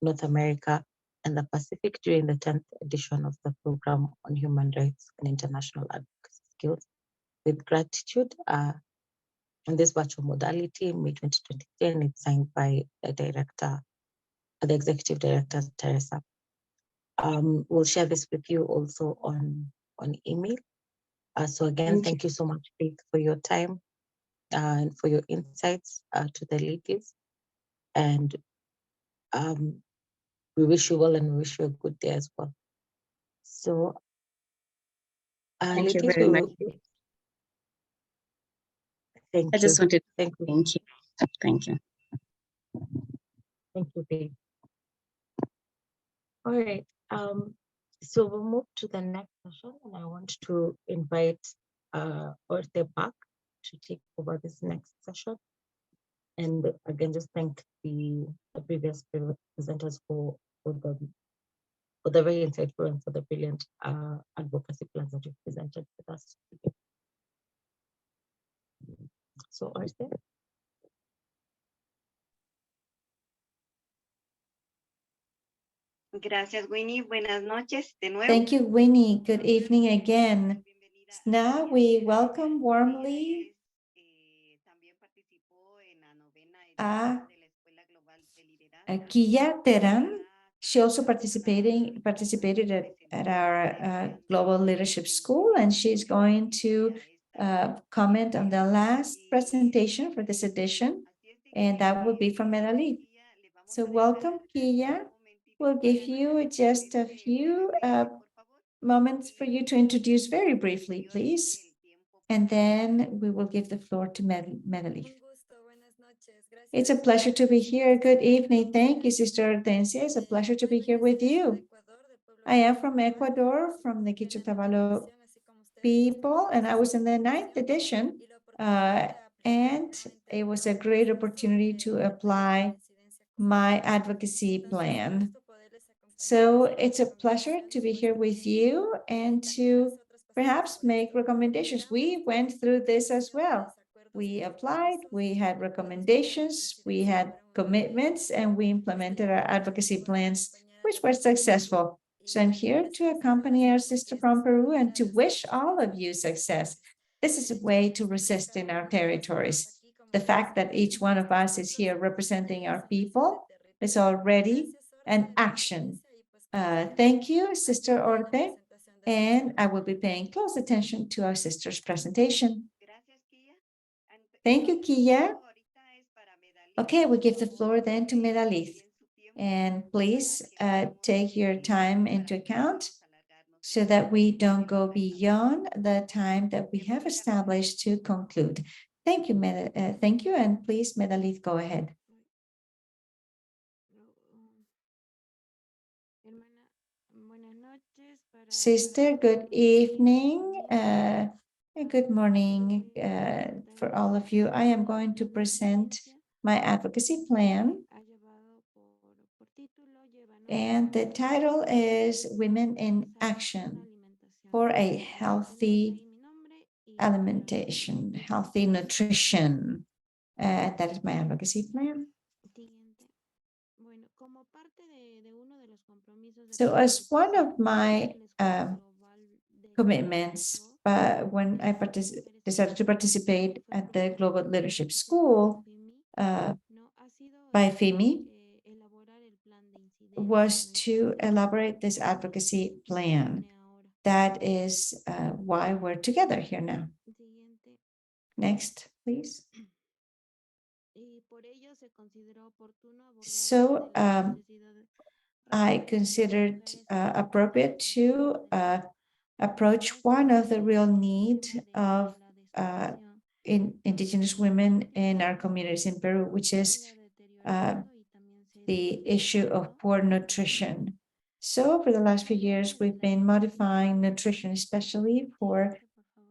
North America, and the Pacific during the 10th edition of the Program on Human Rights and International Advocacy Skills. With gratitude, on this virtual modality, May 2023, and it's signed by the Executive Director, Teresa. We'll share this with you also on email. So again, thank you so much, Faith, for your time and for your insights to the ladies. And we wish you well and we wish you a good day as well. So, Thank you ladies, very much. Thank I just wanted to thank you. thank you. Thank you. Thank you, Faith. All right. So we'll move to the next session, and I want to invite Orte back to take over this next session. And again, just thank the previous presenters for the very insightful and for the brilliant advocacy plans that you've presented with us today. So, Orte. Gracias, Winnie. Buenas noches de nuevo. Thank you, Winnie. Good evening again. Now we welcome warmly Kia Teran. She also participated at our Global Leadership School, and she's going to comment on the last presentation for this edition, and that will be from Merali. So welcome, Kia. We'll give you just a few moments for you to introduce very briefly, please. And then we will give the floor to Merali. It's a pleasure to be here. Good evening. Thank you, Sister Hortensia. It's a pleasure to be here with you. I am from Ecuador, from the Quichotabalo people, and I was in the 9th edition. And it was a great opportunity to apply my advocacy plan. So it's a pleasure to be here with you and to perhaps make recommendations. We went through this as well. We applied, we had recommendations, we had commitments, and we implemented our advocacy plans, which were successful. So I'm here to accompany our sister from Peru and to wish all of you success. This is a way to resist in our territories. The fact that each one of us is here representing our people is already an action. Thank you, Sister Orte, and I will be paying close attention to our sister's presentation. Thank you, Kia. Okay, we give the floor then to Medalith. And please take your time into account so that we don't go beyond the time that we have established to conclude. Thank you, thank you, and please, Medalith, go ahead. Sister, good evening. Good morning for all of you. I am going to present my advocacy plan. And the title is Women in Action for a Healthy Alimentation, Healthy Nutrition. That is my advocacy plan. So as one of my commitments, when I decided to participate at the Global Leadership School by FIMI, was to elaborate this advocacy plan. That is why we're together here now. Next, please. So I considered appropriate to approach one of the real needs of indigenous women in our communities in Peru, which is the issue of poor nutrition. So for the last few years, we've been modifying nutrition, especially for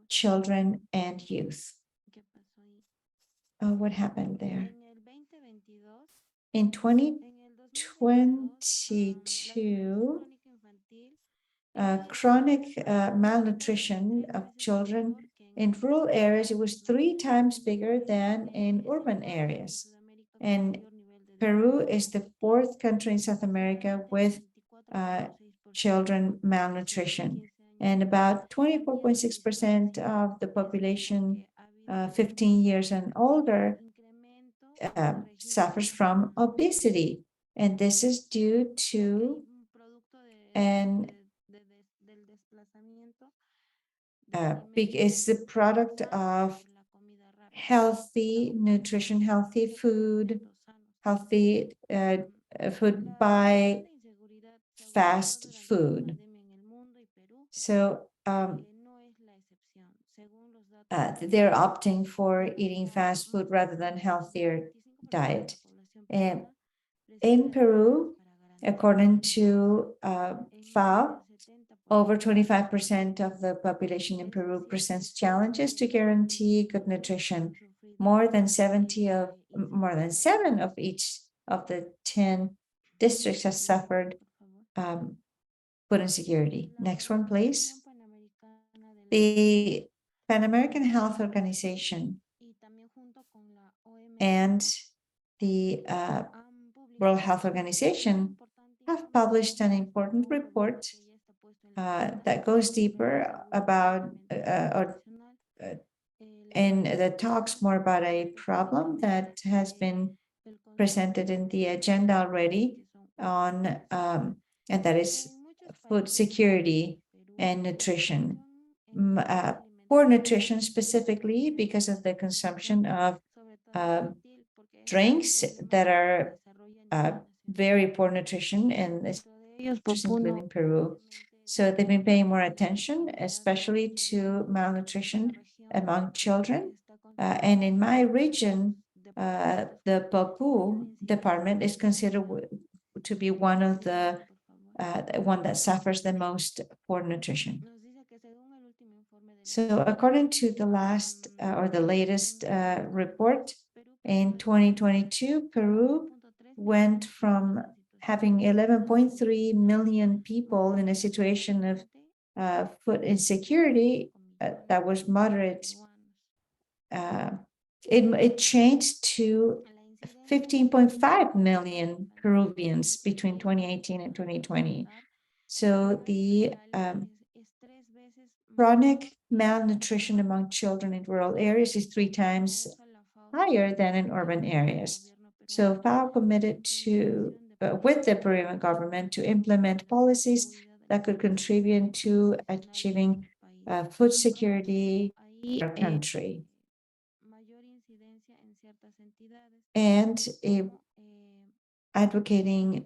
children and youth. What happened there? In 2022, chronic malnutrition of children In rural areas, it was 3 times bigger than in urban areas. And Peru is the 4th country in South America with children malnutrition. And about 24.6% of the population 15 years and older suffers from obesity. And this is due to an it's the product of healthy nutrition, healthy food, healthy food by fast food. So they're opting for eating fast food rather than healthier diet. In Peru, according to FAO, over 25% of the population in Peru presents challenges to guarantee good nutrition. More than 7 of each of the 10 districts has suffered food insecurity. Next one, please. The Pan American Health Organization and the World Health Organization have published an important report that goes deeper about and that talks more about a problem that has been presented in the agenda already on and that is food security and nutrition. Poor nutrition specifically because of the consumption of drinks that are very poor nutrition, and especially in Peru. So they've been paying more attention, especially to malnutrition among children. And in my region, the Papu department is considered to be one of the one that suffers the most poor nutrition. So according to the last or the latest report, in 2022, Peru went from having 11.3 million people in a situation of food insecurity that was moderate. It changed to 15.5 million Peruvians between 2018 and 2020. So the chronic malnutrition among children in rural areas is 3 times higher than in urban areas. So FAO committed to, with the Peruvian government, to implement policies that could contribute to achieving food security in our country. And advocating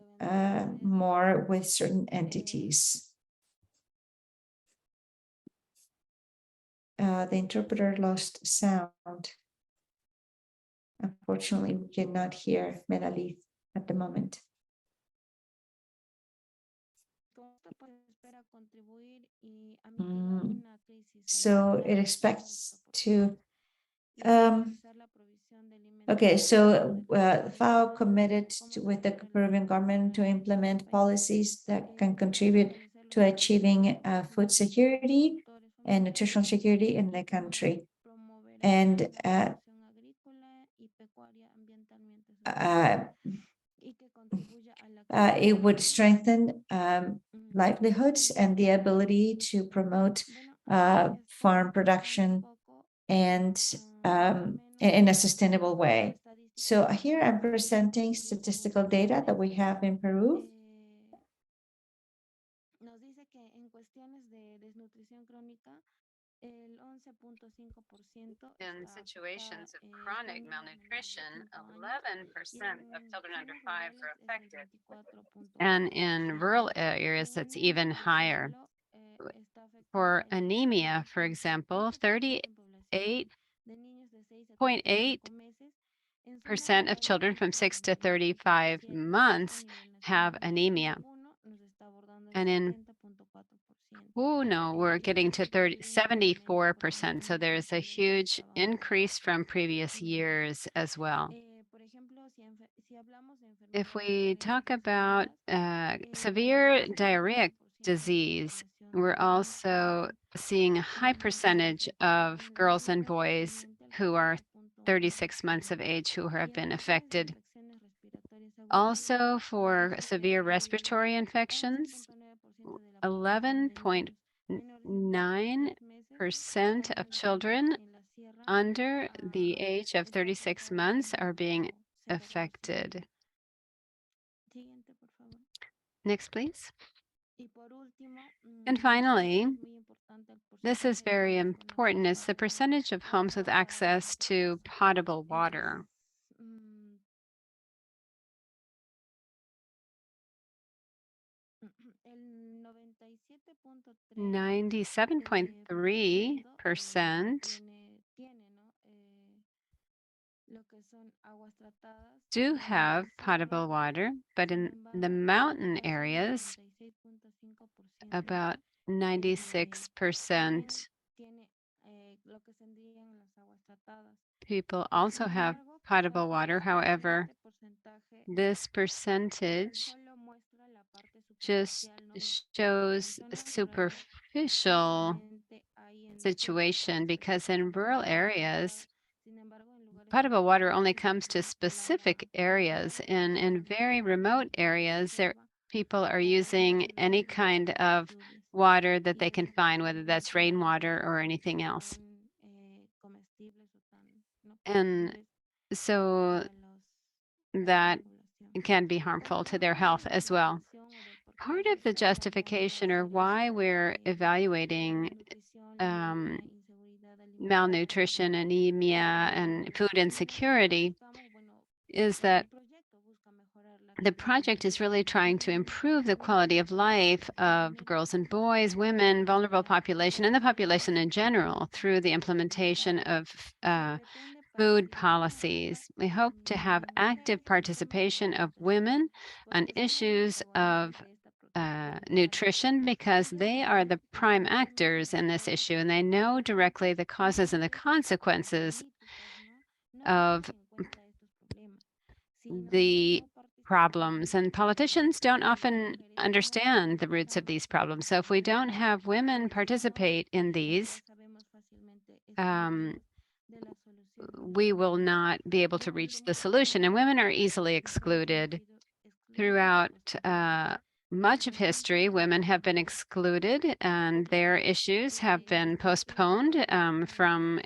more with certain entities. The interpreter lost sound. Unfortunately, we cannot hear Melalith at the moment. So it expects to okay, so FAO committed with the Peruvian government to implement policies that can contribute to achieving food security and nutritional security in the country. And it would strengthen livelihoods and the ability to promote farm production and in a sustainable way. So here I'm presenting statistical data that we have in Peru. In situations of chronic malnutrition, 11% of children under 5 are affected. And in rural areas, that's even higher. For anemia, for example, 38.8% of children from 6 to 35 months have anemia. And in Puno, we're getting to 74%. So there's a huge increase from previous years as well. If we talk about severe diarrheic disease, We're also seeing a high percentage of girls and boys who are 36 months of age who have been affected. Also, for severe respiratory infections, 11.9% of children under the age of 36 months are being affected. Next, please. And finally, this is very important, it's the percentage of homes with access to potable water. 97.3% do have potable water, but in the mountain areas, about 96% people also have potable water. However, this percentage just shows a superficial situation because in rural areas, potable water only comes to specific areas. In very remote areas, people are using any kind of water that they can find, whether that's rainwater or anything else. And so that can be harmful to their health as well. Part of the justification or why we're evaluating malnutrition, anemia, and food insecurity is that the project is really trying to improve the quality of life of girls and boys, women, vulnerable population, and the population in general through the implementation of food policies. We hope to have active participation of women on issues of nutrition because they are the prime actors in this issue and they know directly the causes and the consequences of the problems. And politicians don't often understand the roots of these problems. So if we don't have women participate in these, we will not be able to reach the solution. And women are easily excluded. Throughout much of history, women have been excluded and their issues have been postponed from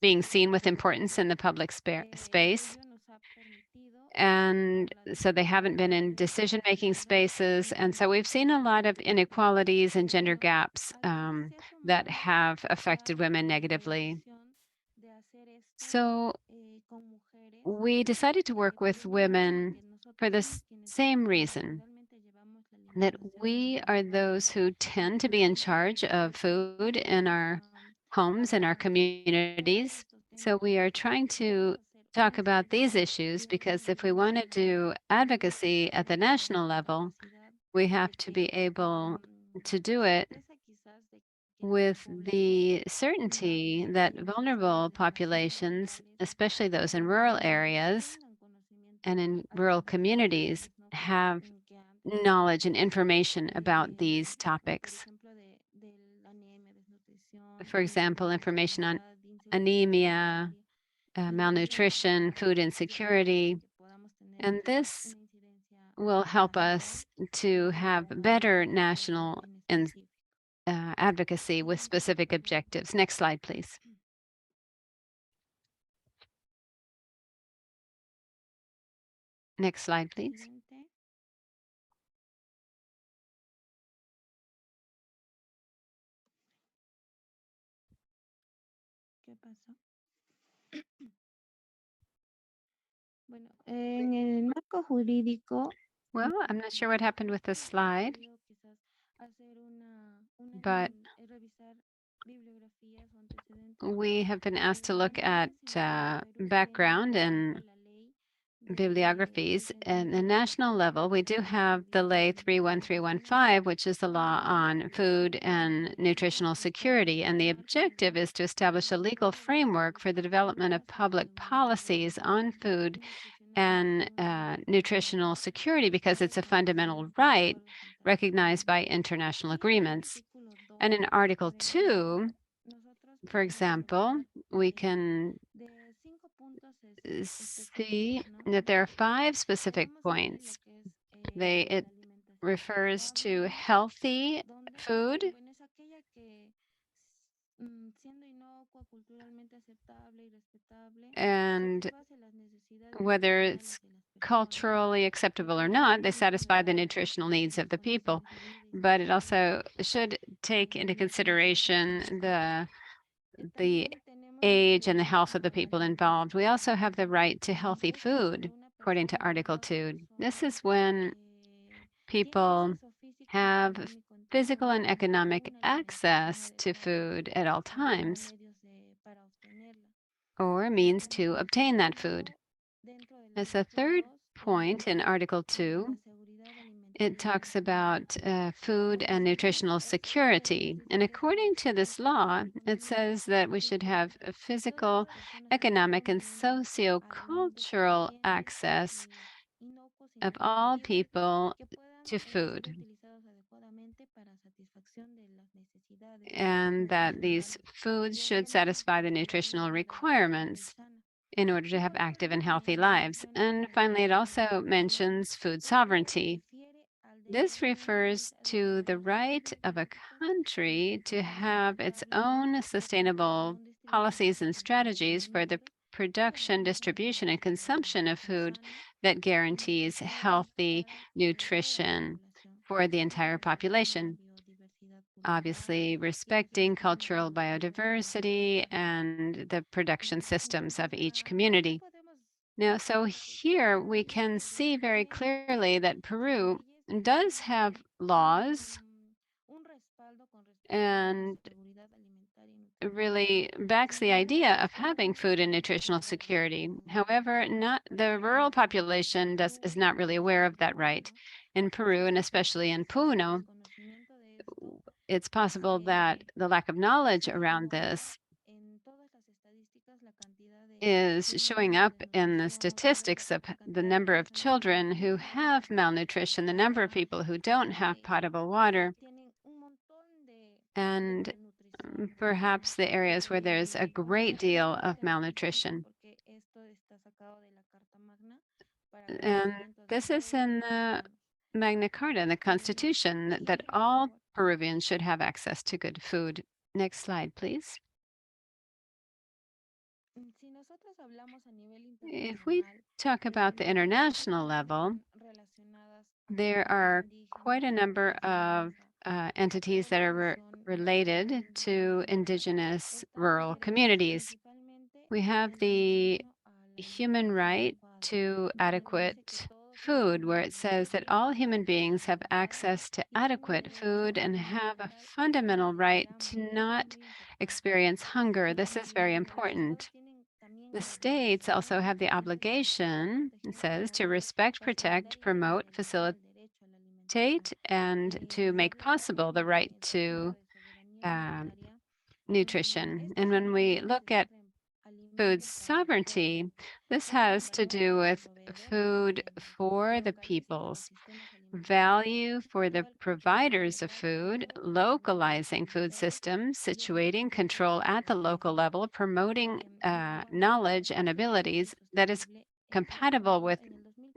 being seen with importance in the public space. And so they haven't been in decision-making spaces. And so we've seen a lot of inequalities and gender gaps that have affected women negatively. So we decided to work with women for the same reason, that we are those who tend to be in charge of food in our homes and our communities. So we are trying to talk about these issues because if we want to do advocacy at the national level, we have to be able to do it with the certainty that vulnerable populations, especially those in rural areas and in rural communities, have knowledge and information about these topics. For example, information on anemia, malnutrition, food insecurity, and this will help us to have better national advocacy with specific objectives. Next slide, please. Next slide, please. Well, I'm not sure what happened with this slide, but we have been asked to look at background and bibliographies. At the national level, we do have the Ley 31315, which is the law on food and nutritional security. And the objective is to establish a legal framework for the development of public policies on food and nutritional security because it's a fundamental right recognized by international agreements. And in Article 2, for example, we can see that there are 5 specific points. It refers to healthy food, and whether it's culturally acceptable or not, they satisfy the nutritional needs of the people. But it also should take into consideration the age and the health of the people involved. We also have the right to healthy food, according to Article 2. This is when people have physical and economic access to food at all times, or means to obtain that food. As a third point in Article 2, it talks about food and nutritional security. And according to this law, it says that we should have a physical, economic, and socio-cultural access of all people to food, and that these foods should satisfy the nutritional requirements in order to have active and healthy lives. And finally, it also mentions food sovereignty. This refers to the right of a country to have its own sustainable policies and strategies for the production, distribution, and consumption of food that guarantees healthy nutrition for the entire population. Obviously, respecting cultural biodiversity and the production systems of each community. Now, so here we can see very clearly that Peru does have laws and really backs the idea of having food and nutritional security. However, not the rural population is not really aware of that right. In Peru, and especially in Puno, it's possible that the lack of knowledge around this is showing up in the statistics of the number of children who have malnutrition, the number of people who don't have potable water, and perhaps the areas where there's a great deal of malnutrition. And this is in the Magna Carta, the Constitution, that all Peruvians should have access to good food. Next slide, please. If we talk about the international level, there are quite a number of entities that are related to indigenous rural communities. We have the human right to adequate food, where it says that all human beings have access to adequate food and have a fundamental right to not experience hunger. This is very important. The states also have the obligation, it says, to respect, protect, promote, facilitate, and to make possible the right to nutrition. And when we look at food sovereignty, this has to do with food for the peoples, value for the providers of food, localizing food systems, situating control at the local level, promoting knowledge and abilities that is compatible with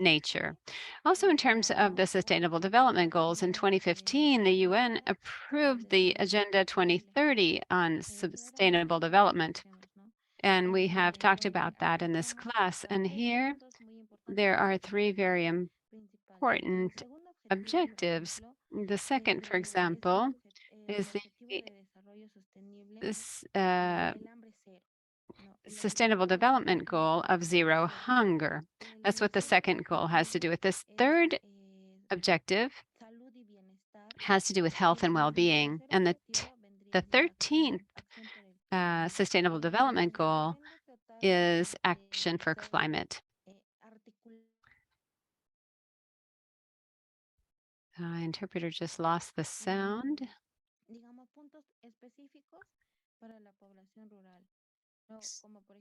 nature. Also, in terms of the Sustainable Development Goals, in 2015, the UN approved the Agenda 2030 on sustainable development. And we have talked about that in this class. And here there are 3 very important objectives. The second, for example, is this sustainable development goal of zero hunger. That's what the second goal has to do with. This third objective has to do with health and well-being. And the 13th sustainable development goal is action for climate. Interpreter just lost the sound.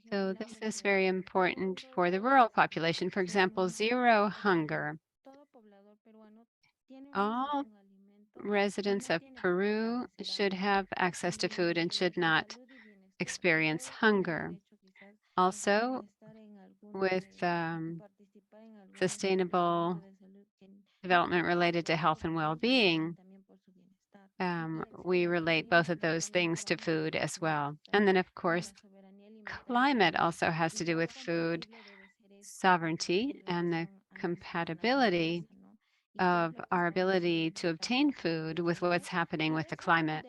So this is very important for the rural population. For example, zero hunger. All residents of Peru should have access to food and should not experience hunger. Also, with sustainable development related to health and well-being, we relate both of those things to food as well. And then, of course, climate also has to do with food sovereignty and the compatibility of our ability to obtain food with what's happening with the climate.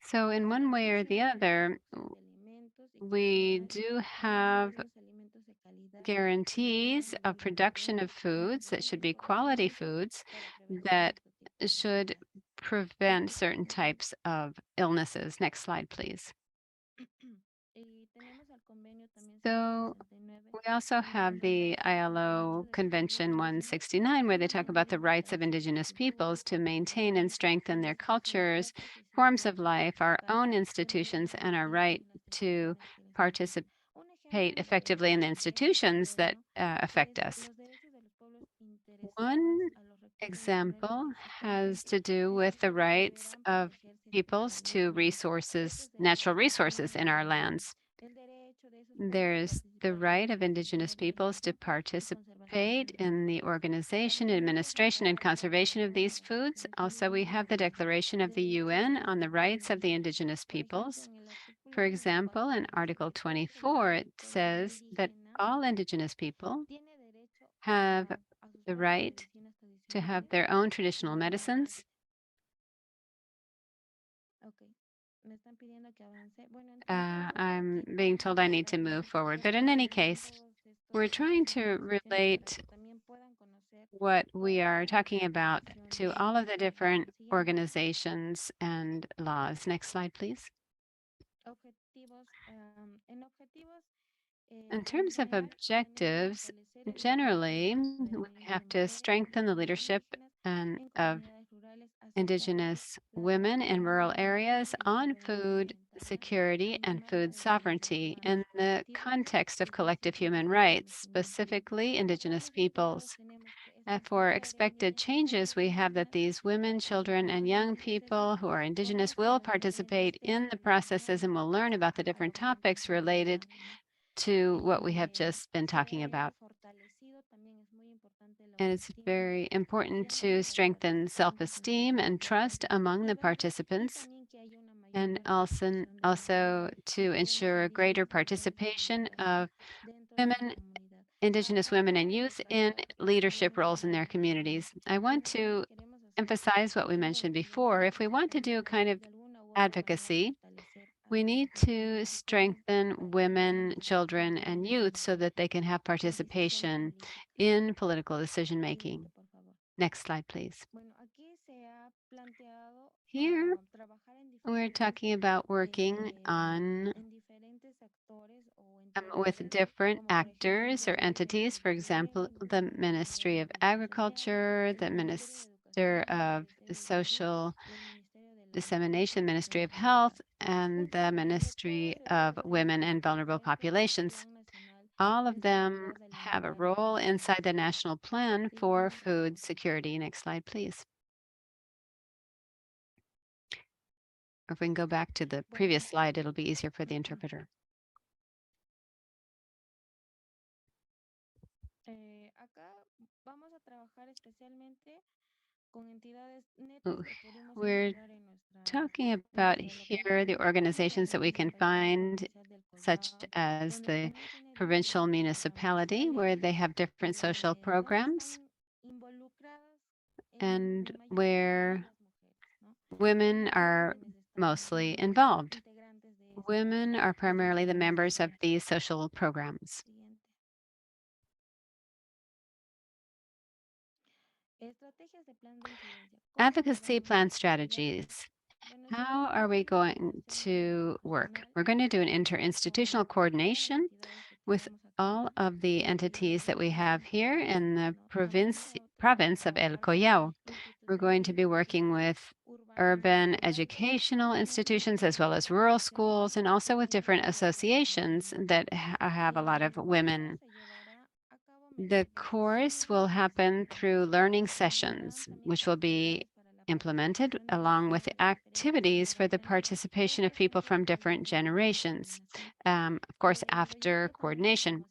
So in one way or the other, we do have guarantees of production of foods that should be quality foods that should prevent certain types of illnesses. Next slide, please. So we also have the ILO Convention 169, where they talk about the rights of indigenous peoples to maintain and strengthen their cultures, forms of life, our own institutions, and our right to participate effectively in the institutions that affect us. One example has to do with the rights of peoples to resources, natural resources in our lands. There's the right of indigenous peoples to participate in the organization, administration, and conservation of these foods. Also, we have the Declaration of the UN on the Rights of the Indigenous Peoples. For example, in Article 24, it says that all indigenous people have the right to have their own traditional medicines. I'm being told I need to move forward, but in any case, we're trying to relate what we are talking about to all of the different organizations and laws. Next slide, please. In terms of objectives, generally, we have to strengthen the leadership of indigenous women in rural areas on food security and food sovereignty in the context of collective human rights, specifically indigenous peoples. For expected changes, we have that these women, children, and young people who are indigenous will participate in the processes and will learn about the different topics related to what we have just been talking about. And it's very important to strengthen self-esteem and trust among the participants, and also to ensure greater participation of women, indigenous women and youth in leadership roles in their communities. I want to emphasize what we mentioned before. If we want to do kind of advocacy, we need to strengthen women, children, and youth so that they can have participation in political decision-making. Next slide, please. Here, we're talking about working on with different actors or entities, for example, the Ministry of Agriculture, the Minister of Social Dissemination, Ministry of Health, and the Ministry of Women and Vulnerable Populations. All of them have a role inside the national plan for food security. Next slide, please. If we can go back to the previous slide, it'll be easier for the interpreter. We're talking about here the organizations that we can find, such as the provincial municipality, where they have different social programs and where women are mostly involved. Women are primarily the members of these social programs. Advocacy plan strategies. How are we going to work? We're going to do an interinstitutional coordination with all of the entities that we have here in the province of El Collao. We're going to be working with urban educational institutions as well as rural schools, and also with different associations that have a lot of women. The course will happen through learning sessions, which will be implemented along with activities for the participation of people from different generations, of course, after coordination.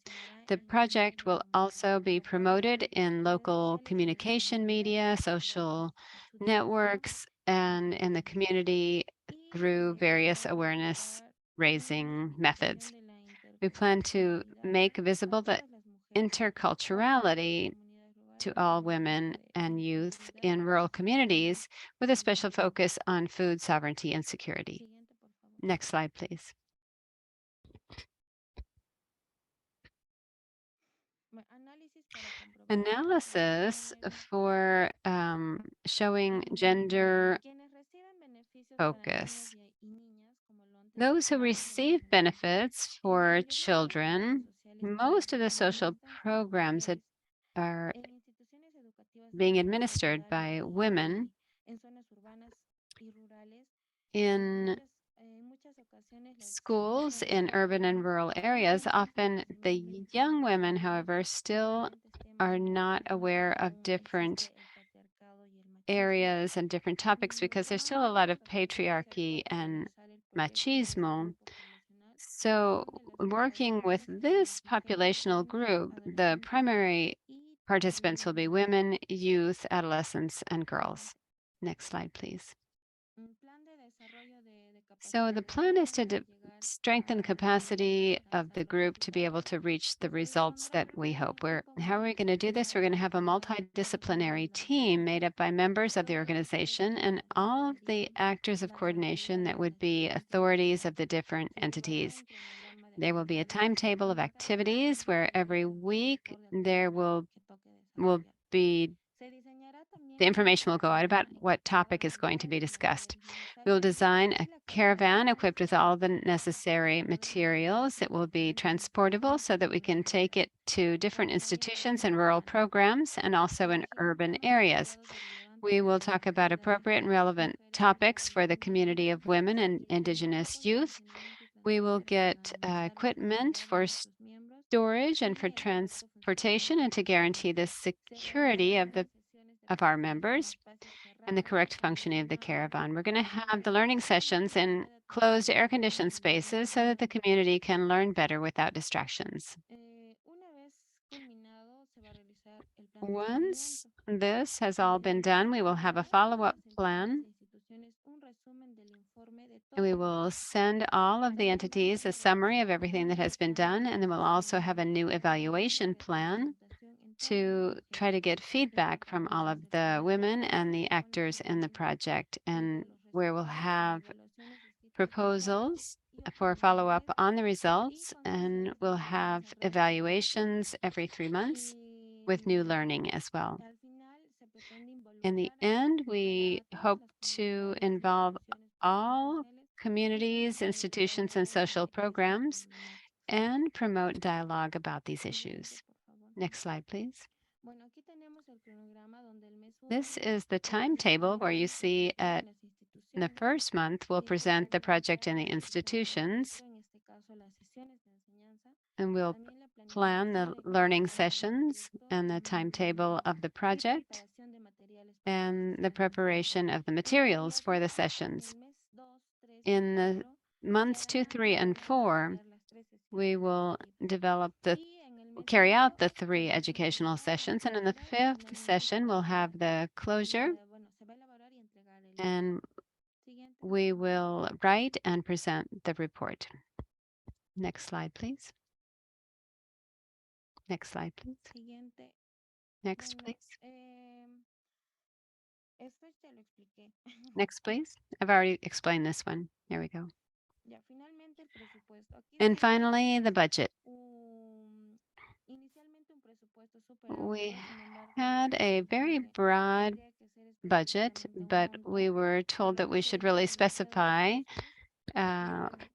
The project will also be promoted in local communication media, social networks, and in the community through various awareness raising methods. We plan to make visible the interculturality to all women and youth in rural communities with a special focus on food sovereignty and security. Next slide, please. Analysis for showing gender focus. Those who receive benefits for children, most of the social programs that are being administered by women in schools in urban and rural areas. Often the young women, however, still are not aware of different areas and different topics because there's still a lot of patriarchy and machismo. So working with this populational group, the primary participants will be women, youth, adolescents, and girls. Next slide, please. So the plan is to strengthen the capacity of the group to be able to reach the results that we hope. How are we going to do this? We're going to have a multidisciplinary team made up by members of the organization and all of the actors of coordination that would be authorities of the different entities. There will be a timetable of activities where every week there will be the information will go out about what topic is going to be discussed. We will design a caravan equipped with all the necessary materials. It will be transportable so that we can take it to different institutions and rural programs and also in urban areas. We will talk about appropriate and relevant topics for the community of women and Indigenous youth. We will get equipment for storage and for transportation and to guarantee the security of our members and the correct functioning of the caravan. We're going to have the learning sessions in closed air-conditioned spaces so that the community can learn better without distractions. Once this has all been done, we will have a follow-up plan. And we will send all of the entities a summary of everything that has been done, and then we'll also have a new evaluation plan to try to get feedback from all of the women and the actors in the project, and where we'll have proposals for follow-up on the results, and we'll have evaluations every 3 months with new learning as well. In the end, we hope to involve all communities, institutions, and social programs and promote dialogue about these issues. Next slide, please. This is the timetable where you see in the first month, we'll present the project in the institutions, and we'll plan the learning sessions and the timetable of the project and the preparation of the materials for the sessions. In the months 2, 3, and 4, we will carry out the 3 educational sessions, and in the 5th session, we'll have the closure, and we will write and present the report. Next slide, please. Next slide, please. Next, please. Next, please. I've already explained this one. There we go. And finally, the budget. We had a very broad budget, but we were told that we should really specify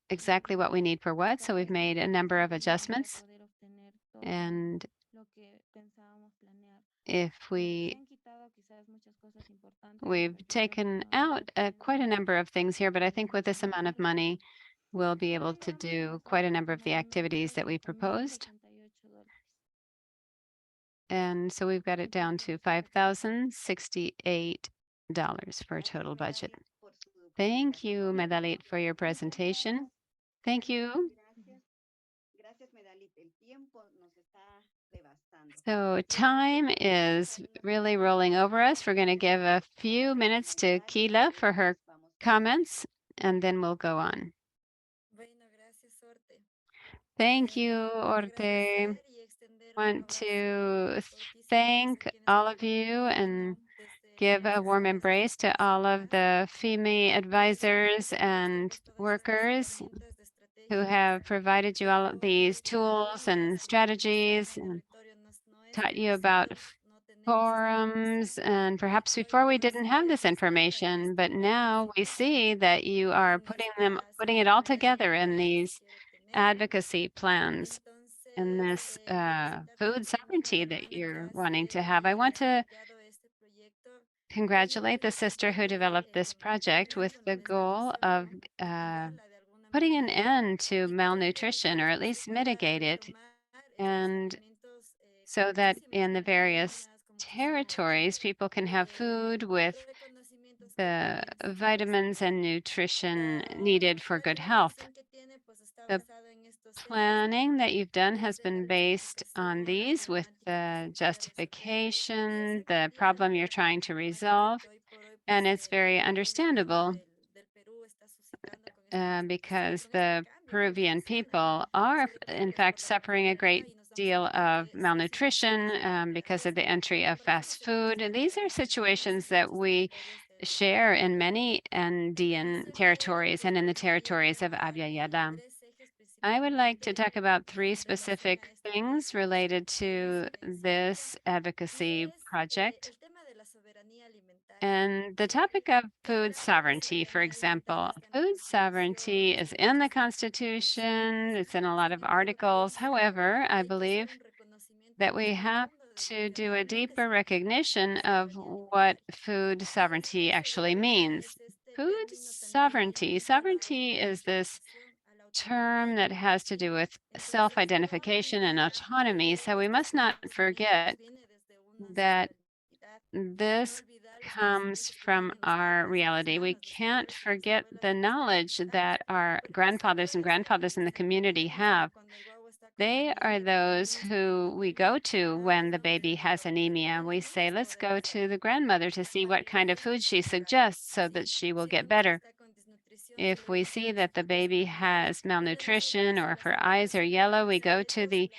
exactly what we need for what. So we've made a number of adjustments. And if we we've taken out quite a number of things here, but I think with this amount of money, we'll be able to do quite a number of the activities that we proposed. And so we've got it down to $5,068 for a total budget. Thank you, Medalit, for your presentation. Thank you. So time is really rolling over us. We're going to give a few minutes to Keela for her comments, and then we'll go on. Thank you, Orte. Want to thank all of you and give a warm embrace to all of the FEME advisors and workers who have provided you all of these tools and strategies and taught you about forums. And perhaps before we didn't have this information, but now we see that you are putting it all together in these advocacy plans and this food sovereignty that you're wanting to have. I want to congratulate the sister who developed this project with the goal of putting an end to malnutrition, or at least mitigate it, and so that in the various territories, people can have food with the vitamins and nutrition needed for good health. The planning that you've done has been based on these with the justification, the problem you're trying to resolve, and it's very understandable because the Peruvian people are, in fact, suffering a great deal of malnutrition because of the entry of fast food. And these are situations that we share in many Andean territories and in the territories of Abya Yala. I would like to talk about three specific things related to this advocacy project. And the topic of food sovereignty, for example, food sovereignty is in the Constitution, it's in a lot of articles. However, I believe that we have to do a deeper recognition of what food sovereignty actually means. Food sovereignty is this term that has to do with self-identification and autonomy. So we must not forget that this comes from our reality. We can't forget the knowledge that our grandfathers and grandfathers in the community have. They are those who we go to when the baby has anemia. We say, let's go to the grandmother to see what kind of food she suggests so that she will get better. If we see that the baby has malnutrition or if her eyes are yellow, we go to the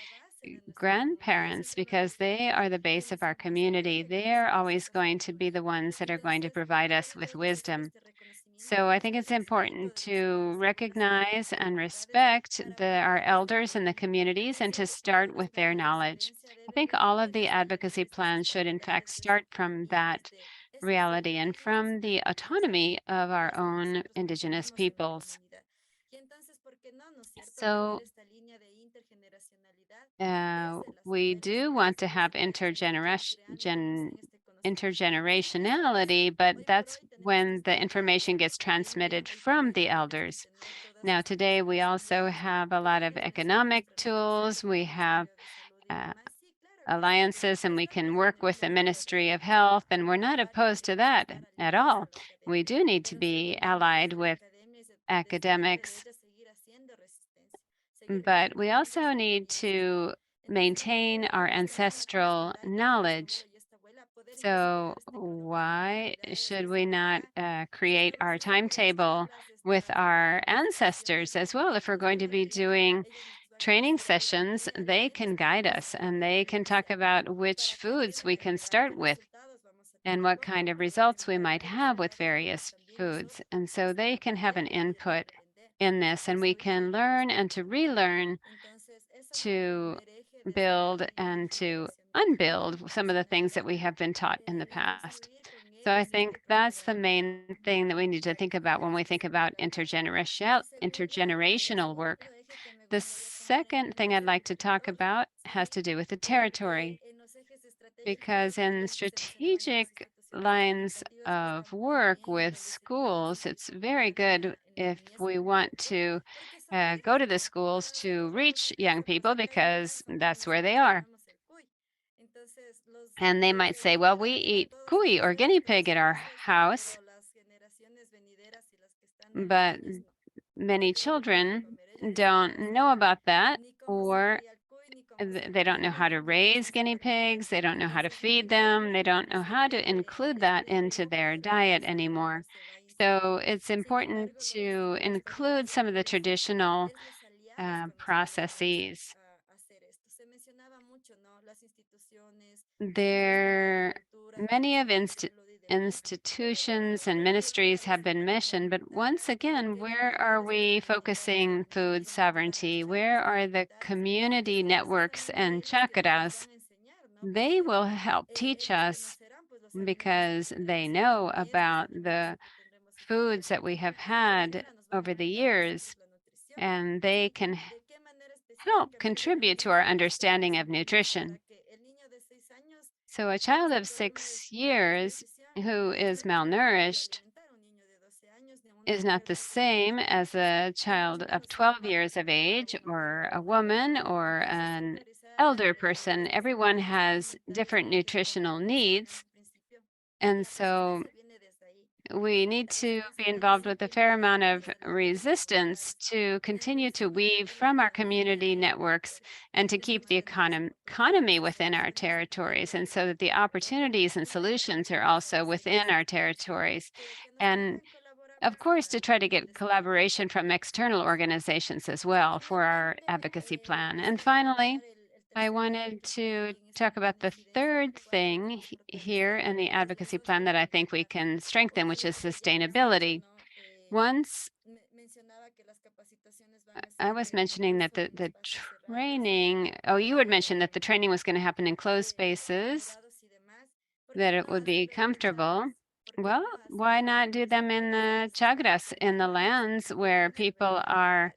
grandparents because they are the base of our community. They're always going to be the ones that are going to provide us with wisdom. So I think it's important to recognize and respect our elders in the communities and to start with their knowledge. I think all of the advocacy plans should in fact start from that reality and from the autonomy of our own indigenous peoples. So we do want to have intergenerationality, but that's when the information gets transmitted from the elders. Now, today we also have a lot of economic tools. We have alliances and we can work with the Ministry of Health, and we're not opposed to that at all. We do need to be allied with academics, but we also need to maintain our ancestral knowledge. So why should we not create our timetable with our ancestors as well? If we're going to be doing training sessions, they can guide us and they can talk about which foods we can start with and what kind of results we might have with various foods. And so they can have an input in this, and we can learn and to relearn to build and to unbuild some of the things that we have been taught in the past. So I think that's the main thing that we need to think about when we think about intergenerational work. The second thing I'd like to talk about has to do with the territory, because in strategic lines of work with schools, it's very good if we want to go to the schools to reach young people because that's where they are. And they might say, well, we eat cuy or guinea pig at our house, but many children don't know about that, or they don't know how to raise guinea pigs, they don't know how to feed them, they don't know how to include that into their diet anymore. So it's important to include some of the traditional processes. Many of institutions and ministries have been mentioned, but once again, where are we focusing food sovereignty? Where are the community networks and chakras? They will help teach us because they know about the foods that we have had over the years, and they can help contribute to our understanding of nutrition. So a child of 6 years who is malnourished is not the same as a child of 12 years of age or a woman or an elder person. Everyone has different nutritional needs. And so we need to be involved with a fair amount of resistance to continue to weave from our community networks and to keep the economy within our territories, and so that the opportunities and solutions are also within our territories. And of course, to try to get collaboration from external organizations as well for our advocacy plan. And finally, I wanted to talk about the third thing here in the advocacy plan that I think we can strengthen, which is sustainability. Once I was mentioning that the training, oh, you had mentioned that the training was going to happen in closed spaces, that it would be comfortable. Well, why not do them in the chagras, in the lands where people are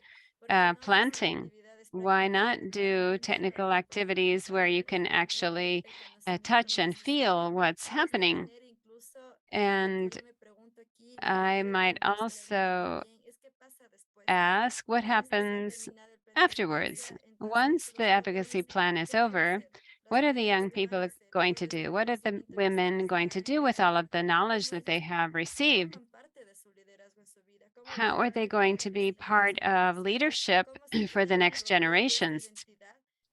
planting? Why not do technical activities where you can actually touch and feel what's happening? And I might also ask what happens afterwards. Once the advocacy plan is over, what are the young people going to do? What are the women going to do with all of the knowledge that they have received? How are they going to be part of leadership for the next generations?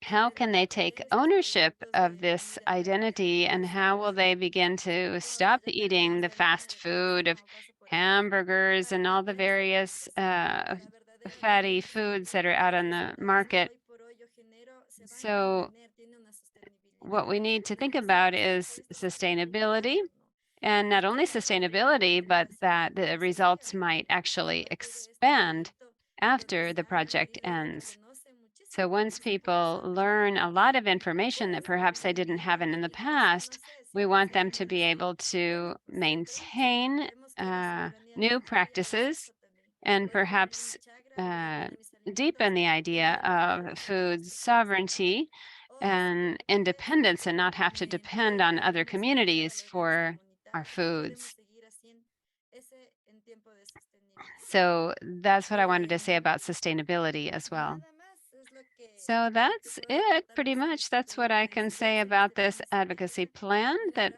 How can they take ownership of this identity, and how will they begin to stop eating the fast food of hamburgers and all the various fatty foods that are out on the market? So what we need to think about is sustainability, and not only sustainability, but that the results might actually expand after the project ends. So once people learn a lot of information that perhaps they didn't have in the past, we want them to be able to maintain new practices and perhaps deepen the idea of food sovereignty and independence and not have to depend on other communities for our foods. So that's what I wanted to say about sustainability as well. So that's it, pretty much. That's what I can say about this advocacy plan that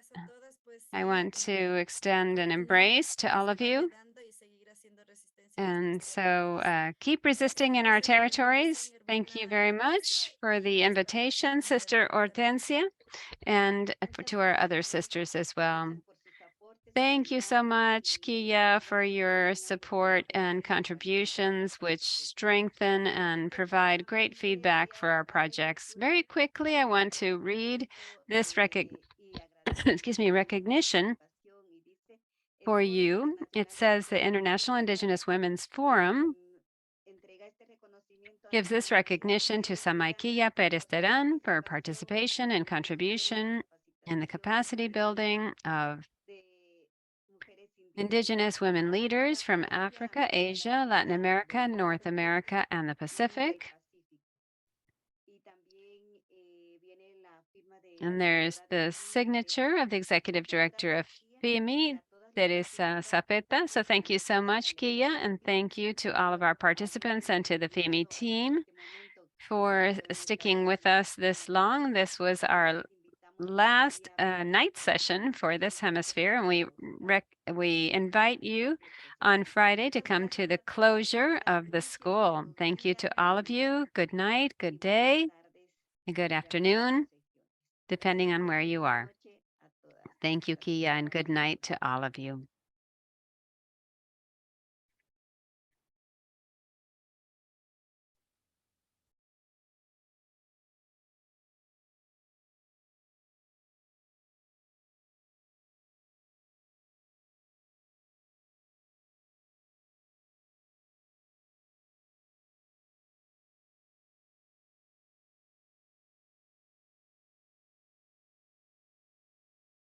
I want to extend an embrace to all of you. And so keep resisting in our territories. Thank you very much for the invitation, Sister Hortensia, and to our other sisters as well. Thank you so much, Kia, for your support and contributions, which strengthen and provide great feedback for our projects. Very quickly, I want to read this recognition for you. It says the International Indigenous Women's Forum gives this recognition to Samaiquilla Perez Terán for participation and contribution in the capacity building of Indigenous women leaders from Africa, Asia, Latin America, North America, and the Pacific. And there's the signature of the Executive Director of FEMI, Teresa Zapeta. So thank you so much, Kia, and thank you to all of our participants and to the FEMI team for sticking with us this long. This was our last night session for this hemisphere, and we invite you on Friday to come to the closure of the school. Thank you to all of you. Good night, good day, and good afternoon, depending on where you are. Thank you, Kia, and good night to all of you.